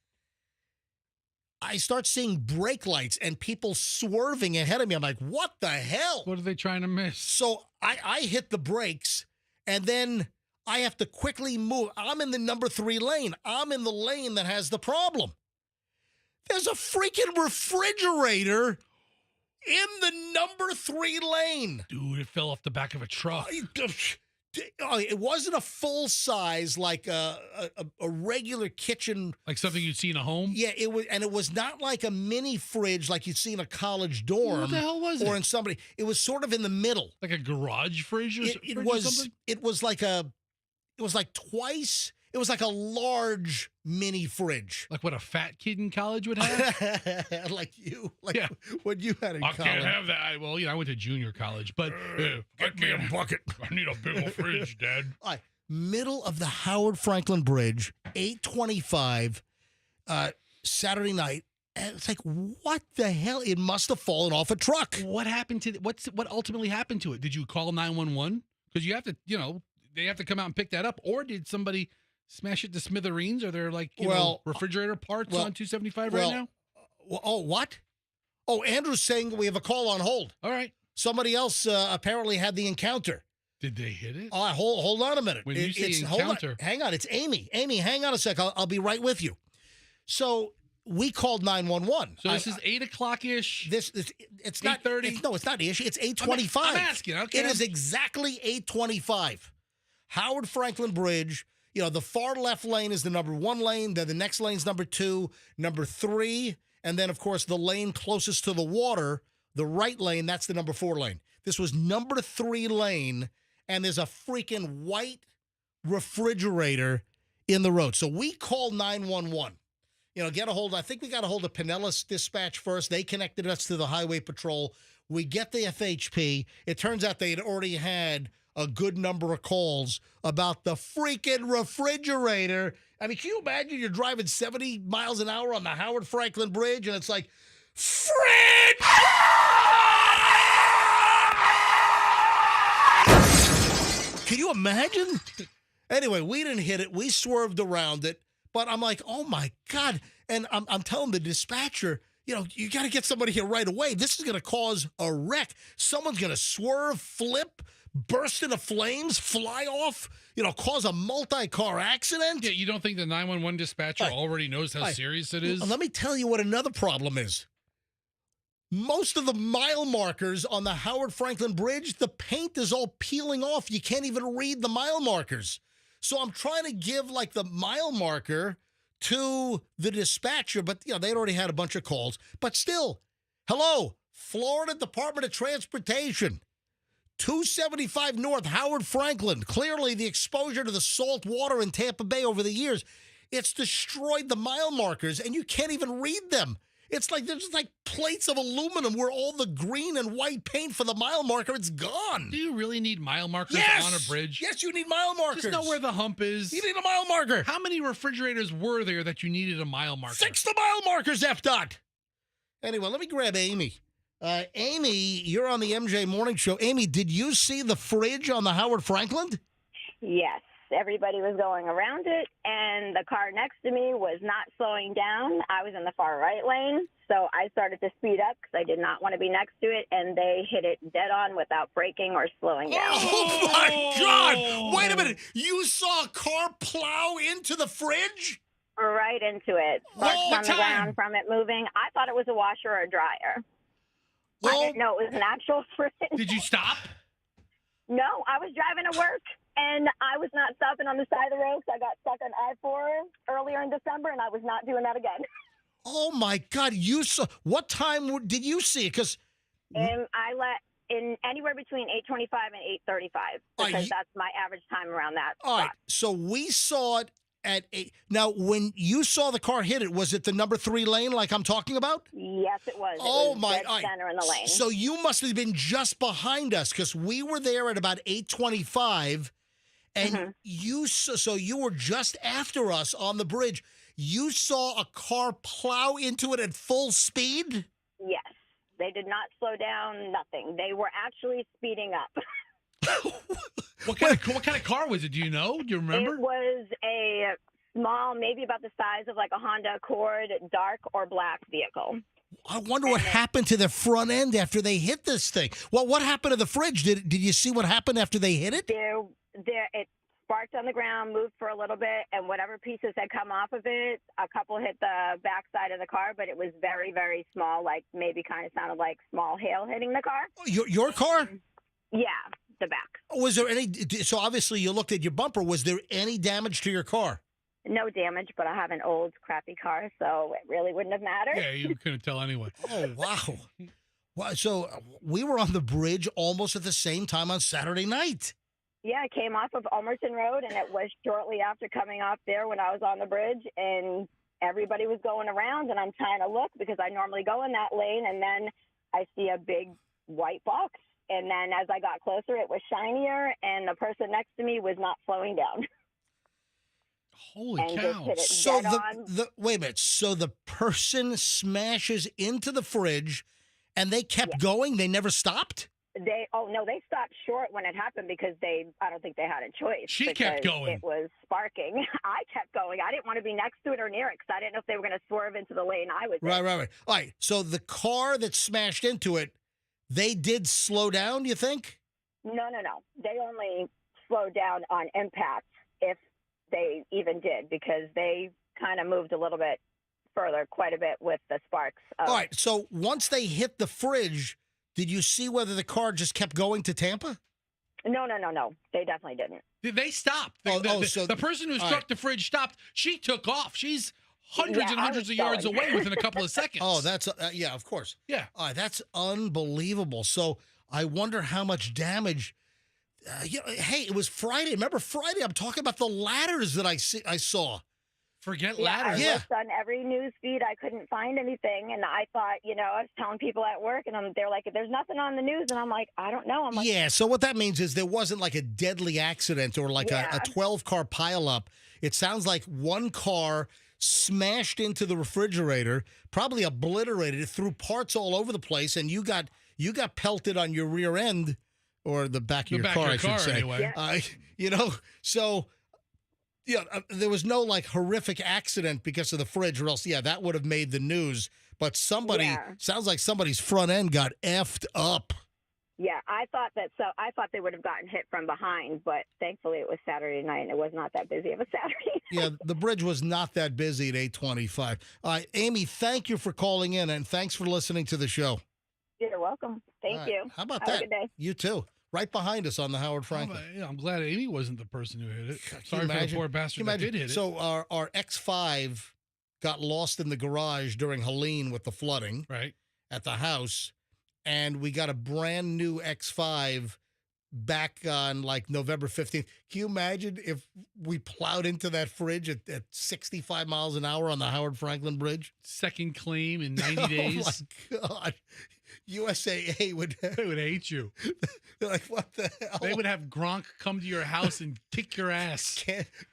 I start seeing brake lights and people swerving ahead of me. I'm like, what the hell? What are they trying to miss? So I hit the brakes, and then I have to quickly move. I'm in the number 3 lane. I'm in the lane that has the problem. There's a freaking refrigerator in the number 3 lane. Dude, it fell off the back of a truck. It wasn't a full size, like a regular kitchen, like something you'd see in a home. Yeah, it was, and it was not like a mini fridge like you'd see in a college dorm. What the hell was it? Or in somebody. It was sort of in the middle, like a garage fridge. It was like twice. It was like a large mini fridge, like what a fat kid in college would have. like what you had in college. I can't have that. I went to junior college, but get me a bucket. I need a big old fridge, Dad. All right, middle of the Howard Franklin Bridge, 8:25, Saturday night. And it's like, what the hell? It must have fallen off a truck. What happened to what ultimately happened to it? Did you call 911? Because you have to, they have to come out and pick that up, or did somebody smash it to smithereens? Are there refrigerator parts on 275 right now? Oh, what? Oh, Andrew's saying we have a call on hold. All right. Somebody else apparently had the encounter. Did they hit it? Oh, hold on a minute. When you say hold on. encounter. Hang on. It's Amy. Amy, hang on a sec. I'll be right with you. So we called 911. So this is 8 o'clock-ish? It's not 8:30? No, it's not ish. It's 8:25. I'm asking. Okay. It is exactly 8:25. Howard Franklin Bridge. You know, the far left lane is the number 1 lane. Then the next lane's number 2, number 3, and then of course the lane closest to the water, the right lane. That's the number 4 lane. This was number 3 lane, and there's a freaking white refrigerator in the road. So we called 911. You know, I think we got a hold of Pinellas Dispatch first. They connected us to the Highway Patrol. We get the FHP. It turns out they had already had a good number of calls about the freaking refrigerator. I mean, can you imagine you're driving 70 miles an hour on the Howard Franklin Bridge, and it's like, fridge! Can you imagine? Anyway, we didn't hit it. We swerved around it. But I'm like, oh, my God. And I'm telling the dispatcher, you know, you got to get somebody here right away. This is going to cause a wreck. Someone's going to swerve, flip, burst into flames, fly off, you know, cause a multi-car accident. Yeah, you don't think the 911 dispatcher already knows how serious it is? Let me tell you what another problem is. Most of the mile markers on the Howard Franklin Bridge, the paint is all peeling off. You can't even read the mile markers. So I'm trying to give like the mile marker to the dispatcher, but you know, they'd already had a bunch of calls. But still, hello, Florida Department of Transportation, 275 North Howard Franklin. Clearly the exposure to the salt water in Tampa Bay over the years, it's destroyed the mile markers and you can't even read them. It's like there's like plates of aluminum where all the green and white paint for the mile marker, it's gone. Do you really need mile markers on a bridge? Yes, you need mile markers. Just know where the hump is. You need a mile marker. How many refrigerators were there that you needed a mile marker? Fix the mile markers, FDOT. Anyway, let me grab Amy. Amy, you're on the MJ Morning Show. Amy, did you see the fridge on the Howard Franklin? Yes. Everybody was going around it, and the car next to me was not slowing down. I was in the far right lane, so I started to speed up because I did not want to be next to it, and they hit it dead on without braking or slowing down. Oh, my God! Wait a minute. You saw a car plow into the fridge? Right into it. Sparks on the ground from it moving. I thought it was a washer or a dryer. I didn't know it was an actual fridge. Did you stop? No, I was driving to work. And I was not stopping on the side of the road because I got stuck on I-4 earlier in December, and I was not doing that again. Oh, my God. You saw. What time did you see it? Because I let in anywhere between 8:25 and 8:35 because that's my average time around that All spot. right. So we saw it at 8. Now, when you saw the car hit it, was it the number 3 lane like I'm talking about? Yes, it was. Oh, it was my. dead center in the lane. So you must have been just behind us because we were there at about 8:25. And you were just after us on the bridge. You saw a car plow into it at full speed? Yes. They did not slow down, nothing. They were actually speeding up. What kind of car was it? Do you know? Do you remember? It was a small, maybe about the size of like a Honda Accord, dark or black vehicle. I wonder what happened to the front end after they hit this thing. Well, what happened to the fridge? Did you see what happened after they hit it? It sparked on the ground, moved for a little bit, and whatever pieces had come off of it, a couple hit the back side of the car, but it was very, very small, like maybe kind of sounded like small hail hitting the car. Your car? Yeah, the back. Was there any, so obviously you looked at your bumper, was there any damage to your car? No damage, but I have an old, crappy car, so it really wouldn't have mattered. Yeah, you couldn't tell anyway. Oh, wow. Wow. So we were on the bridge almost at the same time on Saturday night. Yeah, I came off of Ulmerton Road, and it was shortly after coming off there when I was on the bridge, and everybody was going around, and I'm trying to look because I normally go in that lane, and then I see a big white box, and then as I got closer, it was shinier, and the person next to me was not slowing down. Holy and cow. just hit it So dead on. wait a minute. So the person smashes into the fridge and they kept going? They never stopped? They stopped short when it happened because I don't think they had a choice. She kept because going. It was sparking. I kept going. I didn't want to be next to it or near it because I didn't know if they were going to swerve into the lane I was in. Right. All right. So the car that smashed into it, they did slow down, you think? No. They only slowed down on impact, if they even did, because they kind of moved a little bit further, quite a bit with the sparks. All right. So once they hit the fridge, did you see whether the car just kept going to Tampa? No. They definitely didn't. They stopped. The person who struck the fridge stopped. She took off. She's hundreds and hundreds of yards away within a couple of seconds. Oh, that's yeah, of course. Yeah. That's unbelievable. So I wonder how much damage. Hey, it was Friday. Remember Friday? I'm talking about the ladders that I saw. Forget ladders. I looked on every news feed. I couldn't find anything, and I thought, I was telling people at work, and they're like, "There's nothing on the news," and I'm like, "I don't know." I'm like, yeah. So what that means is there wasn't like a deadly accident or like a 12-car pileup. It sounds like one car smashed into the refrigerator, probably obliterated it, threw parts all over the place, and you got pelted on your rear end or the back of your car, I should say. Anyway. So. Yeah, there was no like horrific accident because of the fridge, or else, that would have made the news. But sounds like somebody's front end got effed up. Yeah, I thought they would have gotten hit from behind, but thankfully it was Saturday night and it was not that busy of a Saturday. Yeah, the bridge was not that busy at 8:25. Amy, thank you for calling in and thanks for listening to the show. You're welcome. Thank you. How about Have that? a good day. You too. Right behind us on the Howard Franklin. I'm glad Amy wasn't the person who hit it. Sorry for the poor bastard that did hit it. So our X5 got lost in the garage during Helene with the flooding at the house, and we got a brand new X5 back on like November 15th. Can you imagine if we plowed into that fridge at 65 miles an hour on the Howard Franklin Bridge? Second claim in 90 days. Oh, my God. USAA would hate you. They're like, what the hell? They would have Gronk come to your house and kick your ass.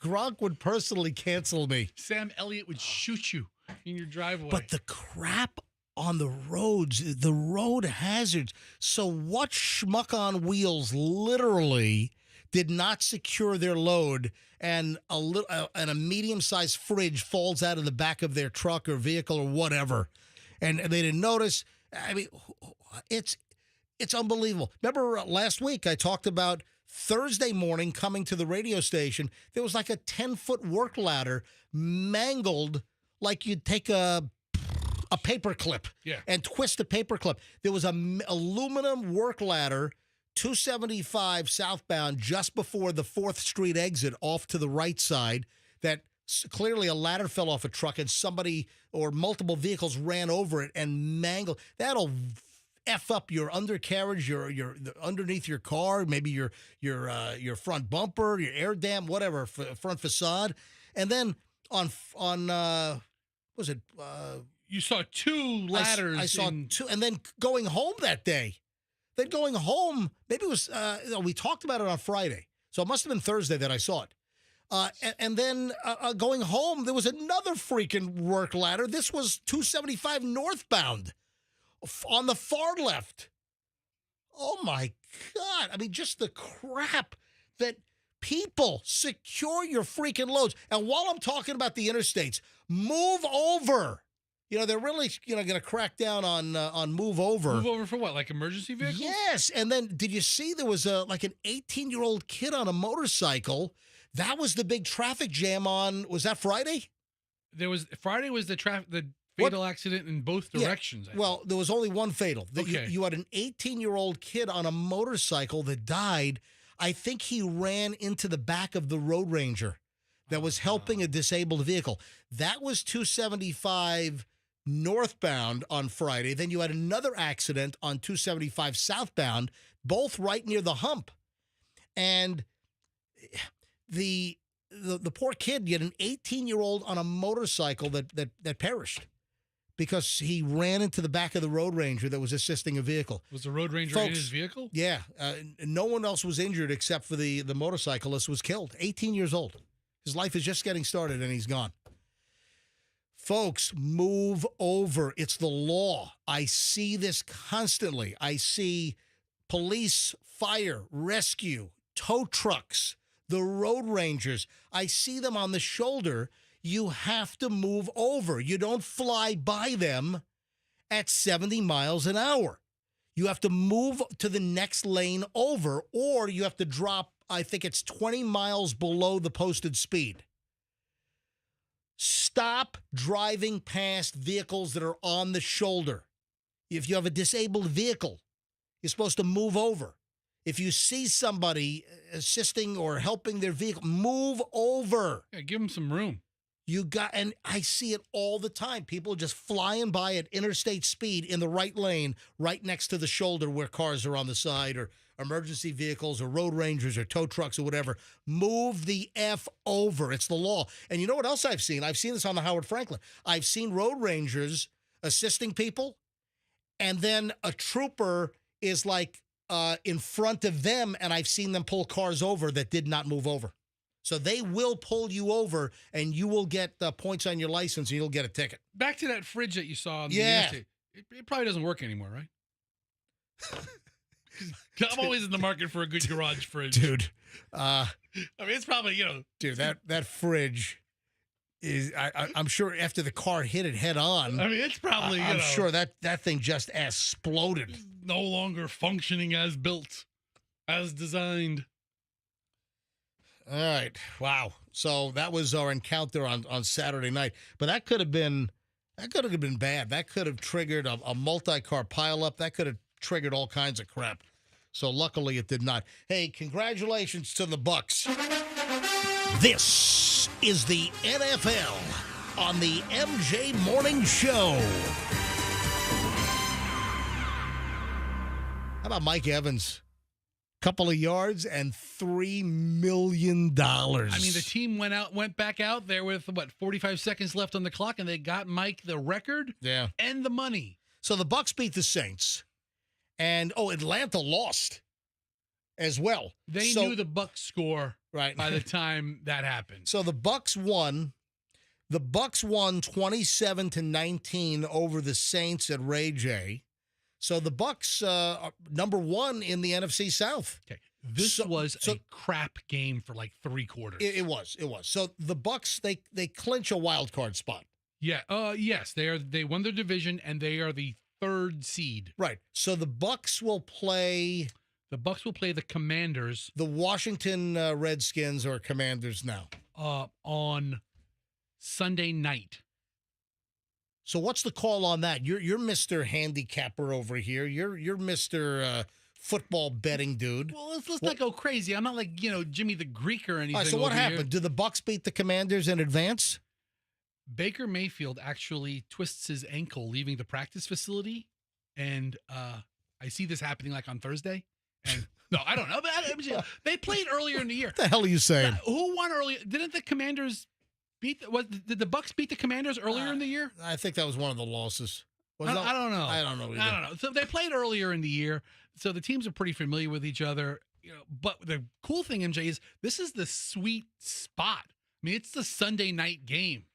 Gronk would personally cancel me. Sam Elliott would shoot you in your driveway. But the crap on the roads, the road hazards. So what schmuck on wheels literally did not secure their load, and a medium-sized fridge falls out of the back of their truck or vehicle or whatever, and they didn't notice. I mean, it's unbelievable. Remember last week I talked about Thursday morning coming to the radio station, there was like a 10-foot work ladder mangled like you'd take a paper clip and twist a paper clip. There was an aluminum work ladder, 275 southbound, just before the 4th Street exit off to the right side, that clearly a ladder fell off a truck and somebody or multiple vehicles ran over it and mangled. That'll F up your undercarriage, your underneath your car, maybe your front bumper, your air dam, whatever, front facade. And then on was it you saw 2 ladders. I saw 2, and then going home that day. Then going home, maybe it was we talked about it on Friday, so it must have been Thursday that I saw it. And then going home, there was another freaking work ladder. This was 275 northbound on the far left. Oh, my God. I mean, just the crap that people secure your freaking loads. And while I'm talking about the interstates, move over. They're really, going to crack down on move over. Move over for what? Like emergency vehicles? Yes. And then did you see there was like an 18-year-old kid on a motorcycle? That was the big traffic jam on, was that Friday? Friday was the fatal accident in both directions. Well, there was only one fatal. Okay. You had an 18-year-old kid on a motorcycle that died. I think he ran into the back of the Road Ranger that was helping a disabled vehicle. That was 275 northbound on Friday. Then you had another accident on 275 southbound, both right near the hump. And the poor kid, you had an 18-year-old on a motorcycle that perished because he ran into the back of the Road Ranger that was assisting a vehicle. Was the Road Ranger in his vehicle? Yeah. No one else was injured except for the motorcyclist was killed. 18 years old. His life is just getting started and he's gone. Folks, move over. It's the law. I see this constantly. I see police, fire, rescue, tow trucks, the road rangers. I see them on the shoulder. You have to move over. You don't fly by them at 70 miles an hour. You have to move to the next lane over, or you have to drop, I think it's 20 miles below the posted speed. Stop driving past vehicles that are on the shoulder. If you have a disabled vehicle, you're supposed to move over. If you see somebody assisting or helping their vehicle, move over. Yeah, give them some room. And I see it all the time. People just flying by at interstate speed in the right lane, right next to the shoulder where cars are on the side, or emergency vehicles or road rangers or tow trucks or whatever. Move the F over. It's the law. And you know what else I've seen? I've seen this on the Howard Franklin. I've seen road rangers assisting people, and then a trooper is like in front of them, and I've seen them pull cars over that did not move over. So they will pull you over, and you will get points on your license, and you'll get a ticket. Back to that fridge that you saw on the Yeah. interstate. It probably doesn't work anymore, right? I'm always in the market for a good garage fridge. Dude. I mean, it's probably, Dude, that fridge is, I'm sure after the car hit it head on. I mean, it's probably, I'm sure that thing just exploded. No longer functioning as built, as designed. All right. Wow. So that was our encounter on Saturday night. But that could have been bad. That could have triggered a multi-car pileup. That could have triggered all kinds of crap. So luckily it did not. Hey, congratulations to the Bucks. This is the NFL on the MJ Morning Show. How about Mike Evans? Couple of yards and $3 million. I mean, the team went back out there with 45 seconds left on the clock, and they got Mike the record and the money. So the Bucks beat the Saints, and Atlanta lost as well. They knew the Bucks score right by the time that happened. So the Bucks won. The Bucks won 27-19 over the Saints at Ray J. So the Bucks are number one in the NFC South. Okay, this was a crap game for like 3 quarters. It was. So the Bucks they clinch a wild card spot. Yeah. Yes, they won their division and they are the 3rd seed. Right. So the Bucks will play. The Bucks will play the Commanders. The Washington Redskins are Commanders now. On Sunday night. So what's the call on that? You're Mr. Handicapper over here. You're Mr. Football betting dude. Well, let's not go crazy. I'm not like Jimmy the Greek or anything. All right, so what over happened? Here. Did the Bucks beat the Commanders in advance? Baker Mayfield actually twists his ankle leaving the practice facility, and I see this happening like on Thursday. And no, I don't know. They played earlier in the year. What the hell are you saying? Who won earlier? Didn't the Commanders did the Bucks beat the Commanders earlier in the year? I think that was one of the losses. I don't know. I don't know either. I don't know. So they played earlier in the year, so the teams are pretty familiar with each other. But the cool thing, MJ, is this is the sweet spot. I mean, it's the Sunday night game.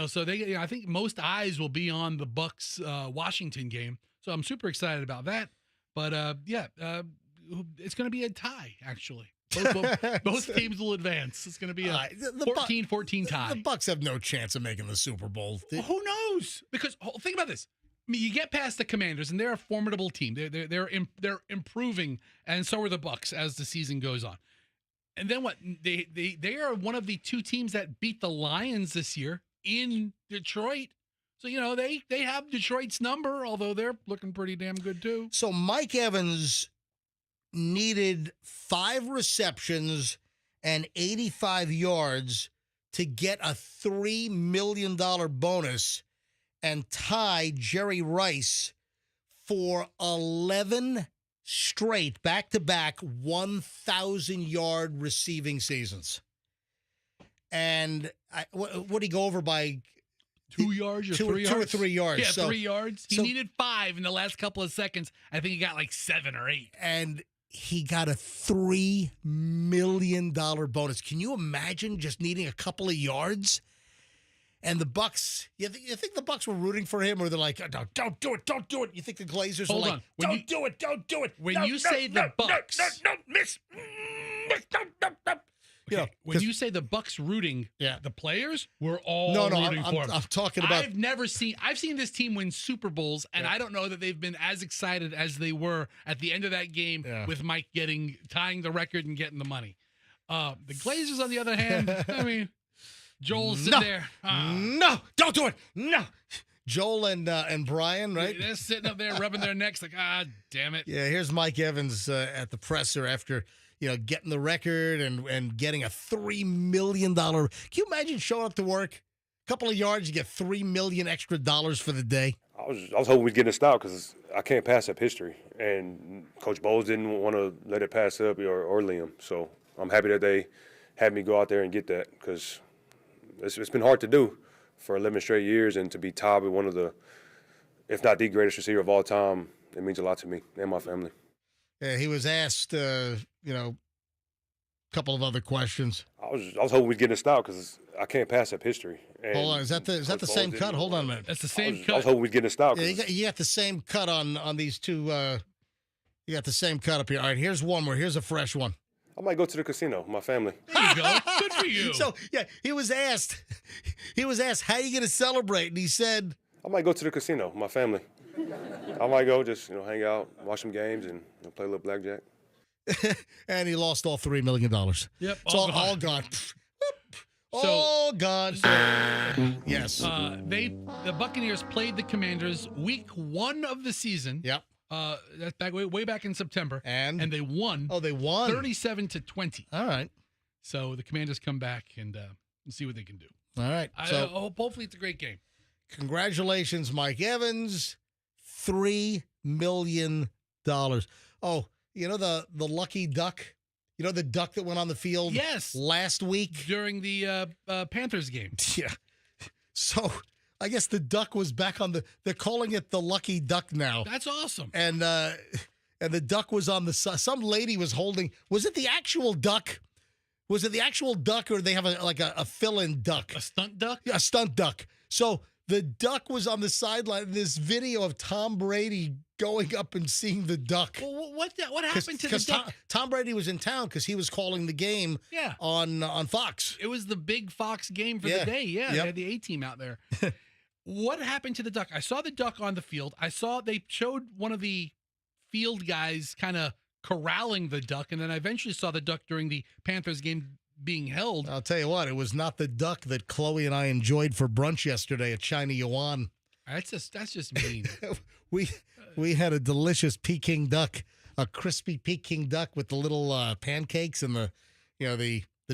So I think most eyes will be on the Bucks Washington game. So I'm super excited about that. But it's going to be a tie actually. Both teams will advance. It's going to be a 14-14 tie. The Bucks have no chance of making the Super Bowl. Well, who knows? Because think about this. I mean, you get past the Commanders, and they're a formidable team. They're improving, and so are the Bucks as the season goes on. And then what? They are one of the 2 teams that beat the Lions this year in Detroit. So they have Detroit's number, although they're looking pretty damn good too. So Mike Evans needed 5 receptions and 85 yards to get a $3 million bonus and tie Jerry Rice for 11 straight back-to-back 1,000-yard receiving seasons. And what did he go over by? 2 yards or 3 yards? 2 or 3 yards. Yeah, 3 yards. He needed 5 in the last couple of seconds. I think he got like 7 or 8. And he got a $3 million bonus. Can you imagine just needing a couple of yards? And the Bucks, you think the Bucks were rooting for him, or they're like, no, don't do it, don't do it. You think the Glazers Hold were on. like, don't do it, don't do it. When No, you no, say no, the Bucks, no, miss, no. You know, when you say the Bucks rooting, the players were all rooting for him. I'm talking about. I've seen this team win Super Bowls, and I don't know that they've been as excited as they were at the end of that game with Mike tying the record and getting the money. The Glazers, on the other hand, I mean, Joel's sitting there. No, don't do it. No. Joel and Brian, right? They're sitting up there rubbing their necks like, damn it. Yeah, here's Mike Evans at the presser after getting the record and getting a $3 million. Can you imagine showing up to work, a couple of yards, you get $3 million extra dollars for the day? I was hoping we'd get this out because I can't pass up history, and Coach Bowles didn't want to let it pass up or Liam. So I'm happy that they had me go out there and get that because it's been hard to do for 11 straight years, and to be tied with one of the, if not the greatest receiver of all time, it means a lot to me and my family. Yeah, he was asked, a couple of other questions. I was hoping we'd get this out because I can't pass up history. And hold on, is that the same cut? Hold on a minute. That's the same cut. I was hoping we'd get this out. Yeah, you got the same cut on these two. You got the same cut up here. All right, here's one more. Here's a fresh one. I might go to the casino with my family. There you go. Good for you. So, yeah, he was asked, how are you going to celebrate? And he said, I might go to the casino with my family. I might go just, hang out, watch some games, and play a little blackjack. And he lost all $3 million. Yep. It's all gone. All gone. Yes. The Buccaneers played the Commanders week 1 of the season. Yep. That's way back in September. And they won. Oh, they won 37-20. All right. So the Commanders come back and see what they can do. All right. So hopefully it's a great game. Congratulations, Mike Evans. $3 million. Oh, the lucky duck? You know the duck that went on the field last week? During the Panthers game. Yeah. So I guess the duck was back on they're calling it the lucky duck now. That's awesome. And the duck was on the side. Some lady was holding, was it the actual duck? Was it the actual duck, or they have a fill-in duck? A stunt duck? Yeah, a stunt duck. So the duck was on the sideline. This video of Tom Brady going up and seeing the duck. Well, what happened to the duck? Tom Brady was in town because he was calling the game on Fox. It was the big Fox game for the day. Yeah, they had the A-team out there. What happened to the duck? I saw the duck on the field. I saw they showed one of the field guys kind of corralling the duck, and then I eventually saw the duck during the Panthers game being held. I'll tell you what, it was not the duck that Chloe and I enjoyed for brunch yesterday at China Yuan. That's just mean. we had a delicious Peking duck, a crispy Peking duck with the little pancakes and the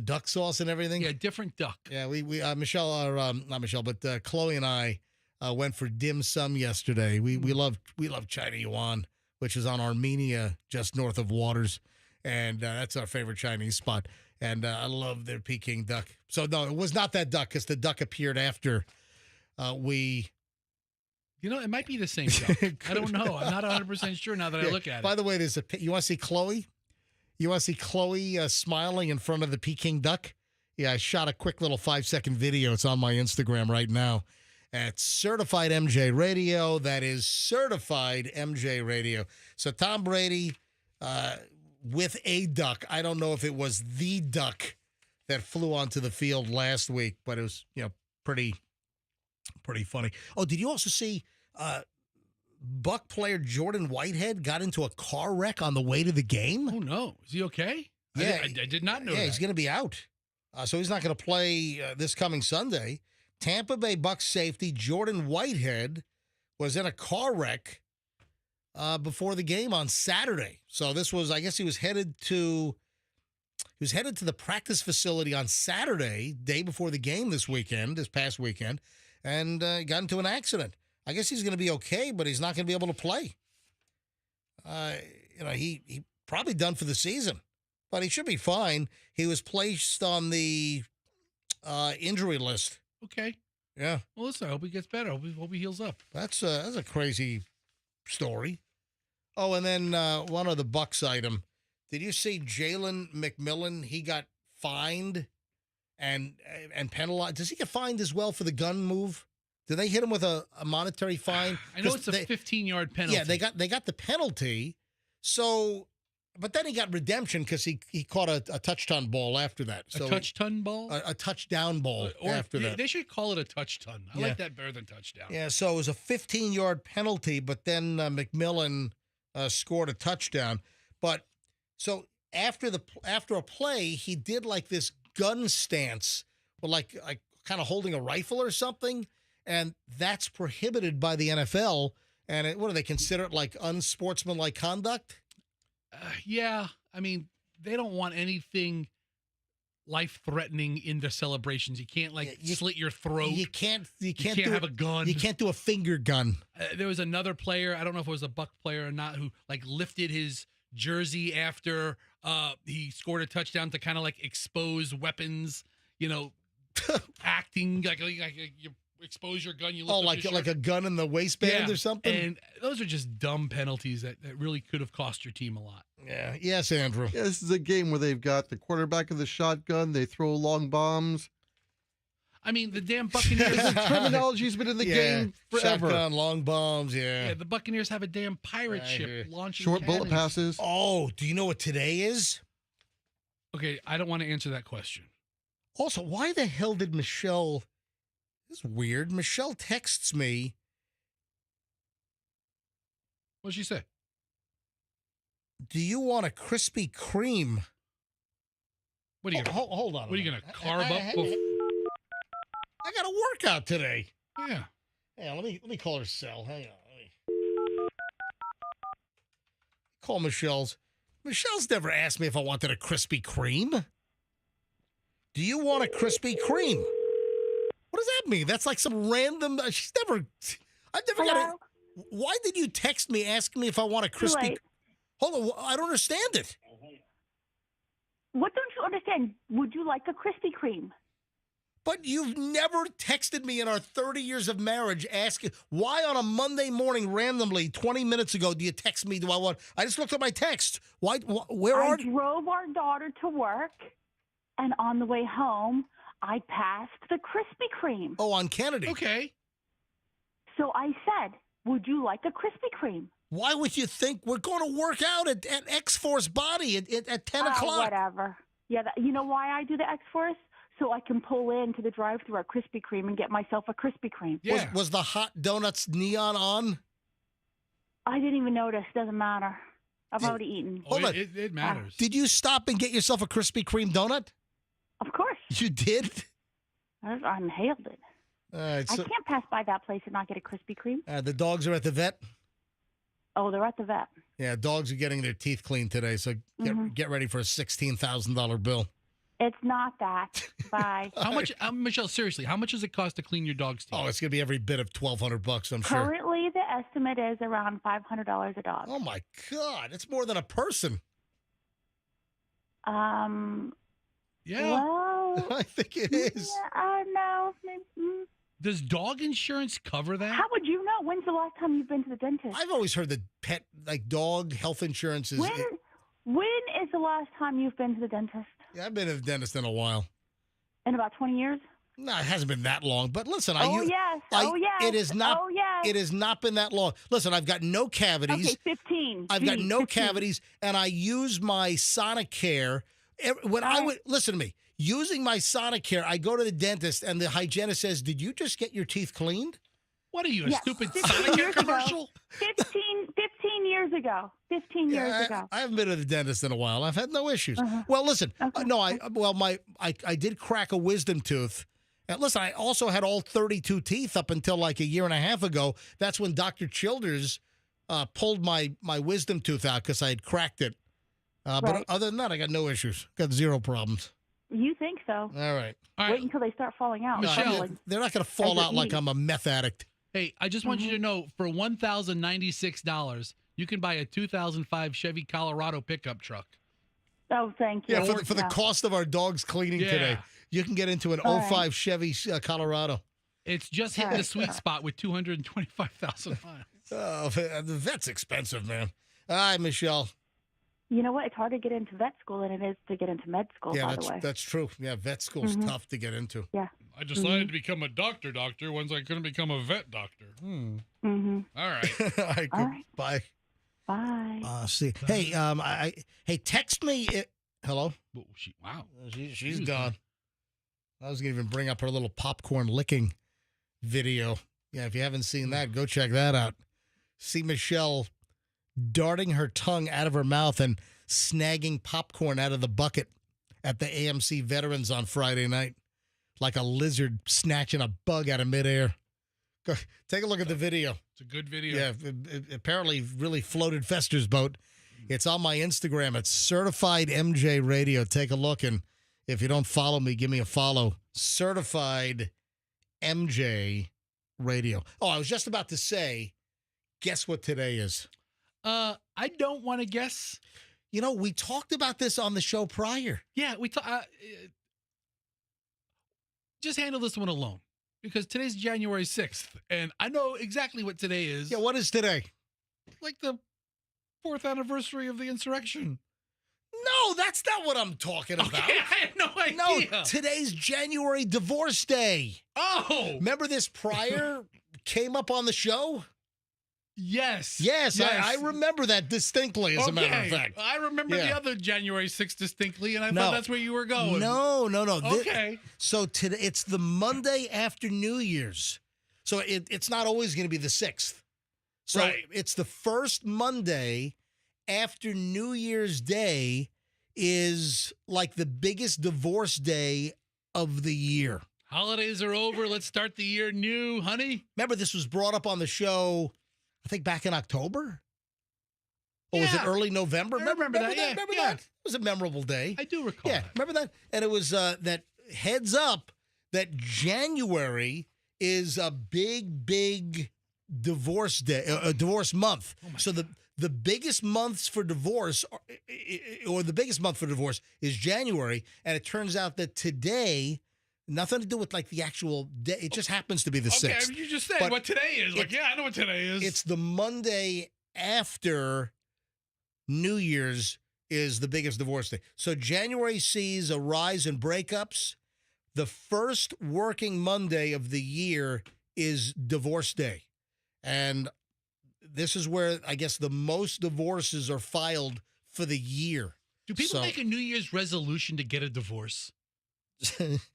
duck sauce and everything. Yeah, different duck. Yeah, we Michelle, not Michelle, but Chloe and I went for dim sum yesterday. We love China Yuan, which is on Armenia, just north of Waters, and that's our favorite Chinese spot. And I love their Peking duck. So no, it was not that duck because the duck appeared after we. It might be the same duck. I don't know. I'm not 100% sure now that I look at it. By the way, you want to see Chloe? You want to see Chloe smiling in front of the Peking duck? Yeah, I shot a quick little 5-second video. It's on my Instagram right now at Certified MJ Radio. That is Certified MJ Radio. So Tom Brady with a duck. I don't know if it was the duck that flew onto the field last week, but it was pretty funny. Oh, did you also see Buck player Jordan Whitehead got into a car wreck on the way to the game? Oh, no. Is he okay? Yeah. I did not know that. Yeah, he's going to be out. So he's not going to play this coming Sunday. Tampa Bay Bucs safety Jordan Whitehead was in a car wreck before the game on Saturday. So this was, I guess he was headed to the practice facility on Saturday, day before the game this past weekend, and got into an accident. I guess he's going to be okay, but he's not going to be able to play. He probably done for the season, but he should be fine. He was placed on the injury list. Okay. Yeah. Well, listen, I hope he gets better. Hope he heals up. That's a crazy story. Oh, and then one other Bucs item. Did you see Jalen McMillan? He got fined and penalized. Does he get fined as well for the gun move? Do they hit him with a monetary fine? I know it's a 15-yard penalty. Yeah, they got the penalty. So, but then he got redemption because he caught a touchdown ball after that. So a touchdown ball? A touchdown ball after that. They should call it a touchdown. I like that better than touchdown. Yeah, so it was a 15-yard penalty, but then McMillan scored a touchdown. But so after a play, he did like this gun stance, with like kind of holding a rifle or something, and that's prohibited by the NFL. And what do they consider it, like unsportsmanlike conduct? Yeah, I mean, they don't want anything life-threatening in their celebrations. You can't slit your throat. You can't have a gun. You can't do a finger gun. There was another player, I don't know if it was a Buck player or not, who like lifted his jersey after he scored a touchdown to kind of like expose weapons, acting like you expose your gun. You lift up your like a gun in the waistband or something? And those are just dumb penalties that really could have cost your team a lot. Yeah. Yes, Andrew. Yeah, this is a game where they've got the quarterback of the shotgun. They throw long bombs. I mean, the damn Buccaneers. The terminology's been in the game forever. Shotgun, long bombs, Yeah, the Buccaneers have a damn pirate ship launching short bullet cannons. passes. Oh, do you know what today is? Okay, I don't want to answer that question. Also, why the hell did Michelle... This is weird. Michelle texts me. What'd she say? Do you want a Krispy Kreme? What are you gonna hold on? What are you gonna carve up? I got a workout today. Yeah. Yeah. Let me call her cell. Hang on. Call Michelle's. Michelle's never asked me if I wanted a Krispy Kreme. Do you want a Krispy Kreme? What does that mean? That's like some random. I've never got a. Why did you text me asking me if I want a Krispy? Hold on, I don't understand it. What don't you understand? Would you like a Krispy Kreme? But you've never texted me in our 30 years of marriage asking why on a Monday morning randomly 20 minutes ago do you text me? Do I want? I just looked at my text. Why? I drove our daughter to work, and on the way home, I passed the Krispy Kreme. Oh, on Kennedy. Okay. So I said, would you like a Krispy Kreme? Why would you think we're going to work out at X-Force Body at 10 o'clock? Whatever. Yeah, you know why I do the X-Force? So I can pull into the drive-thru at Krispy Kreme and get myself a Krispy Kreme. Yeah. Was the hot donuts neon on? I didn't even notice. Doesn't matter. I've already eaten. Hold on. It matters. Did you stop and get yourself a Krispy Kreme donut? Of course. You did? I inhaled it. All right, I can't pass by that place and not get a Krispy Kreme. The dogs are at the vet? Oh, they're at the vet. Yeah, dogs are getting their teeth cleaned today, so get ready for a $16,000 bill. It's not that. Bye. How much, Michelle, seriously, how much does it cost to clean your dog's teeth? Oh, it's going to be every bit of $1,200, I'm sure. Currently, the estimate is around $500 a dog. Oh, my God. It's more than a person. Yeah. Well, I think it is. No. Does dog insurance cover that? How would you know? When's the last time you've been to the dentist? I've always heard that pet, like dog health insurance is... When is the last time you've been to the dentist? Yeah, I've been to the dentist in a while. In about 20 years? No, it hasn't been that long. But listen, yes. It is not. Oh, yes. It has not been that long. Listen, I've got no cavities. Okay, 15. I've got no 15. cavities, and I use my Sonicare. When I would listen to me, using my Sonicare, I go to the dentist, and the hygienist says, "Did you just get your teeth cleaned?" What are you, a stupid Sonicare commercial? 15 years ago. 15 years ago. I haven't been to the dentist in a while. I've had no issues. Well, listen, I did crack a wisdom tooth. And listen, I also had all 32 teeth up until like a year and a half ago. That's when Dr. Childers pulled my wisdom tooth out because I had cracked it. But other than that, I got no issues. Got zero problems. You think so? All right. Wait until they start falling out. Michelle, they're not going to fall out like I'm a meth addict. Hey, I just want you to know, for $1,096, you can buy a 2005 Chevy Colorado pickup truck. Oh, thank you. Yeah, for the cost of our dog's cleaning today, you can get into an 05 Chevy Colorado. It's just hitting the sweet spot with 225,000 miles. Oh, the vet's expensive, man. All right, Michelle. You know what? It's harder to get into vet school than it is to get into med school, Yeah, by the way. that's true. Yeah, vet school's tough to get into. Yeah. I decided to become a doctor once I couldn't become a vet doctor. Mm-hmm. All right. All right, All right. Bye. Bye. See. Hey, hey, text me. Hello? Wow. She's gone. I was going to even bring up her little popcorn licking video. Yeah, if you haven't seen that, go check that out. See Michelle darting her tongue out of her mouth and snagging popcorn out of the bucket at the AMC Veterans on Friday night, like a lizard snatching a bug out of midair. Go, take a look at the video. It's a good video. Yeah, it apparently really floated Fester's boat. It's on my Instagram. It's Certified MJ Radio. Take a look, and if you don't follow me, give me a follow. Certified MJ Radio. Oh, I was just about to say, guess what today is? I don't want to guess. You know, we talked about this on the show prior. Yeah, we just handle this one alone because today's January 6th, and I know exactly what today is. Yeah, what is today? Like the 4th anniversary of the insurrection. No, that's not what I'm talking about. Okay, I had no idea. No, today's January Divorce Day. Oh. Remember this prior came up on the show? Yes. Yes. I remember that distinctly, as a matter of fact. I remember the other January 6th distinctly, and I thought that's where you were going. No. Okay. So today, it's the Monday after New Year's. So it's not always going to be the 6th. So it's the first Monday after New Year's Day is like the biggest divorce day of the year. Holidays are over. Let's start the year new, honey. Remember, this was brought up on the show, I think, back in October? Or was it early November? Remember that? Remember that? It was a memorable day. I do recall. Yeah, remember that? And it was that heads up that January is a big divorce day, divorce month. So the biggest months for divorce, or the biggest month for divorce, is January. And it turns out that today, nothing to do with like the actual day. It just happens to be the 6th. Okay, you just said what today is. Like, I know what today is. It's the Monday after New Year's is the biggest divorce day. So January sees a rise in breakups. The first working Monday of the year is Divorce Day. And this is where I guess the most divorces are filed for the year. Do people make a New Year's resolution to get a divorce?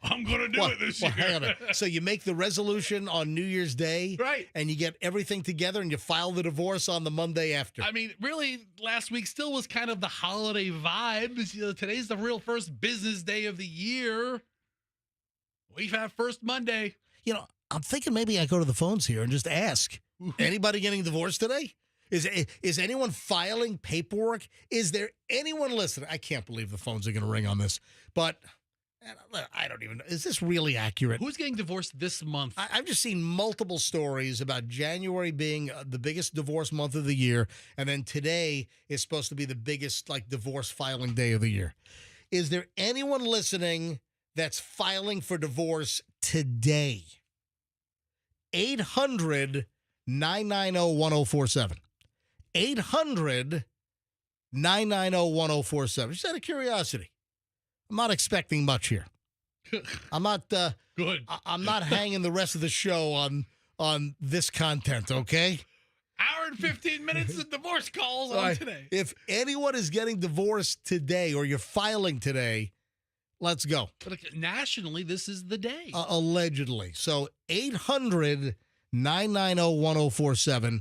I'm going to do it this year. Hang on. So you make the resolution on New Year's Day, right? And you get everything together and you file the divorce on the Monday after. I mean, really, last week still was kind of the holiday vibes. You know, today's the real first business day of the year. We've had first Monday. You know, I'm thinking maybe I go to the phones here and just ask, anybody getting divorced today? Is anyone filing paperwork? Is there anyone listening? I can't believe the phones are going to ring on this, but I don't even know. Is this really accurate? Who's getting divorced this month? I've just seen multiple stories about January being the biggest divorce month of the year, and then today is supposed to be the biggest like divorce filing day of the year. Is there anyone listening that's filing for divorce today? 800-990-1047. 800-990-1047. Just out of curiosity. I'm not expecting much here. I'm not good. I'm not hanging the rest of the show on this content, okay? Hour and 15 minutes of divorce calls on today. If anyone is getting divorced today or you're filing today, let's go. But nationally, this is the day. Allegedly. So 800-990-1047.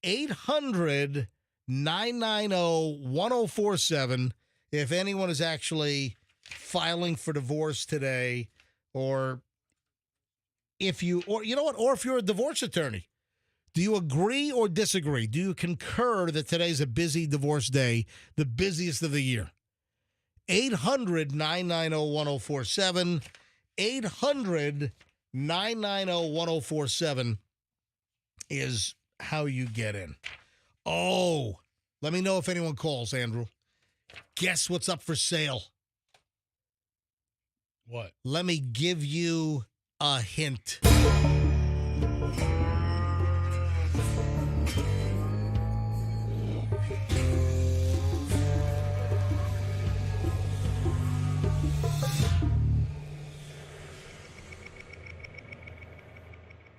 800-990-1047. If anyone is actually filing for divorce today, or if you, or you know what, or if you're a divorce attorney, do you agree or disagree? Do you concur that today's a busy divorce day, the busiest of the year? 800-990-1047. 800-990-1047 is how you get in. Oh, let me know if anyone calls, Andrew. Guess what's up for sale? What? Let me give you a hint.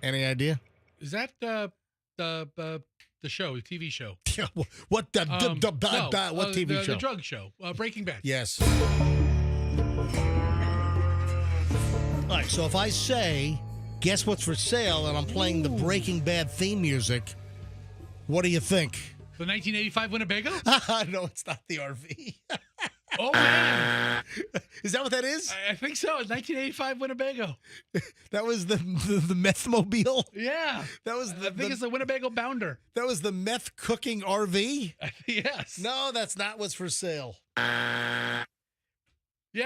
Any idea? Is that the show, the TV show? Yeah, what the what TV show? The drug show, Breaking Bad. Yes. All right, so if I say, guess what's for sale, and I'm playing the Breaking Bad theme music, what do you think? The 1985 Winnebago? No, it's not the RV. Oh, man. Is that what that is? I think so. It's 1985 Winnebago. That was the methmobile? Yeah. That was I think it's the Winnebago Bounder. That was the meth cooking RV? Yes. No, that's not what's for sale. Yeah,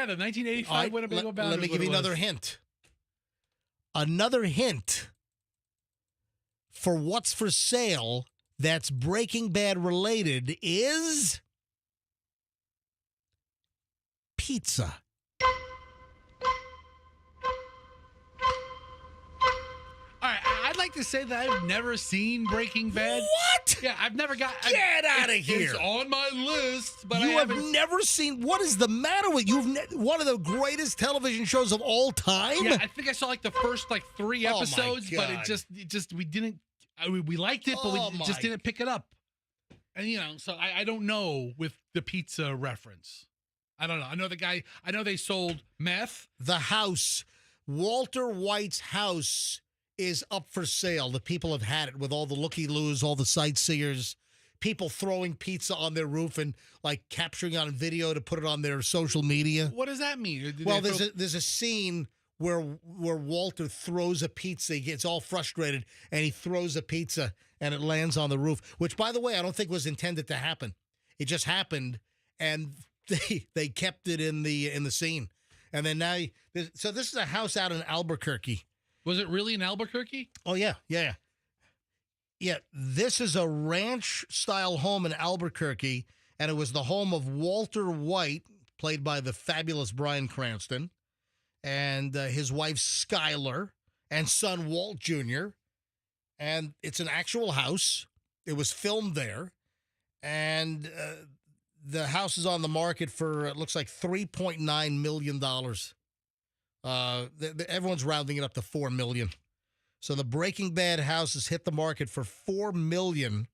the 1985 Winnebago Bounder. Let me give you another hint. Another hint for what's for sale that's Breaking Bad related is pizza. All right, I'd like to say that I've never seen Breaking Bad. What? Yeah, I've never got. Get out of here! It's on my list, but You I have haven't. never seen. What is the matter with you? One of the greatest television shows of all time. Yeah, I think I saw like the first 3 Oh, my episodes, but God. it just we didn't. We liked it, but Oh, we my. just didn't pick it up. And so I don't know with the pizza reference. I don't know. I know the guy. I know they sold meth. The house, Walter White's house, is up for sale. The people have had it with all the looky-loos, all the sightseers, people throwing pizza on their roof and capturing on video to put it on their social media. What does that mean? Did Well, they there's a scene where Walter throws a pizza. He gets all frustrated and he throws a pizza and it lands on the roof, which, by the way, I don't think was intended to happen. It just happened, and they kept it in the scene. And then now, so this is a house out in Albuquerque. Was it really in Albuquerque? Oh, yeah. This is a ranch-style home in Albuquerque, and it was the home of Walter White, played by the fabulous Bryan Cranston, and his wife Skylar, and son Walt Jr., and it's an actual house. It was filmed there, and the house is on the market for, it looks like, $3.9 million. Everyone's rounding it up to $4 million. So the Breaking Bad house has hit the market for $4 million.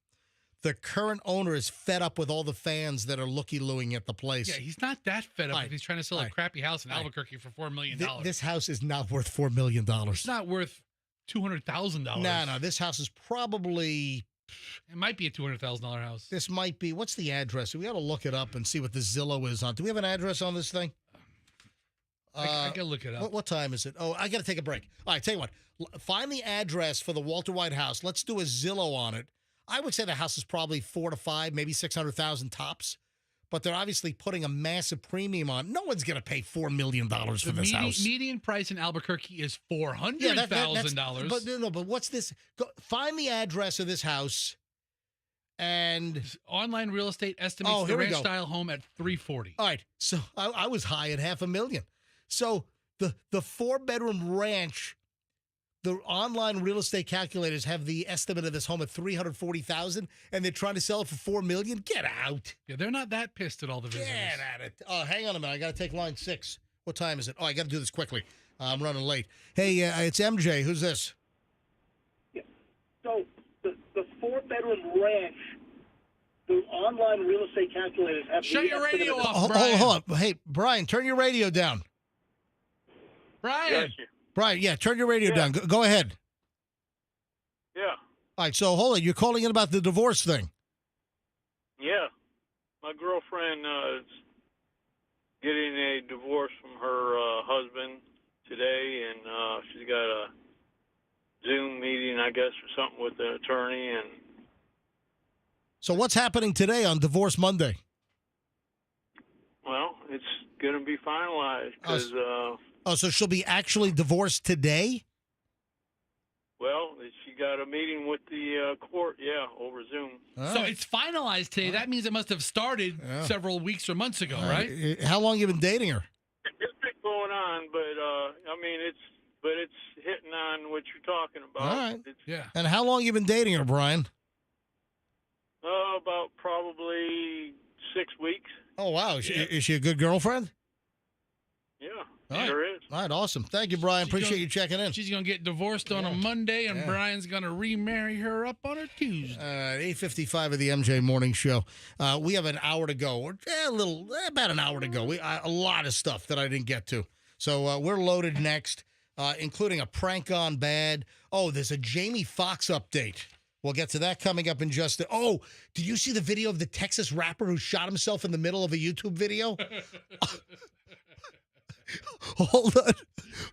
The current owner is fed up with all the fans that are looky-looing at the place. Yeah, he's not that fed up All if he's trying to sell a right. crappy house in Albuquerque for $4 million. This house is not worth $4 million. It's not worth $200,000. No, this house is probably... It might be a $200,000 house. This might be... What's the address? We got to look it up and see what the Zillow is on. Do we have an address on this thing? I got to look it up. What time is it? Oh, I got to take a break. All right, tell you what. Find the address for the Walter White house. Let's do a Zillow on it. I would say the house is probably 4 to 5, maybe 600,000 tops. But they're obviously putting a massive premium on. No one's going to pay $4 million for this house. Median price in Albuquerque is $400,000. Yeah, but what's this? Find the address of this house. And online real estate estimates the ranch style home at $340,000. All right, so I was high at $500,000. So the 4-bedroom ranch, the online real estate calculators have the estimate of this home at $340,000, and they're trying to sell it for $4 million. Get out! Yeah, they're not that pissed at all the visitors. Get at it! Oh, hang on a minute. I got to take line 6. What time is it? Oh, I got to do this quickly. I'm running late. Hey, it's MJ. Who's this? So the 4-bedroom ranch, the online real estate calculators have Shut your radio off, Hold on. Hey, Brian, turn your radio down. Brian. Brian, yeah, turn your radio down. Go ahead. Yeah. All right, so hold on. You're calling in about the divorce thing. Yeah. My girlfriend is getting a divorce from her husband today, and she's got a Zoom meeting, I guess, or something with the attorney. And So what's happening today on Divorce Monday? well, it's going to be finalized because, so she'll be actually divorced today? well, she got a meeting with the court, over Zoom. So it's finalized today. That means it must have started several weeks or months ago, right? How long you been dating her? It's been going on, but I mean, it's hitting on what you're talking about. All right. It's, And how long you been dating her, Brian? about probably 6 weeks. Oh, wow. Is she a good girlfriend? Yeah, All right. sure is. All right, awesome. Thank you, Brian. Appreciate you checking in. She's going to get divorced on a Monday, and Brian's going to remarry her up on a Tuesday. 8:55 of the MJ Morning Show. We have an hour to go, or about an hour to go. A lot of stuff that I didn't get to. So we're loaded next, including a prank on bad. Oh, there's a Jamie Foxx update. We'll get to that coming up in just oh, did you see the video of the Texas rapper who shot himself in the middle of a YouTube video? Hold on.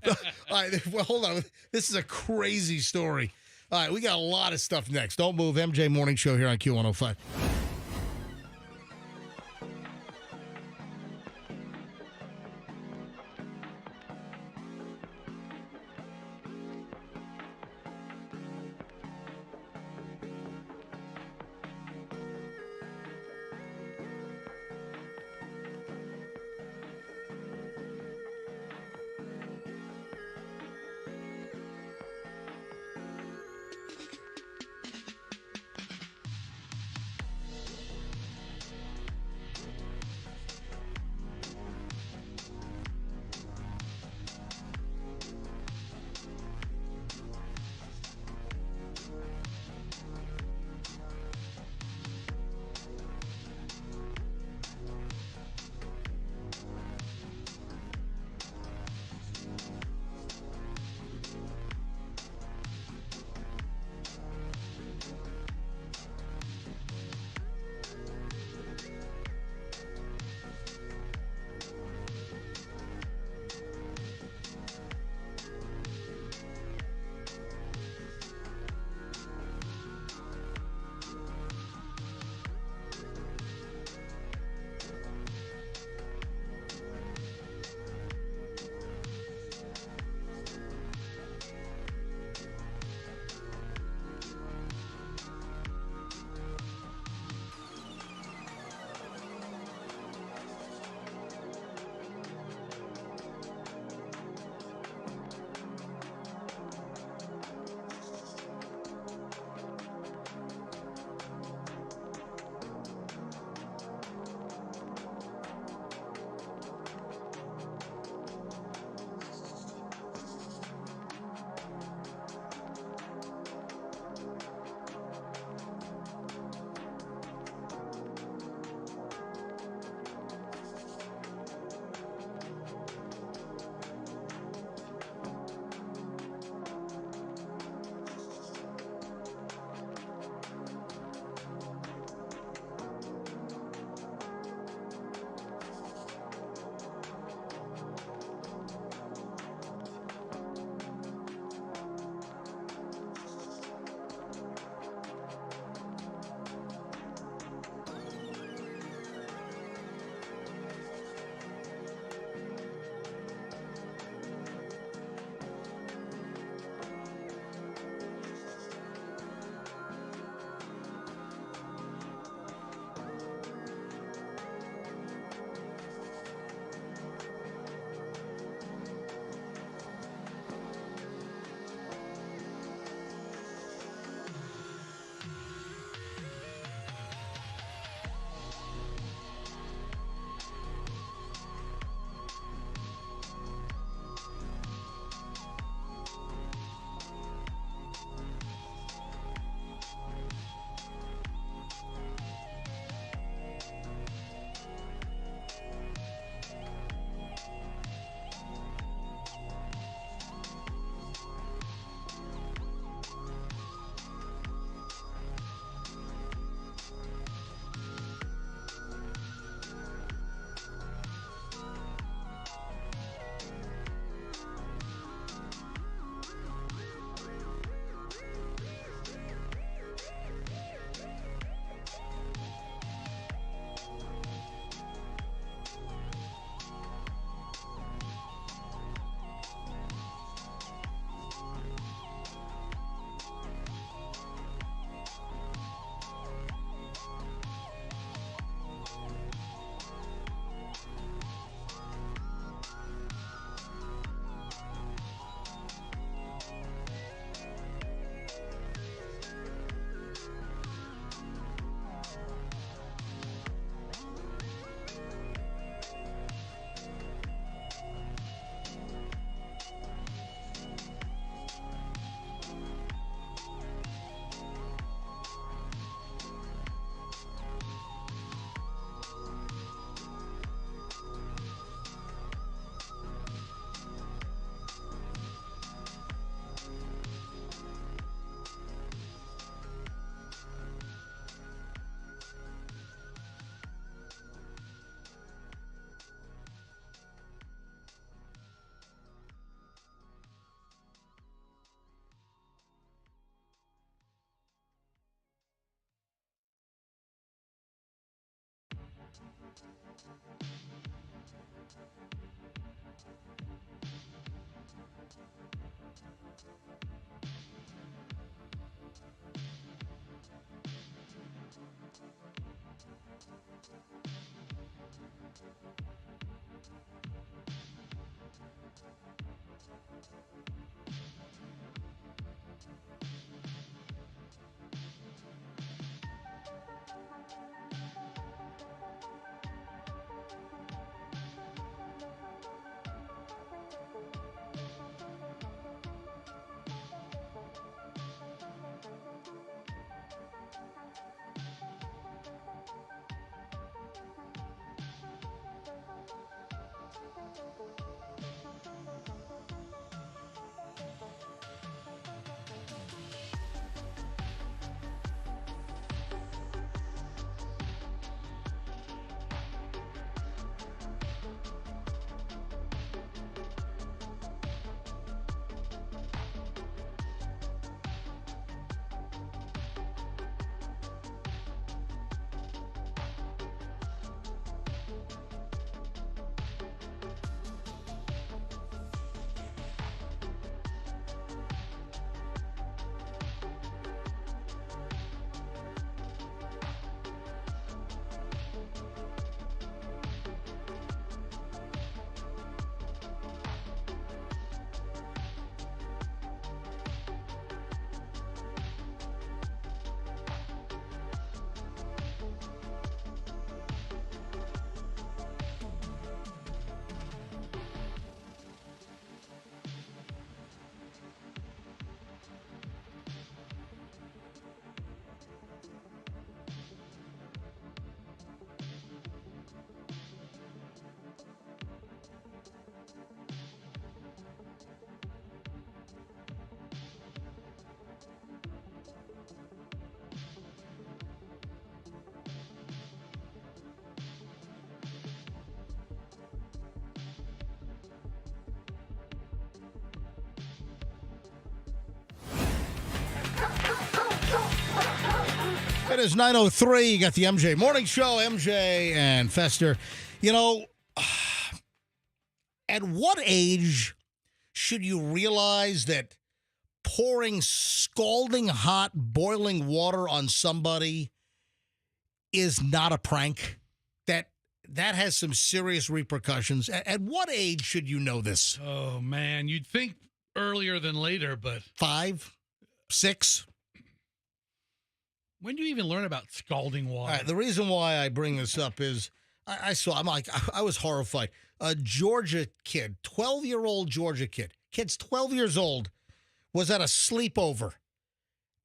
All right, well, hold on. This is a crazy story. All right, we got a lot of stuff next. Don't move. MJ Morning Show here on Q105. It is 9:03. You got the MJ Morning Show, MJ and Fester. You know, at what age should you realize that pouring scalding hot, boiling water on somebody is not a prank? That has some serious repercussions. At what age should you know this? Oh, man. You'd think earlier than later, but 5, 6? When do you even learn about scalding water? All right, the reason why I bring this up is I was horrified. A Georgia kid, 12-year-old Georgia kid, kid's 12 years old, was at a sleepover.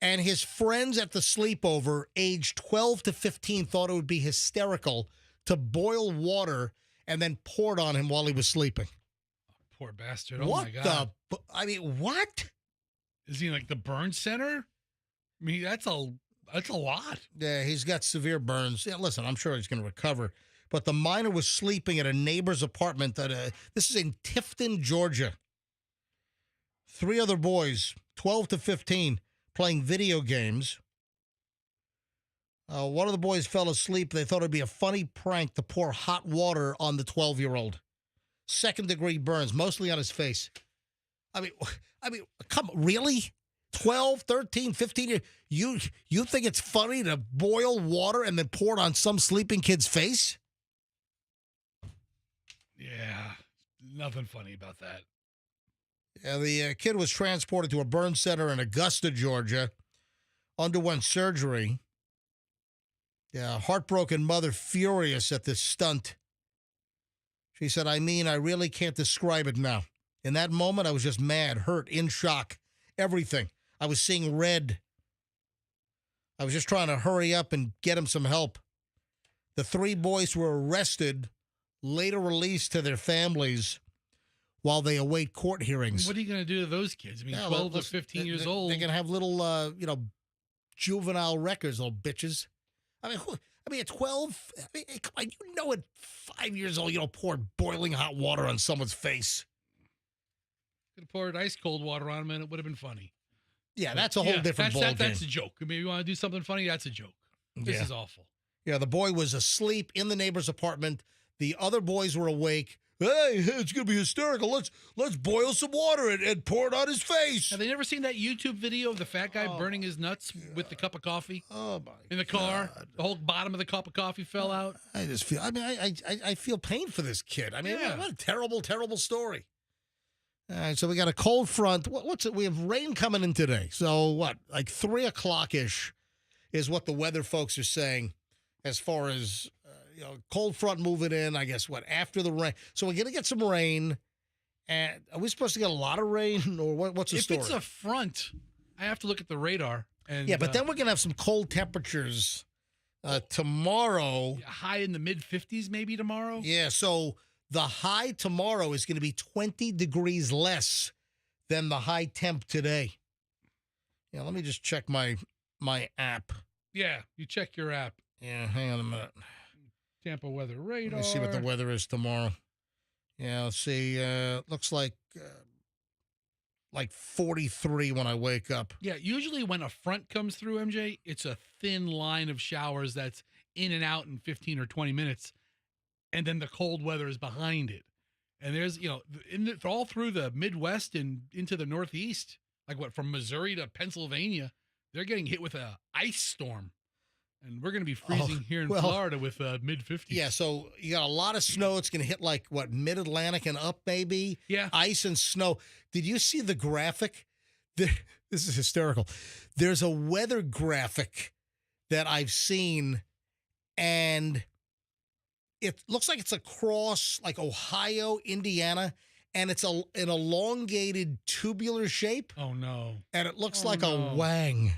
And his friends at the sleepover, aged 12 to 15, thought it would be hysterical to boil water and then pour it on him while he was sleeping. Poor bastard. Oh, my God. What? Is he like the burn center? I mean, that's a lot. Yeah, he's got severe burns. Yeah, listen, I'm sure he's going to recover. But the minor was sleeping at a neighbor's apartment. This is in Tifton, Georgia. 3 other boys, 12 to 15, playing video games. One of the boys fell asleep. They thought it would be a funny prank to pour hot water on the 12-year-old. Second-degree burns, mostly on his face. I mean, come on, really? 12, 13, 15 years. You think it's funny to boil water and then pour it on some sleeping kid's face? Yeah, nothing funny about that. Yeah, the kid was transported to a burn center in Augusta, Georgia, underwent surgery. Yeah, heartbroken mother furious at this stunt. She said, I really can't describe it now. In that moment, I was just mad, hurt, in shock, everything. I was seeing red. I was just trying to hurry up and get him some help. The 3 boys were arrested, later released to their families while they await court hearings. What are you going to do to those kids? I mean, 12 to 15 years old. They're going to have little, juvenile records, little bitches. At 12, come on, at 5 years old, you don't pour boiling hot water on someone's face. Could have poured ice cold water on him and it would have been funny. Yeah, that's a whole different ballgame. That's a joke. I mean, if you want to do something funny, that's a joke. This is awful. Yeah, the boy was asleep in the neighbor's apartment. The other boys were awake. Hey, it's gonna be hysterical. Let's boil some water and pour it on his face. Have they never seen that YouTube video of the fat guy burning his nuts with the cup of coffee? Oh my! In the car, the whole bottom of the cup of coffee fell out. I just feel. I mean, I feel pain for this kid. I mean, Yeah. what a terrible story. All right, so we got a cold front. What's it? We have rain coming in today. So what? Like 3 o'clock ish is what the weather folks are saying, as far as cold front moving in. I guess what after the rain. So we're gonna get some rain. And are we supposed to get a lot of rain, or what's the story? If it's a front, I have to look at the radar. And yeah, but then we're gonna have some cold temperatures tomorrow. High in the mid 50s, maybe tomorrow. Yeah, so the high tomorrow is going to be 20 degrees less than the high temp today. Yeah, let me just check my app. Yeah, you check your app. Yeah, hang on a minute. Tampa weather radar. Let me see what the weather is tomorrow. Yeah, let's see. Looks like 43 when I wake up. Yeah, usually when a front comes through, MJ, it's a thin line of showers that's in and out in 15 or 20 minutes, and then the cold weather is behind it. And there's, all through the Midwest and into the Northeast, like from Missouri to Pennsylvania, they're getting hit with a ice storm. And we're going to be freezing here in Florida with mid-50s. Yeah, so you got a lot of snow. It's going to hit mid-Atlantic and up maybe. Yeah. Ice and snow. Did you see the graphic? This is hysterical. There's a weather graphic that I've seen, and it looks like it's across Ohio, Indiana, and it's an elongated tubular shape. Oh, no. And it looks like a wang.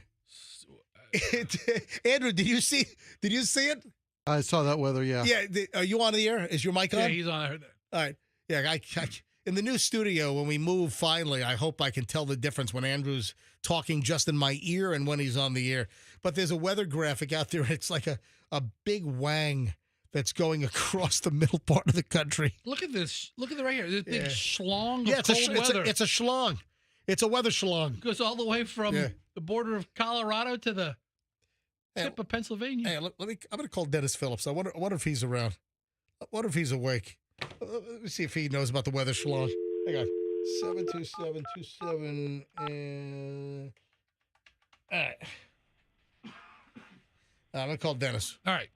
Andrew, did you see it? I saw that weather, yeah. Yeah. Are you on the air? Is your mic on? Yeah, he's on. All right. Yeah, in the new studio, when we move finally, I hope I can tell the difference when Andrew's talking just in my ear and when he's on the air. But there's a weather graphic out there. It's like a big wang that's going across the middle part of the country. Look at this. Look at it right here. This big schlong of it's cold weather. It's a schlong. It's a weather schlong. Goes all the way from the border of Colorado to the tip of Pennsylvania. Hey, I'm going to call Dennis Phillips. I wonder if he's around. I wonder if he's awake. Let me see if he knows about the weather schlong. Hang on. 72727. All right. I'm going to call Dennis. All right.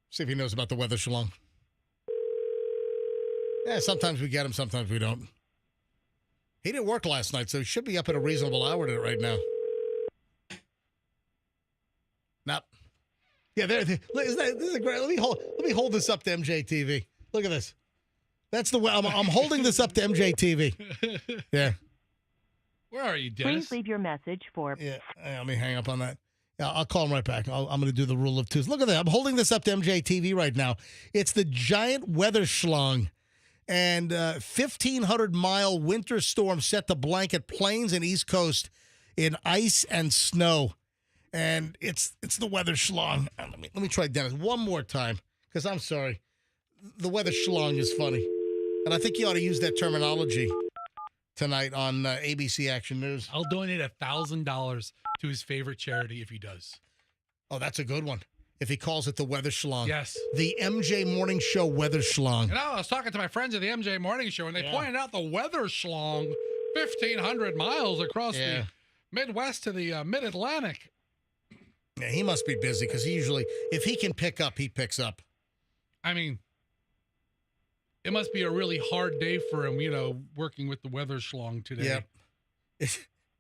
See if he knows about the weather schlong. Yeah, sometimes we get him, sometimes we don't. He didn't work last night, so he should be up at a reasonable hour right now. Nope. Yeah, this is great. Let me hold this up to MJTV. Look at this. That's the way I'm holding this up to MJTV. Yeah. Where are you, Dennis? Please leave your message for. Yeah. Let me hang up on that. Yeah, I'll call him right back. I'm going to do the rule of twos. Look at that. I'm holding this up to MJTV right now. It's the giant weather schlong. And 1,500-mile winter storm set to blanket plains and East Coast in ice and snow. And it's the weather schlong. Let me try Dennis one more time, because I'm sorry. The weather schlong is funny. And I think you ought to use that terminology tonight on ABC Action News. I'll donate $1,000 to his favorite charity if he does. Oh, that's a good one. If he calls it the weather schlong. Yes. The MJ Morning Show weather schlong. I was talking to my friends at the MJ Morning Show, and they pointed out the weather schlong, 1,500 miles across the Midwest to the Mid-Atlantic. Yeah, he must be busy, because he usually, if he can pick up, he picks up. I mean, it must be a really hard day for him, working with the weather schlong today. Yeah.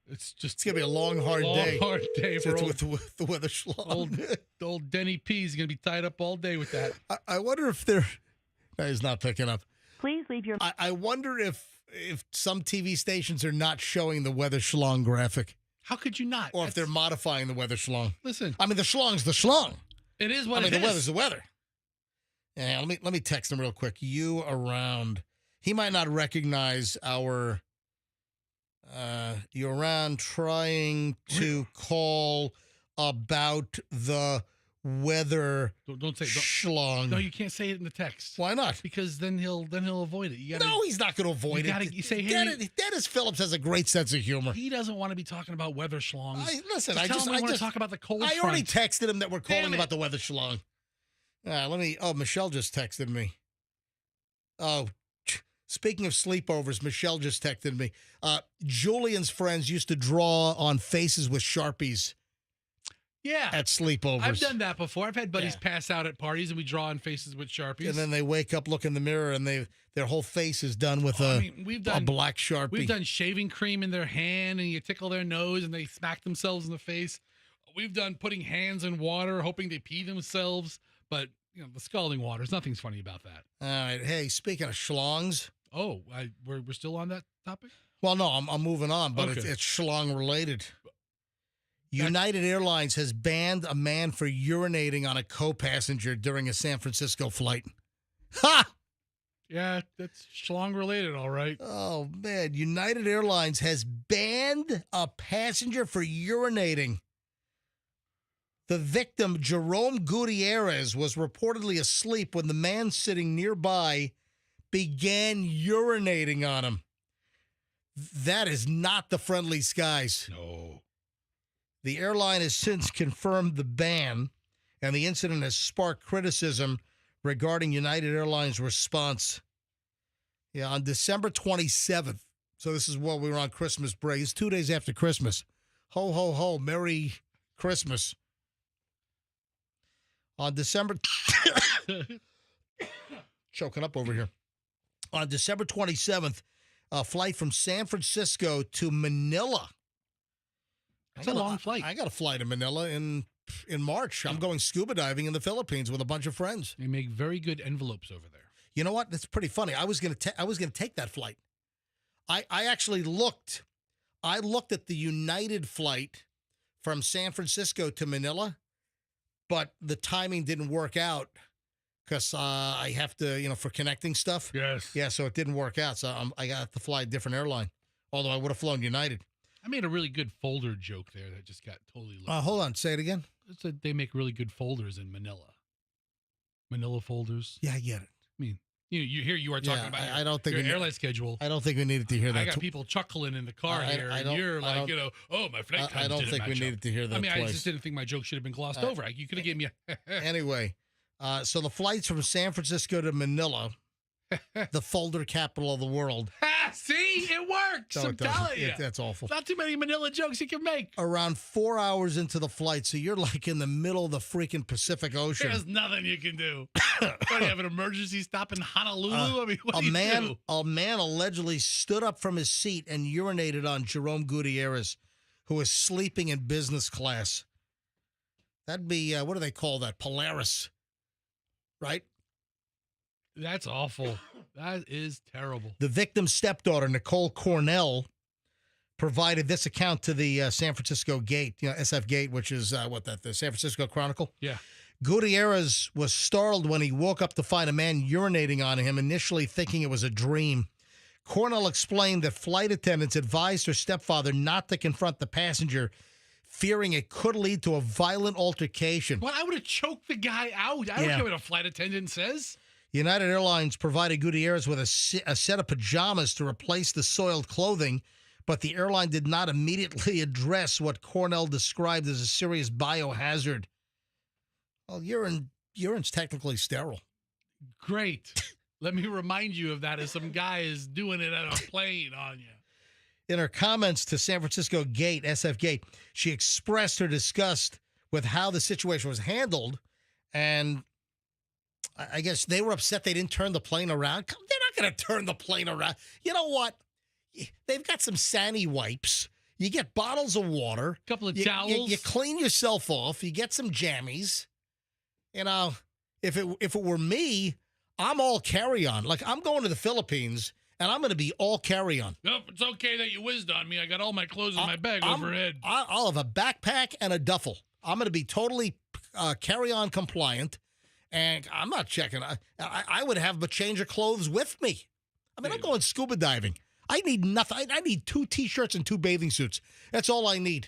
It's going to be a long, hard day. Hard day for with the weather schlong. Old Denny P's going to be tied up all day with that. I wonder if they're... No, he's not picking up. Please leave your... I wonder if some TV stations are not showing the weather schlong graphic. How could you not? Or if they're modifying the weather schlong. Listen. I mean, the schlong's the schlong. It is what it is. The weather's the weather. Yeah, let me text him real quick. You around. He might not recognize our... you're around trying to call about the weather Don't say schlong. No, you can't say it in the text. Why not? Because then he'll avoid it. You gotta, No, he's not going to avoid it. You say, hey, Dennis Phillips has a great sense of humor. He doesn't want to be talking about weather schlongs. I just want to talk about the cold front. already texted him that we're calling Damn it. about the weather schlong. Michelle just texted me. Oh, speaking of sleepovers, Michelle just texted me. Julian's friends used to draw on faces with Sharpies. Yeah. At sleepovers. I've done that before. I've had buddies pass out at parties and we draw on faces with Sharpies. And then they wake up, look in the mirror, and their whole face is done with a black Sharpie. We've done shaving cream in their hand and you tickle their nose and they smack themselves in the face. We've done putting hands in water, hoping they pee themselves. But, the scalding waters, nothing's funny about that. All right. Hey, speaking of schlongs. Oh, we're still on that topic? Well, no, I'm moving on, but Okay. it's schlong related. United Airlines has banned a man for urinating on a co-passenger during a San Francisco flight. Ha! Yeah, that's schlong related, all right. Oh, man. United Airlines has banned a passenger for urinating. The victim, Jerome Gutierrez, was reportedly asleep when the man sitting nearby began urinating on him. That is not the friendly skies. No. The airline has since confirmed the ban, and the incident has sparked criticism regarding United Airlines' response. Yeah, on December 27th, so this is while we were on Christmas break. It's 2 days after Christmas. Ho, ho, ho, Merry Christmas. On December... Choking up over here. On December 27th, a flight from San Francisco to Manila. It's a long flight. I got a flight to Manila in March. I'm going scuba diving in the Philippines with a bunch of friends. They make very good envelopes over there. You know what? That's pretty funny. I was gonna take that flight. I actually looked. I looked at the United flight from San Francisco to Manila, but the timing didn't work out because I have to, for connecting stuff. Yes. Yeah, so it didn't work out. So I got to fly a different airline, although I would have flown United. I made a really good folder joke there that just got totally lost. Hold on. Say it again. It's that they make really good folders in Manila. Manila folders. Yeah, I get it. I mean, you are talking about I don't think your we airline schedule. I don't think we needed to hear that. I got people chuckling in the car here, and you're like, oh, my flight times I don't didn't think we match needed up. to hear that I mean, I twice. just didn't think my joke should have been glossed over. You could have given me Anyway, so the flights from San Francisco to Manila, the folder capital of the world. See, it works. No, I'm it doesn't. telling you. That's awful. Not too many Manila jokes you can make. Around 4 hours into the flight, so you're like in the middle of the freaking Pacific Ocean. There's nothing you can do. What, do you have an emergency stop in Honolulu? I mean, what do you do? A man allegedly stood up from his seat and urinated on Jerome Gutierrez, who was sleeping in business class. That'd be, what do they call that? Polaris, right? That's awful. That is terrible. The victim's stepdaughter, Nicole Cornell, provided this account to the San Francisco Gate, SF Gate, which is the San Francisco Chronicle. Yeah. Gutierrez was startled when he woke up to find a man urinating on him, initially thinking it was a dream. Cornell explained that flight attendants advised her stepfather not to confront the passenger, fearing it could lead to a violent altercation. Well, I would have choked the guy out. I don't care what a flight attendant says. United Airlines provided Gutierrez with a set of pajamas to replace the soiled clothing, but the airline did not immediately address what Cornell described as a serious biohazard. Well, urine's technically sterile. Great. Let me remind you of that as some guy is doing it on a plane on you. In her comments to San Francisco Gate, SF Gate, she expressed her disgust with how the situation was handled, and I guess they were upset they didn't turn the plane around. They're not going to turn the plane around. You know what? They've got some Sani wipes. You get bottles of water. A couple of towels. You clean yourself off. You get some jammies. If it were me, I'm all carry-on. Like, I'm going to the Philippines, and I'm going to be all carry-on. Nope, it's okay that you whizzed on me. I got all my clothes in my bag overhead. I'll have a backpack and a duffel. I'm going to be totally carry-on compliant. And I'm not checking. I would have a change of clothes with me. I mean, I'm going scuba diving. I need nothing. I need 2 T-shirts and 2 bathing suits. That's all I need.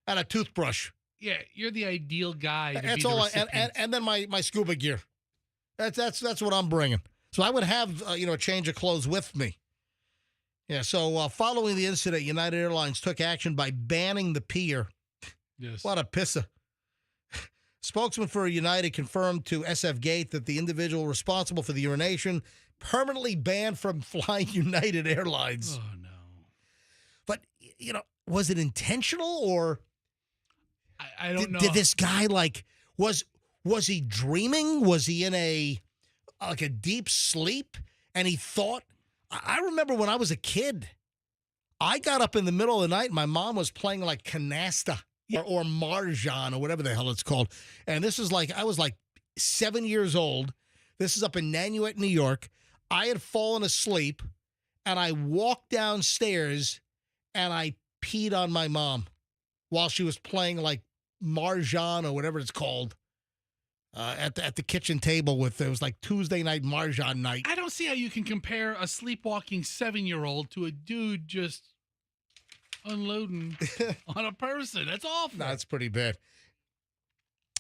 And a toothbrush. Yeah, you're the ideal guy to That's be the all. recipient. And then my scuba gear. That's what I'm bringing. So I would have a change of clothes with me. Yeah. So following the incident, United Airlines took action by banning the pier. Yes. What a pisser. Spokesman for United confirmed to SF Gate that the individual responsible for the urination permanently banned from flying United Airlines. Oh, no. But, was it intentional or I don't know. Did this guy was he dreaming? Was he in a deep sleep? And he thought, I remember when I was a kid, I got up in the middle of the night. My mom was playing like canasta or mahjong or whatever the hell it's called. And this is I was 7 years old. This is up in Nanuet, New York. I had fallen asleep and I walked downstairs and I peed on my mom while she was playing mahjong or whatever it's called at the kitchen table it was Tuesday night mahjong night. I don't see how you can compare a sleepwalking 7-year-old to a dude just unloading on a person. That's awful. That's pretty bad.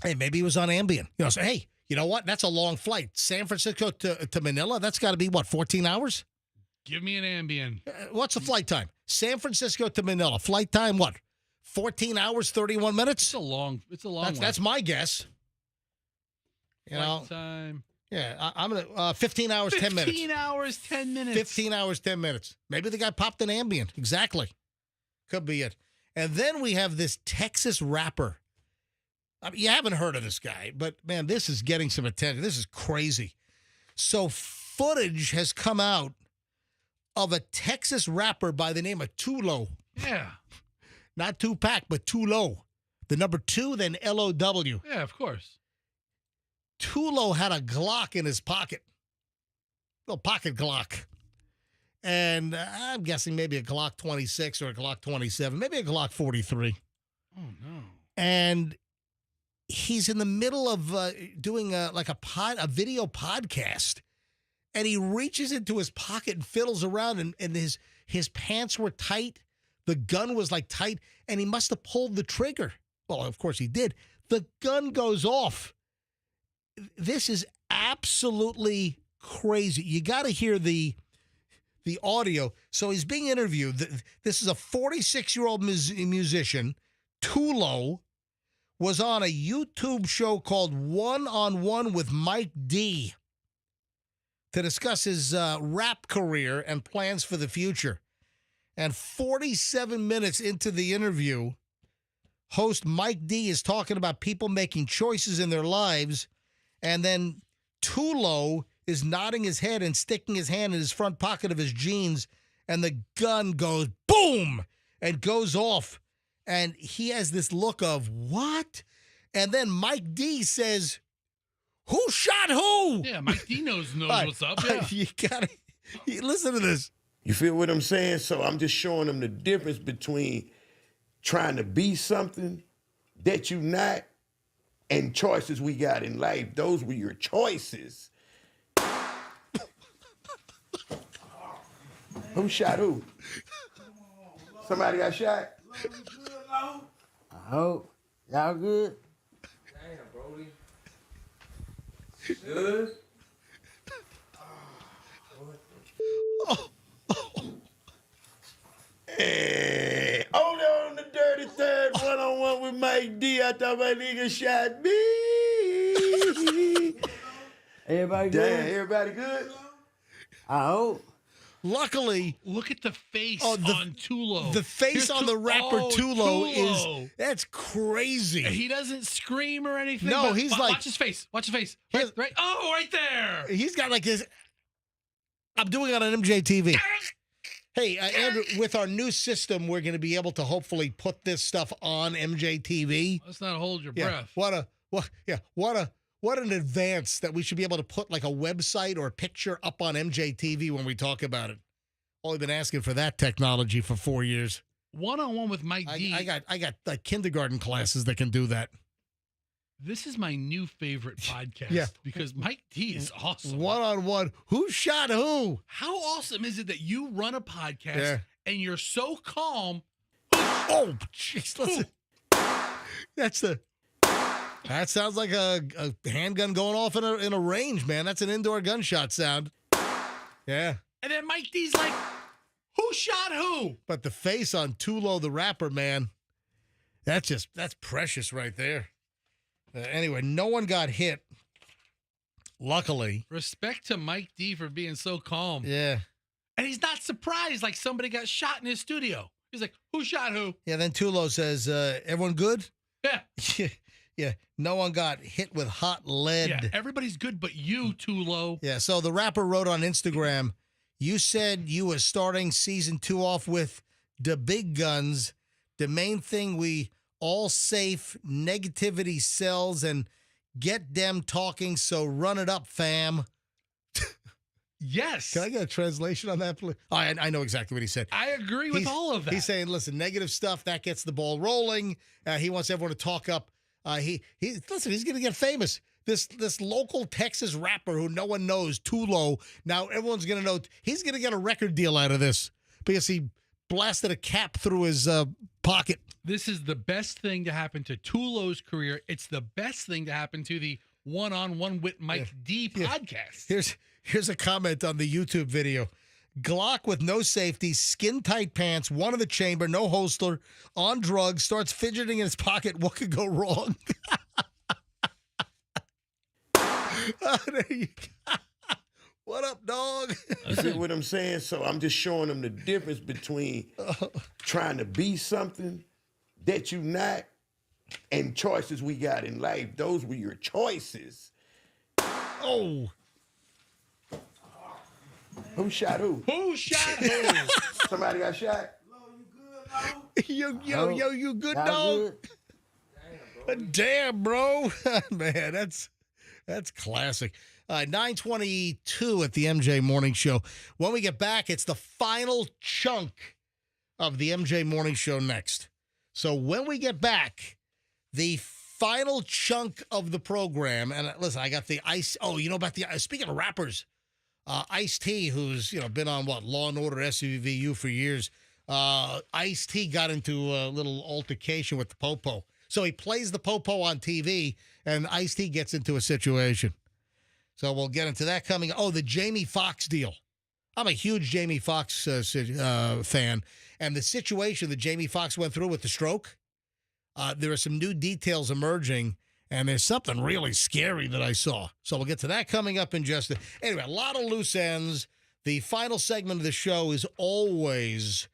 Hey, maybe he was on Ambien. So, hey, you know what? That's a long flight. San Francisco to Manila, that's got to be, 14 hours? Give me an Ambien. What's the flight time? San Francisco to Manila. Flight time, what? 14 hours, 31 minutes? It's a long one. That's my guess. Flight time. Yeah, I'm going to 15 hours, 10 minutes. 15 hours, 10 minutes. 15 hours, 10 minutes. Maybe the guy popped an Ambien. Exactly. Could be it. And then we have this Texas rapper. You haven't heard of this guy, but, man, this is getting some attention. This is crazy. So footage has come out of a Texas rapper by the name of Tulo. Yeah. Not Tupac, but Tulo. The number 2, then L-O-W. Yeah, of course. Tulo had a Glock in his pocket. A pocket Glock. And I'm guessing maybe a Glock 26 or a Glock 27, maybe a Glock 43. Oh, no. And he's in the middle of doing a video podcast. And he reaches into his pocket and fiddles around, and his pants were tight. The gun was tight, and he must have pulled the trigger. Well, of course he did. The gun goes off. This is absolutely crazy. You got to hear the audio. So he's being interviewed. This is a 46-year-old musician. Tulo was on a YouTube show called One on One with Mike D to discuss his rap career and plans for the future. And 47 minutes into the interview, host Mike D is talking about people making choices in their lives. And then Tulo is nodding his head and sticking his hand in his front pocket of his jeans. And the gun goes boom and goes off. And he has this look of, what? And then Mike D says, who shot who? Yeah, Mike D knows what's up. Yeah. You got to listen to this. You feel what I'm saying? So I'm just showing them the difference between trying to be something that you're not and choices we got in life. Those were your choices. Who shot who? Somebody got shot? I hope. Y'all good? Damn, Brody. Good? Hey, only on the dirty third one-on-one with Mike D. I thought my nigga shot me. Everybody good? Damn, everybody good? I hope. Luckily, look at the face on Tulo. The face on the rapper Tulo Tulo. That's crazy. He doesn't scream or anything. No, but he's watch his face. Watch his face. Right. Oh, right there. He's got his. I'm doing it on MJTV. Hey, Andrew, with our new system, we're going to be able to hopefully put this stuff on MJTV. Let's not hold your Yeah, breath. what an advance that we should be able to put a website or a picture up on MJTV when we talk about it. Only been asking for that technology for 4 years. One-on-one with Mike D. I got kindergarten classes that can do that. This is my new favorite podcast. Yeah. Because Mike D is awesome. One-on-one. Who shot who? How awesome is it that you run a podcast and you're so calm? Oh, jeez. Listen. That sounds like a handgun going off in a range, man. That's an indoor gunshot sound. Yeah. And then Mike D's like, who shot who? But the face on Tulo the rapper, man, that's precious right there. Anyway, no one got hit. Luckily. Respect to Mike D for being so calm. Yeah. And he's not surprised like somebody got shot in his studio. He's like, who shot who? Yeah, then Tulo says, everyone good? Yeah. Yeah, no one got hit with hot lead. Yeah, everybody's good but you, Tulo. Yeah, so the rapper wrote on Instagram, you said you were starting season 2 off with the big guns. The main thing we all safe, negativity sells, and get them talking, so run it up, fam. Yes. Can I get a translation on that, please? Oh, I know exactly what he said. I agree with all of that. He's saying, listen, negative stuff, that gets the ball rolling. He wants everyone to talk up. Listen, he's going to get famous. This local Texas rapper who no one knows, Tulo, now everyone's going to know. He's going to get a record deal out of this because he blasted a cap through his pocket. This is the best thing to happen to Tulo's career. It's the best thing to happen to the One-on-One with Mike D podcast. Here's a comment on the YouTube video. Glock with no safety, skin-tight pants, one in the chamber, no holster, on drugs, starts fidgeting in his pocket. What could go wrong? There you go. What up, dog? You see what I'm saying? So I'm just showing them the difference between trying to be something that you're not and choices we got in life. Those were your choices. Oh. Who shot who? Who shot who? Somebody got shot? Yo, you good, dog? Damn, bro. Man, that's classic. 9:22 at the MJ Morning Show. When we get back, it's the final chunk of the MJ Morning Show next. So when we get back, the final chunk of the program, and listen, I got the Ice. Oh, you know about the speaking of rappers, Ice-T, who's been on Law and Order SVU for years. Ice-T got into a little altercation with the Popo. So he plays the Popo on TV, and Ice-T gets into a situation. So we'll get into that coming. Oh, the Jamie Foxx deal. I'm a huge Jamie Foxx fan. And the situation that Jamie Foxx went through with the stroke, there are some new details emerging, and there's something really scary that I saw. So we'll get to that coming up in just anyway, a lot of loose ends. The final segment of the show is always,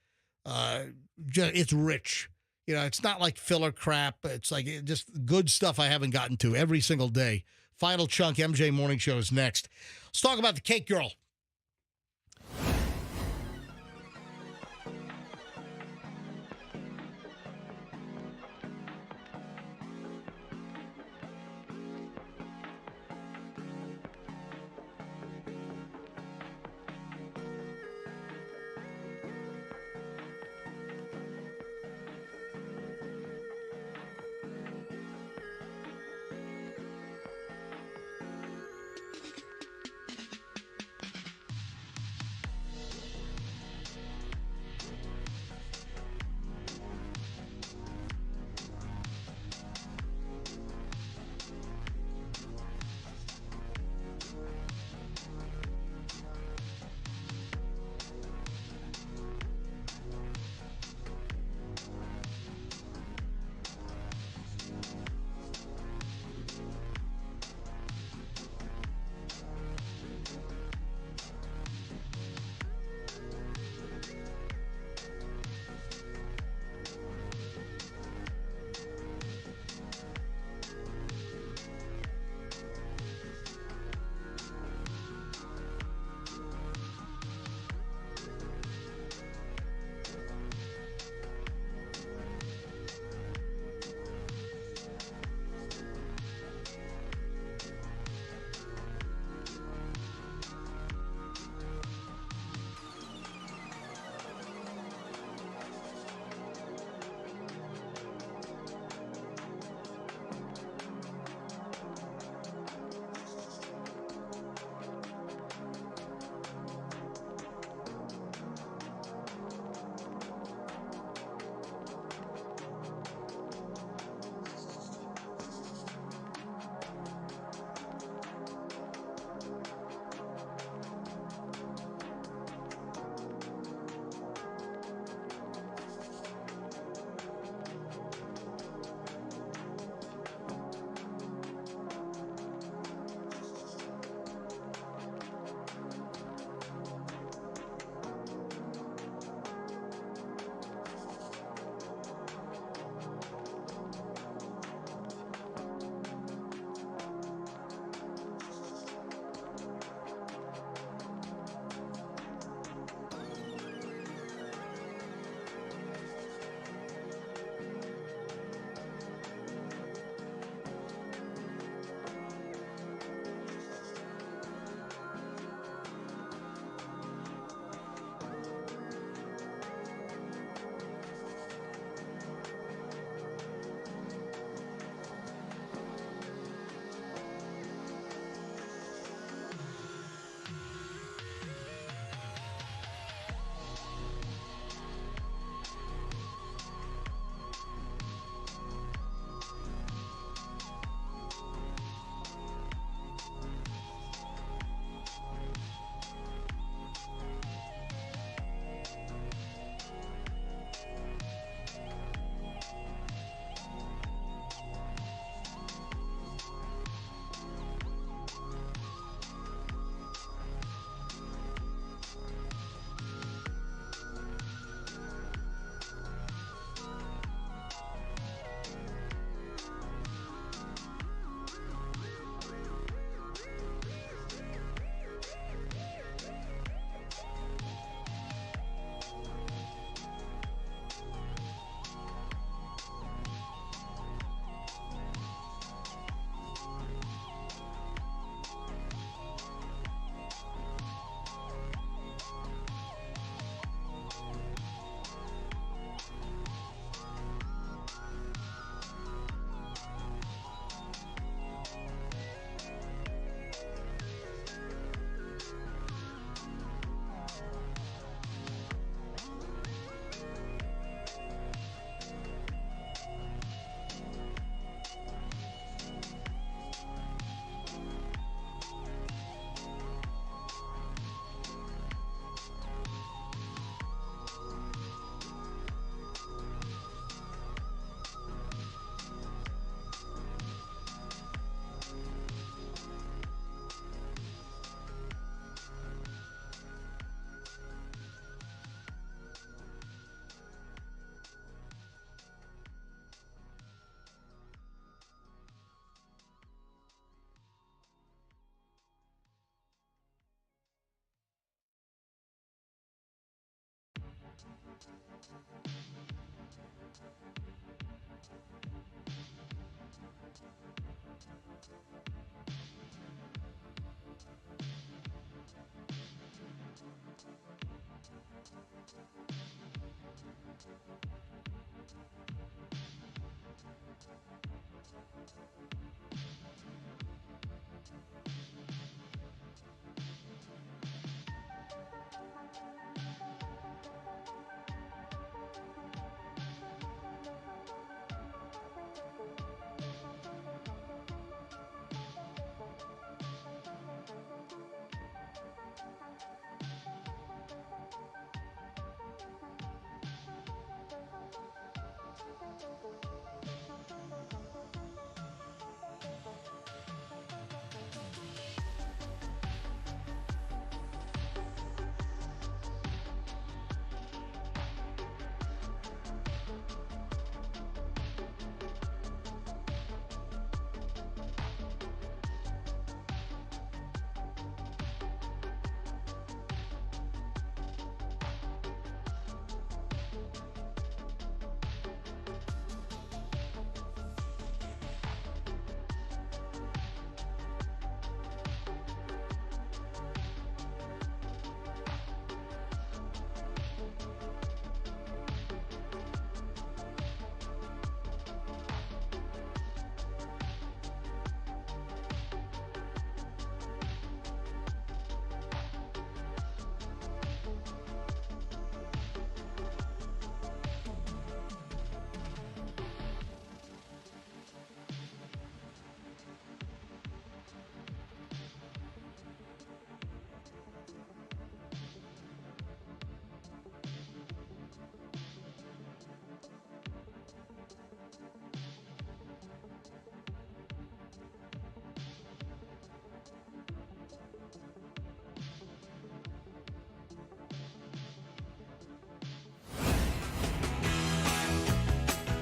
it's rich. It's not like filler crap. It's like just good stuff I haven't gotten to every single day. Final chunk, MJ Morning Show is next. Let's talk about the Cake Girl.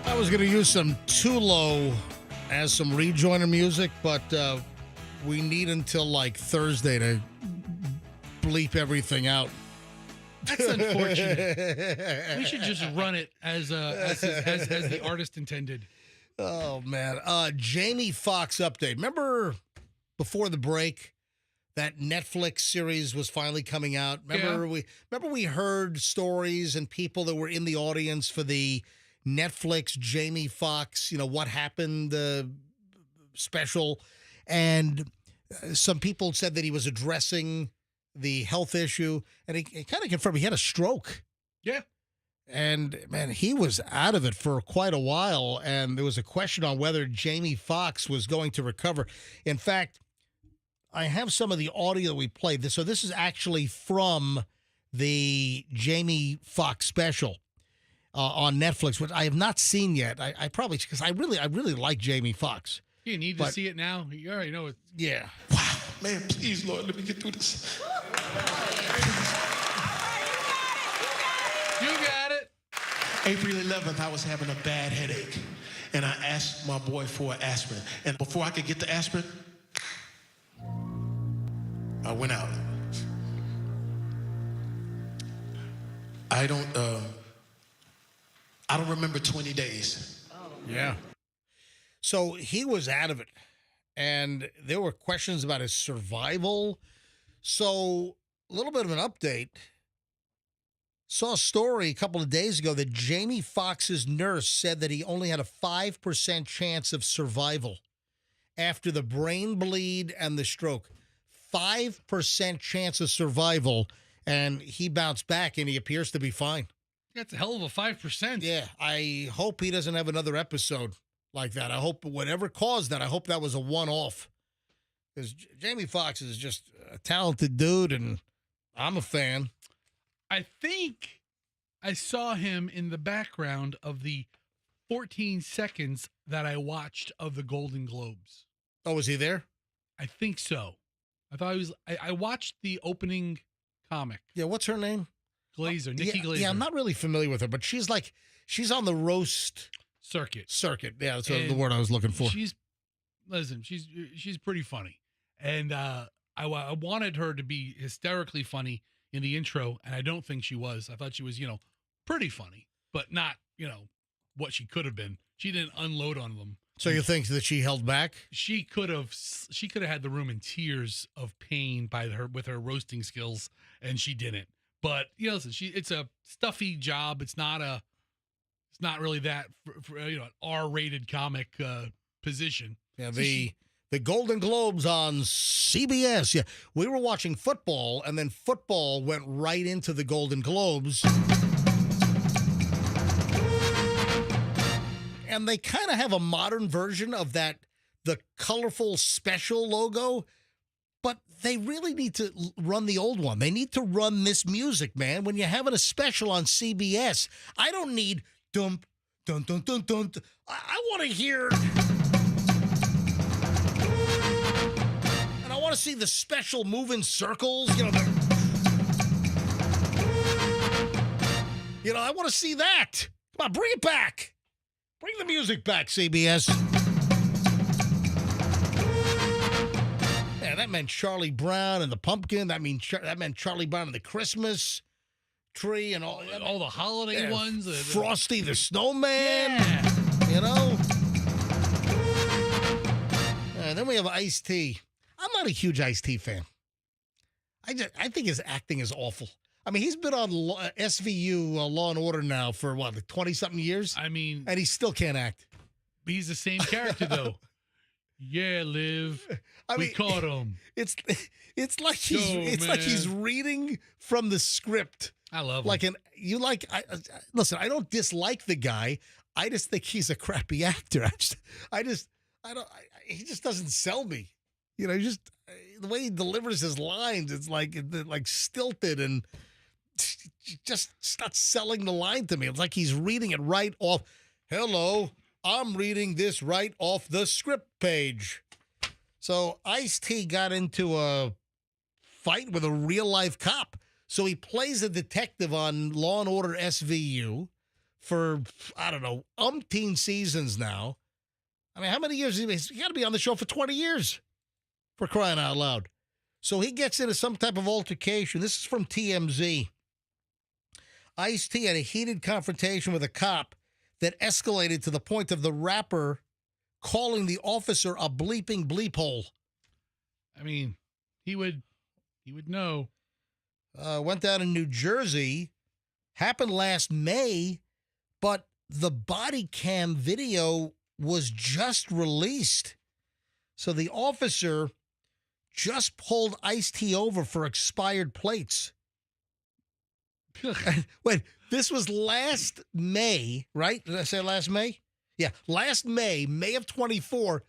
I was going to use some Tulo as some rejoiner music, but we need until like Thursday to bleep everything out. That's unfortunate. We should just run it as the artist intended. Oh man, Jamie Foxx update. Remember before the break that Netflix series was finally coming out? Remember we heard stories and people that were in the audience for the Netflix Jamie Foxx, what happened special, and some people said that he was addressing the health issue, and he kind of confirmed he had a stroke. Yeah. And, man, he was out of it for quite a while, and there was a question on whether Jamie Foxx was going to recover. In fact, I have some of the audio that we played. So this is actually from the Jamie Foxx special on Netflix, which I have not seen yet. I probably, because I really like Jamie Foxx. You need to see it now. You already know it. Yeah. Wow, man, please, Lord, let me get through this. You got it. April 11th, I was having a bad headache, and I asked my boy for an aspirin. And before I could get the aspirin, I went out. I don't remember 20 days. Yeah. So he was out of it, and there were questions about his survival. So a little bit of an update. Saw a story a couple of days ago that Jamie Foxx's nurse said that he only had a 5% chance of survival after the brain bleed and the stroke. 5% chance of survival, and he bounced back, and he appears to be fine. That's a hell of a 5%. Yeah, I hope he doesn't have another episode like that. I hope whatever caused that, I hope that was a one-off. Because Jamie Foxx is just a talented dude, and I'm a fan. I think I saw him in the background of the 14 seconds that I watched of the Golden Globes. Oh, was he there? I think so. I thought he was. I watched the opening comic. Yeah, what's her name? Glazer, Nikki Glazer. Yeah, I'm not really she's on the roast circuit. Yeah, that's the word I was looking for. She's pretty funny. And I wanted her to be hysterically funny in the intro, and I don't think she was. I thought she was, pretty funny, but not, what she could have been. She didn't unload on them. So you think that she held back? She could have had the room in tears of pain with her roasting skills, and she didn't. But listen, it's a stuffy job. It's not really that for an R-rated comic position. Yeah, the Golden Globes on CBS. Yeah, we were watching football, and then football went right into the Golden Globes. And they kind of have a modern version of the colorful special logo, but they really need to run the old one. They need to run this music, man. When you're having a special on CBS, I don't need dun dun dun dun dun. I want to hear. I want to see the special moving circles. I want to see that. Come on, bring it back. Bring the music back, CBS. Yeah, that meant Charlie Brown and the Pumpkin. That meant Charlie Brown and the Christmas tree and all the holiday ones. Frosty the Snowman. Yeah. And then we have Ice-T. I'm not a huge Ice-T fan. I think his acting is awful. I mean, he's been on SVU, Law and Order now for what, 20-something years? I mean, and he still can't act. He's the same character though. Yeah, Liv. We caught him. It's like he's reading from the script. I love him. Listen, I don't dislike the guy. I just think he's a crappy actor. He just doesn't sell me. The way he delivers his lines, it's like stilted and just not selling the line to me. It's like he's reading it right off. Hello, I'm reading this right off the script page. So Ice-T got into a fight with a real-life cop. So he plays a detective on Law and Order SVU for, I don't know, umpteen seasons now. I mean, how many years? He's got to be on the show for 20 years. For crying out loud. So he gets into some type of altercation. This is from TMZ. Ice-T had a heated confrontation with a cop that escalated to the point of the rapper calling the officer a bleeping bleep hole. I mean, he would know. Went down in New Jersey. Happened last May, but the body cam video was just released. So the officer just pulled Ice-T over for expired plates. Wait, this was last May, right? Did I say last May? Yeah, last May of 24.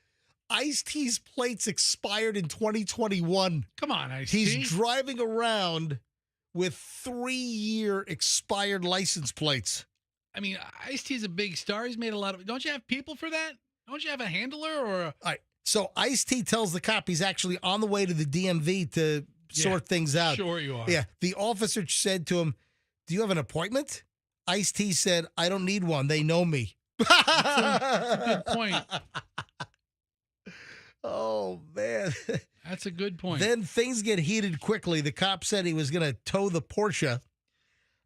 Ice-T's plates expired in 2021. Come on, Ice-T. He's driving around with 3-year expired license plates. I mean, Ice-T's a big star. He's made a lot of. Don't you have people for that? Don't you have a handler or All right. So Ice-T tells the cop he's actually on the way to the DMV to sort things out. Sure you are. Yeah. The officer said to him, "Do you have an appointment?" Ice-T said, "I don't need one. They know me." That's a good point. Oh, man. That's a good point. Then things get heated quickly. The cop said he was going to tow the Porsche.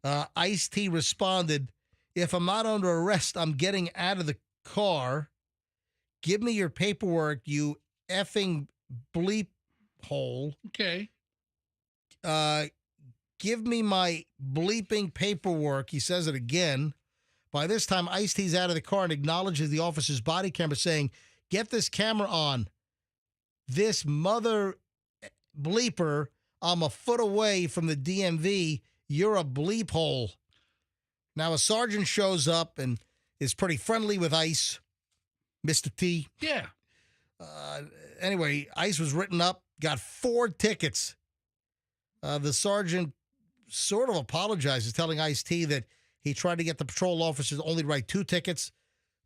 Ice-T responded, "If I'm not under arrest, I'm getting out of the car. Give me your paperwork, you effing bleep hole." Okay. Give me my bleeping paperwork. He says it again. By this time, Ice-T's out of the car and acknowledges the officer's body camera, saying, "Get this camera on. This mother bleeper, I'm a foot away from the DMV. You're a bleep hole." Now, a sergeant shows up and is pretty friendly with Ice. Mr. T. Yeah. Anyway, Ice was written up, got 4 tickets. The sergeant sort of apologizes, telling Ice-T that he tried to get the patrol officers to only write 2 tickets.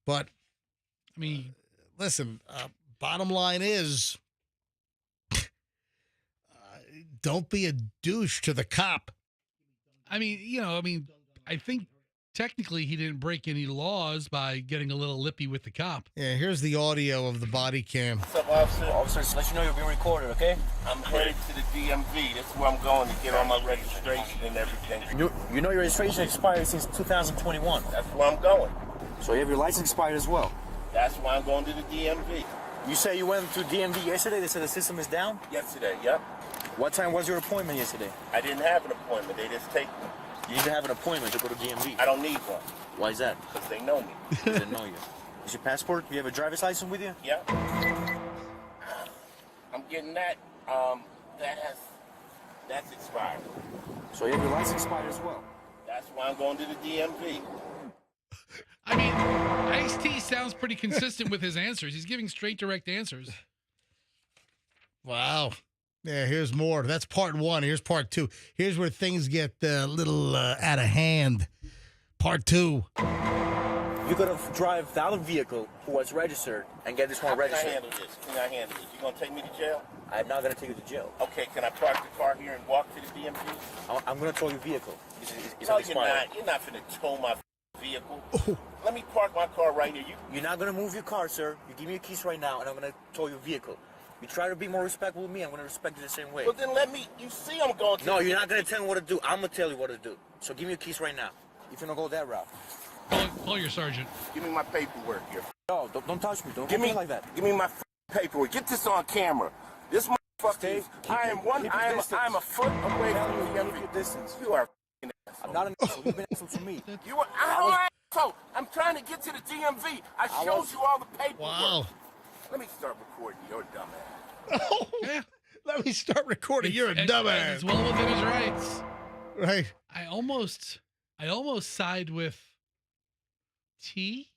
But, I mean, listen, bottom line is, don't be a douche to the cop. I mean, I think technically he didn't break any laws by getting a little lippy with the cop. Yeah, here's the audio of the body cam. What's up, officer? Officer, just let you know you're being recorded, okay? I'm headed to the DMV. That's where I'm going to get all my registration and everything. You know your registration expired since 2021. That's where I'm going. So you have your license expired as well. That's why I'm going to the DMV. You say you went to DMV yesterday? They said the system is down? Yesterday, yep. What time was your appointment yesterday? I didn't have an appointment. They just take me. You need to have an appointment to go to DMV. I don't need one Why is that? because they know me. They didn't know you. Is your passport? You have a driver's license with you? Yeah. I'm getting that. That's expired. So you have your license expired as well. That's why I'm going to the DMV. I mean, Ice-T sounds pretty consistent with his answers. He's giving straight, direct answers. Wow. Yeah, here's more. That's part one. Here's part two. Here's where things get a little out of hand. Part two. You could have drive without a vehicle who was registered and get this one How can I registered. handle this? Can I handle this? You gonna take me to jail? I'm not going to take you to jail. Okay, can I park the car here and walk to the DMV? I'm going to tow your vehicle. It's No, expired. you're not. You're not finna tow my vehicle. Let me park my car right here. You're not going to move your car, sir. You give me your keys right now, and I'm going to tow your vehicle. You try to be more respectful with me, I'm going to respect you the same way. Well, then let me. You see, I'm going to. No, you're not going to tell me what to do. I'm going to tell you what to do. So give me your keys right now. If you're going to go that route. Call your sergeant. Give me my paperwork here. No, don't touch me. Don't Give me like that. Give me my paperwork. Get this on camera. This motherfucker. I am a foot away from the DMV. Distance. You are. I'm not an asshole. You've been asshole to me. You are. I'm trying to get to the DMV. I showed you all the paperwork. Wow. Let me start recording your dumbass. Oh, yeah. Let me start recording. You're a dumbass. It's well within his rights. Right. I almost side with T.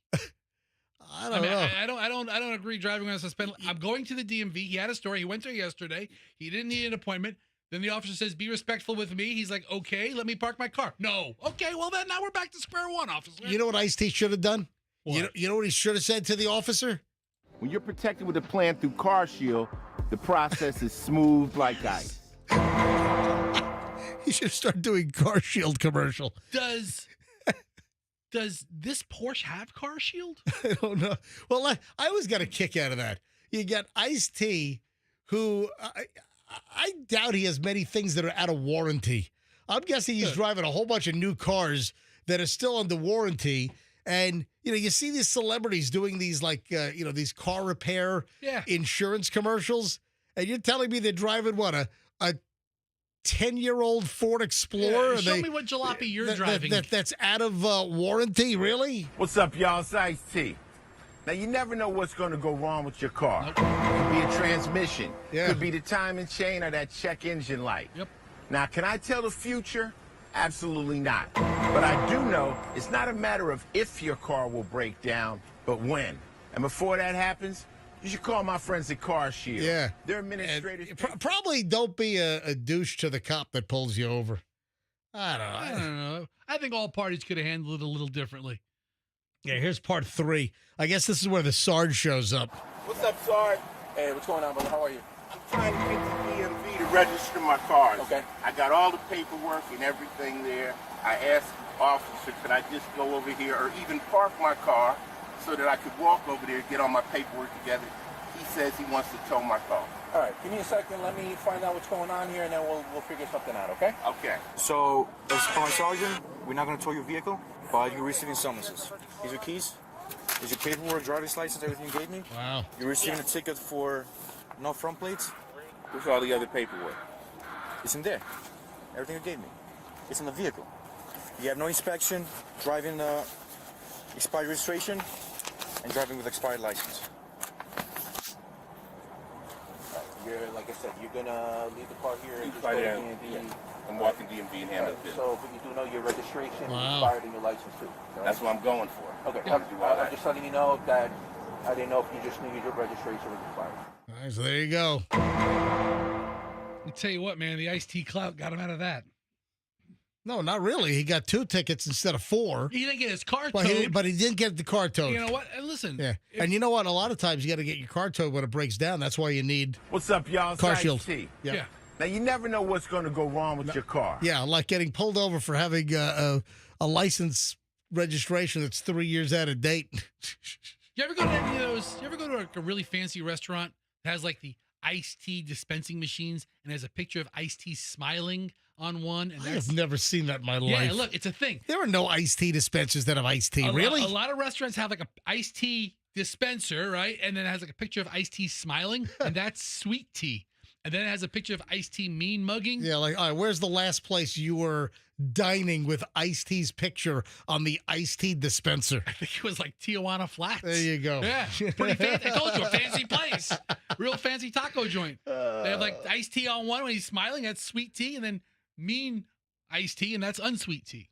I don't know. I don't agree driving on a suspended. I'm going to the DMV. He had a story. He went there yesterday. He didn't need an appointment. Then the officer says, "Be respectful with me." He's like, "Okay, let me park my car." No. Okay, well then now we're back to square one, officer. You know what Ice-T should have done? What? You know what he should have said to the officer? When you're protected with a plan through Car Shield, the process is smooth like ice. He should start doing Car Shield commercial. Does this Porsche have Car Shield? I don't know. Well, I always got a kick out of that. You got Ice-T, who I doubt he has many things that are out of warranty. I'm guessing he's driving a whole bunch of new cars that are still under warranty. And, you see these celebrities doing these, these car repair insurance commercials. And you're telling me they're driving, what, a 10-year-old Ford Explorer? Yeah, show me what jalopy you're driving. That's out of warranty, really? What's up, y'all? It's Ice-T. Now, you never know what's going to go wrong with your car. Nope. Could be a transmission. Yeah. Could be the timing chain or that check engine light. Yep. Now, can I tell the future? Absolutely not. But I do know it's not a matter of if your car will break down, but when. And before that happens, you should call my friends at Car Shield. Yeah. They're administrators. Probably don't be a douche to the cop that pulls you over. I don't know. I think all parties could have handled it a little differently. Yeah, here's part three. I guess this is where the Sarge shows up. What's up, Sarge? Hey, what's going on, brother? How are you? I'm trying to get to DMV to register my cars. Okay. I got all the paperwork and everything there. I asked the officer, could I just go over here or even park my car so that I could walk over there, get all my paperwork together. He says he wants to tow my car. All right, give me a second. Let me find out what's going on here, and then we'll figure something out, okay? Okay. So, as for my sergeant, we're not going to tow your vehicle, but you're receiving summonses. Here's your keys. Here's your paperwork, driver's license, everything you gave me. Wow. You're receiving a ticket for no front plates. Where's all the other paperwork? It's in there. Everything you gave me. It's in the vehicle. You have no inspection, driving expired registration, and driving with expired license. Like I said, you're gonna leave the car here and just go to DMV. I'm walking DMV and handle it. So, but you do know your registration is Wow. expired and your license too. Right? That's what I'm going for. Okay. I'm I'm just letting you know that I didn't know if you just knew your registration was expired. All right, so there you go. I tell you what, man, the Ice-T clout got him out of that. No, not really. He got 2 tickets instead of 4. He didn't get his car But towed. he didn't get the car towed. You know what? And listen. Yeah. And you know what? A lot of times you got to get your car towed when it breaks down. That's why you need What's up, y'all? It's Car Ice-T. Shield. Yeah. Now, you never know what's going to go wrong with your car. Yeah, like getting pulled over for having a license registration that's 3 years out of date. You ever go to any of those? You ever go to like a really fancy restaurant that has like the iced tea dispensing machines and has a picture of iced tea smiling on one? And I have never seen that in my life. Yeah, look, it's a thing. There are no iced tea dispensers that have iced tea. Really? A lot of restaurants have like a iced tea dispenser, right? And then it has like a picture of iced tea smiling, and that's sweet tea. And then it has a picture of Ice-T mean mugging. Yeah, like, all right, where's the last place you were dining with Ice-T's picture on the Ice-T dispenser? I think it was like Tijuana Flats. There you go. Yeah, pretty fancy. I told you, a fancy place. Real fancy taco joint. They have like iced tea on one when he's smiling, that's sweet tea, and then mean iced tea, and that's unsweet tea.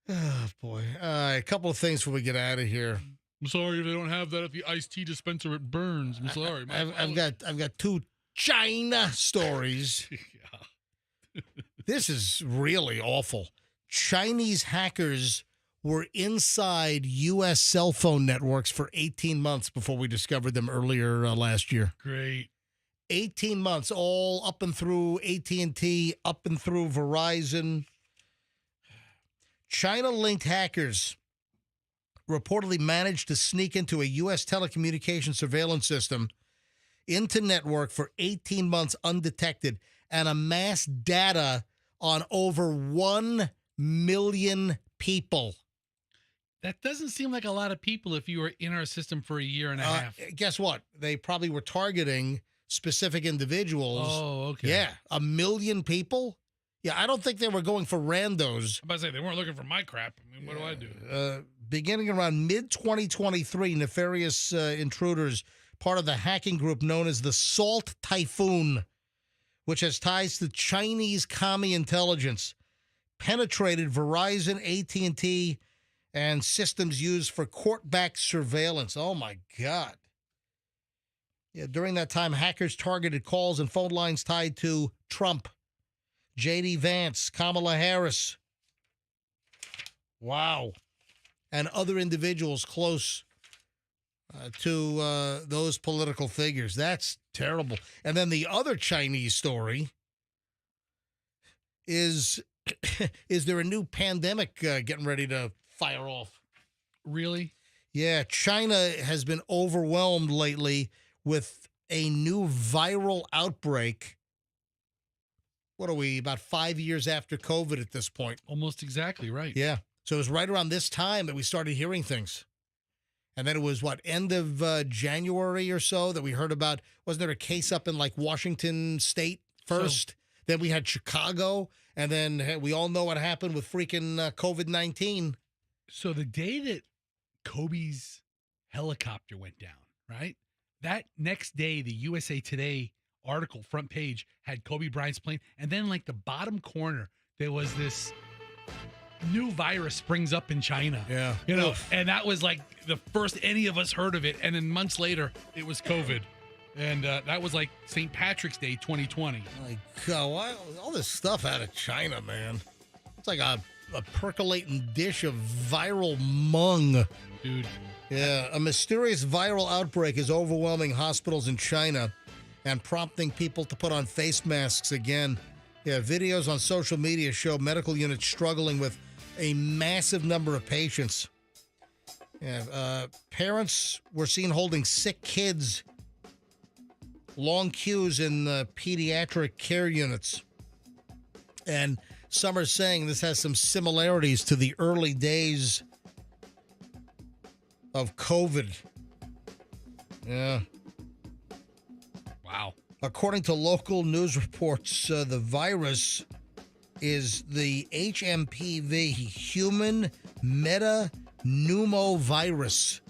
Oh, boy. A couple of things before we get out of here. I'm sorry if they don't have that at the iced tea dispenser at Burns. I'm sorry. I've got two China stories. This is really awful. Chinese hackers were inside U.S. cell phone networks for 18 months before we discovered them earlier last year. Great. 18 months, all up and through AT&T, up and through Verizon. China-linked hackers reportedly managed to sneak into a U.S. telecommunications surveillance system into network for 18 months undetected and amass data on over 1 million people. That doesn't seem like a lot of people if you were in our system for a year and a half. Guess what? They probably were targeting specific individuals. Oh, okay. Yeah, 1 million people? Yeah, I don't think they were going for randos. I'm about to say, they weren't looking for my crap. I mean, what do I do? Beginning around mid-2023, nefarious intruders, part of the hacking group known as the Salt Typhoon, which has ties to Chinese commie intelligence, penetrated Verizon, AT&T, and systems used for court-backed surveillance. Oh, my God. Yeah, during that time, hackers targeted calls and phone lines tied to Trump, J.D. Vance, Kamala Harris. Wow. And other individuals close to those political figures. That's terrible. And then the other Chinese story is there a new pandemic getting ready to fire off? Really? Yeah, China has been overwhelmed lately with a new viral outbreak. What are we, about 5 years after COVID at this point? Almost exactly right. Yeah. So it was right around this time that we started hearing things. And then it was, end of January or so that we heard about, wasn't there a case up in like Washington State first? Then we had Chicago. And then we all know what happened with freaking COVID-19. So the day that Kobe's helicopter went down, right? That next day, the USA Today article, front page, had Kobe Bryant's plane. And then like the bottom corner, there was this new virus springs up in China. Yeah. You know, and that was like the first any of us heard of it. And then months later, it was COVID. And that was like St. Patrick's Day 2020. My God, why all this stuff out of China, man? It's like a percolating dish of viral mung. Dude. Yeah, a mysterious viral outbreak is overwhelming hospitals in China and prompting people to put on face masks again. Yeah, videos on social media show medical units struggling with a massive number of patients. Yeah, parents were seen holding sick kids, long queues in pediatric care units. And some are saying this has some similarities to the early days of COVID. Yeah. Wow. According to local news reports, the virus is the HMPV, human metapneumovirus,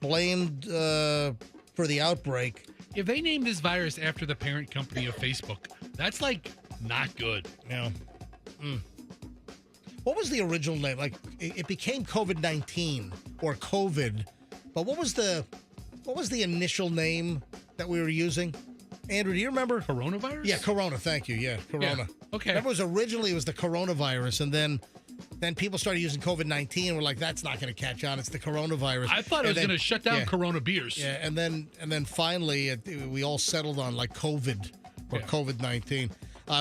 blamed for the outbreak. If they named this virus after the parent company of Facebook, that's like not good. Yeah. What was the original name? Like it became COVID-19 or COVID, but what was the initial name that we were using? Andrew, do you remember? Coronavirus? Yeah, Corona. Thank you. Yeah, Corona. Yeah. Okay. Remember, originally it was the coronavirus, and then people started using COVID-19, and we're like, that's not going to catch on. It's the coronavirus. I thought it was going to shut down Corona beers. Yeah, and then finally we all settled on like COVID or COVID-19.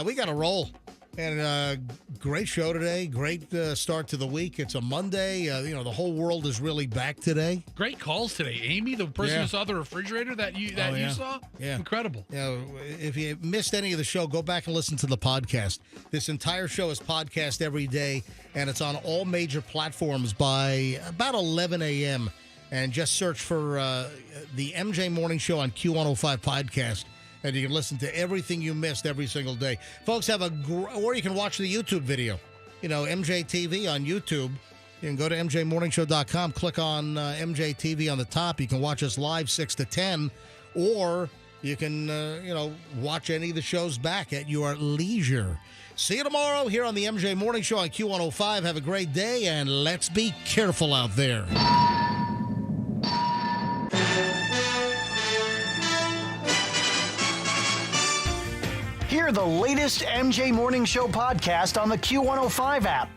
We got to roll. And great show today. Great start to the week. It's a Monday. The whole world is really back today. Great calls today. Amy, the person who saw the refrigerator that you saw? Yeah. Incredible. Yeah. If you missed any of the show, go back and listen to the podcast. This entire show is podcast every day, and it's on all major platforms by about 11 a.m. And just search for the MJ Morning Show on Q105 Podcast. and you can listen to everything you missed every single day. Folks, or you can watch the YouTube video. MJ TV on YouTube. You can go to mjmorningshow.com, click on MJ TV on the top. You can watch us live 6 to 10, or you can, watch any of the shows back at your leisure. See you tomorrow here on the MJ Morning Show on Q105. Have a great day, and let's be careful out there. Hear the latest MJ Morning Show podcast on the Q105 app.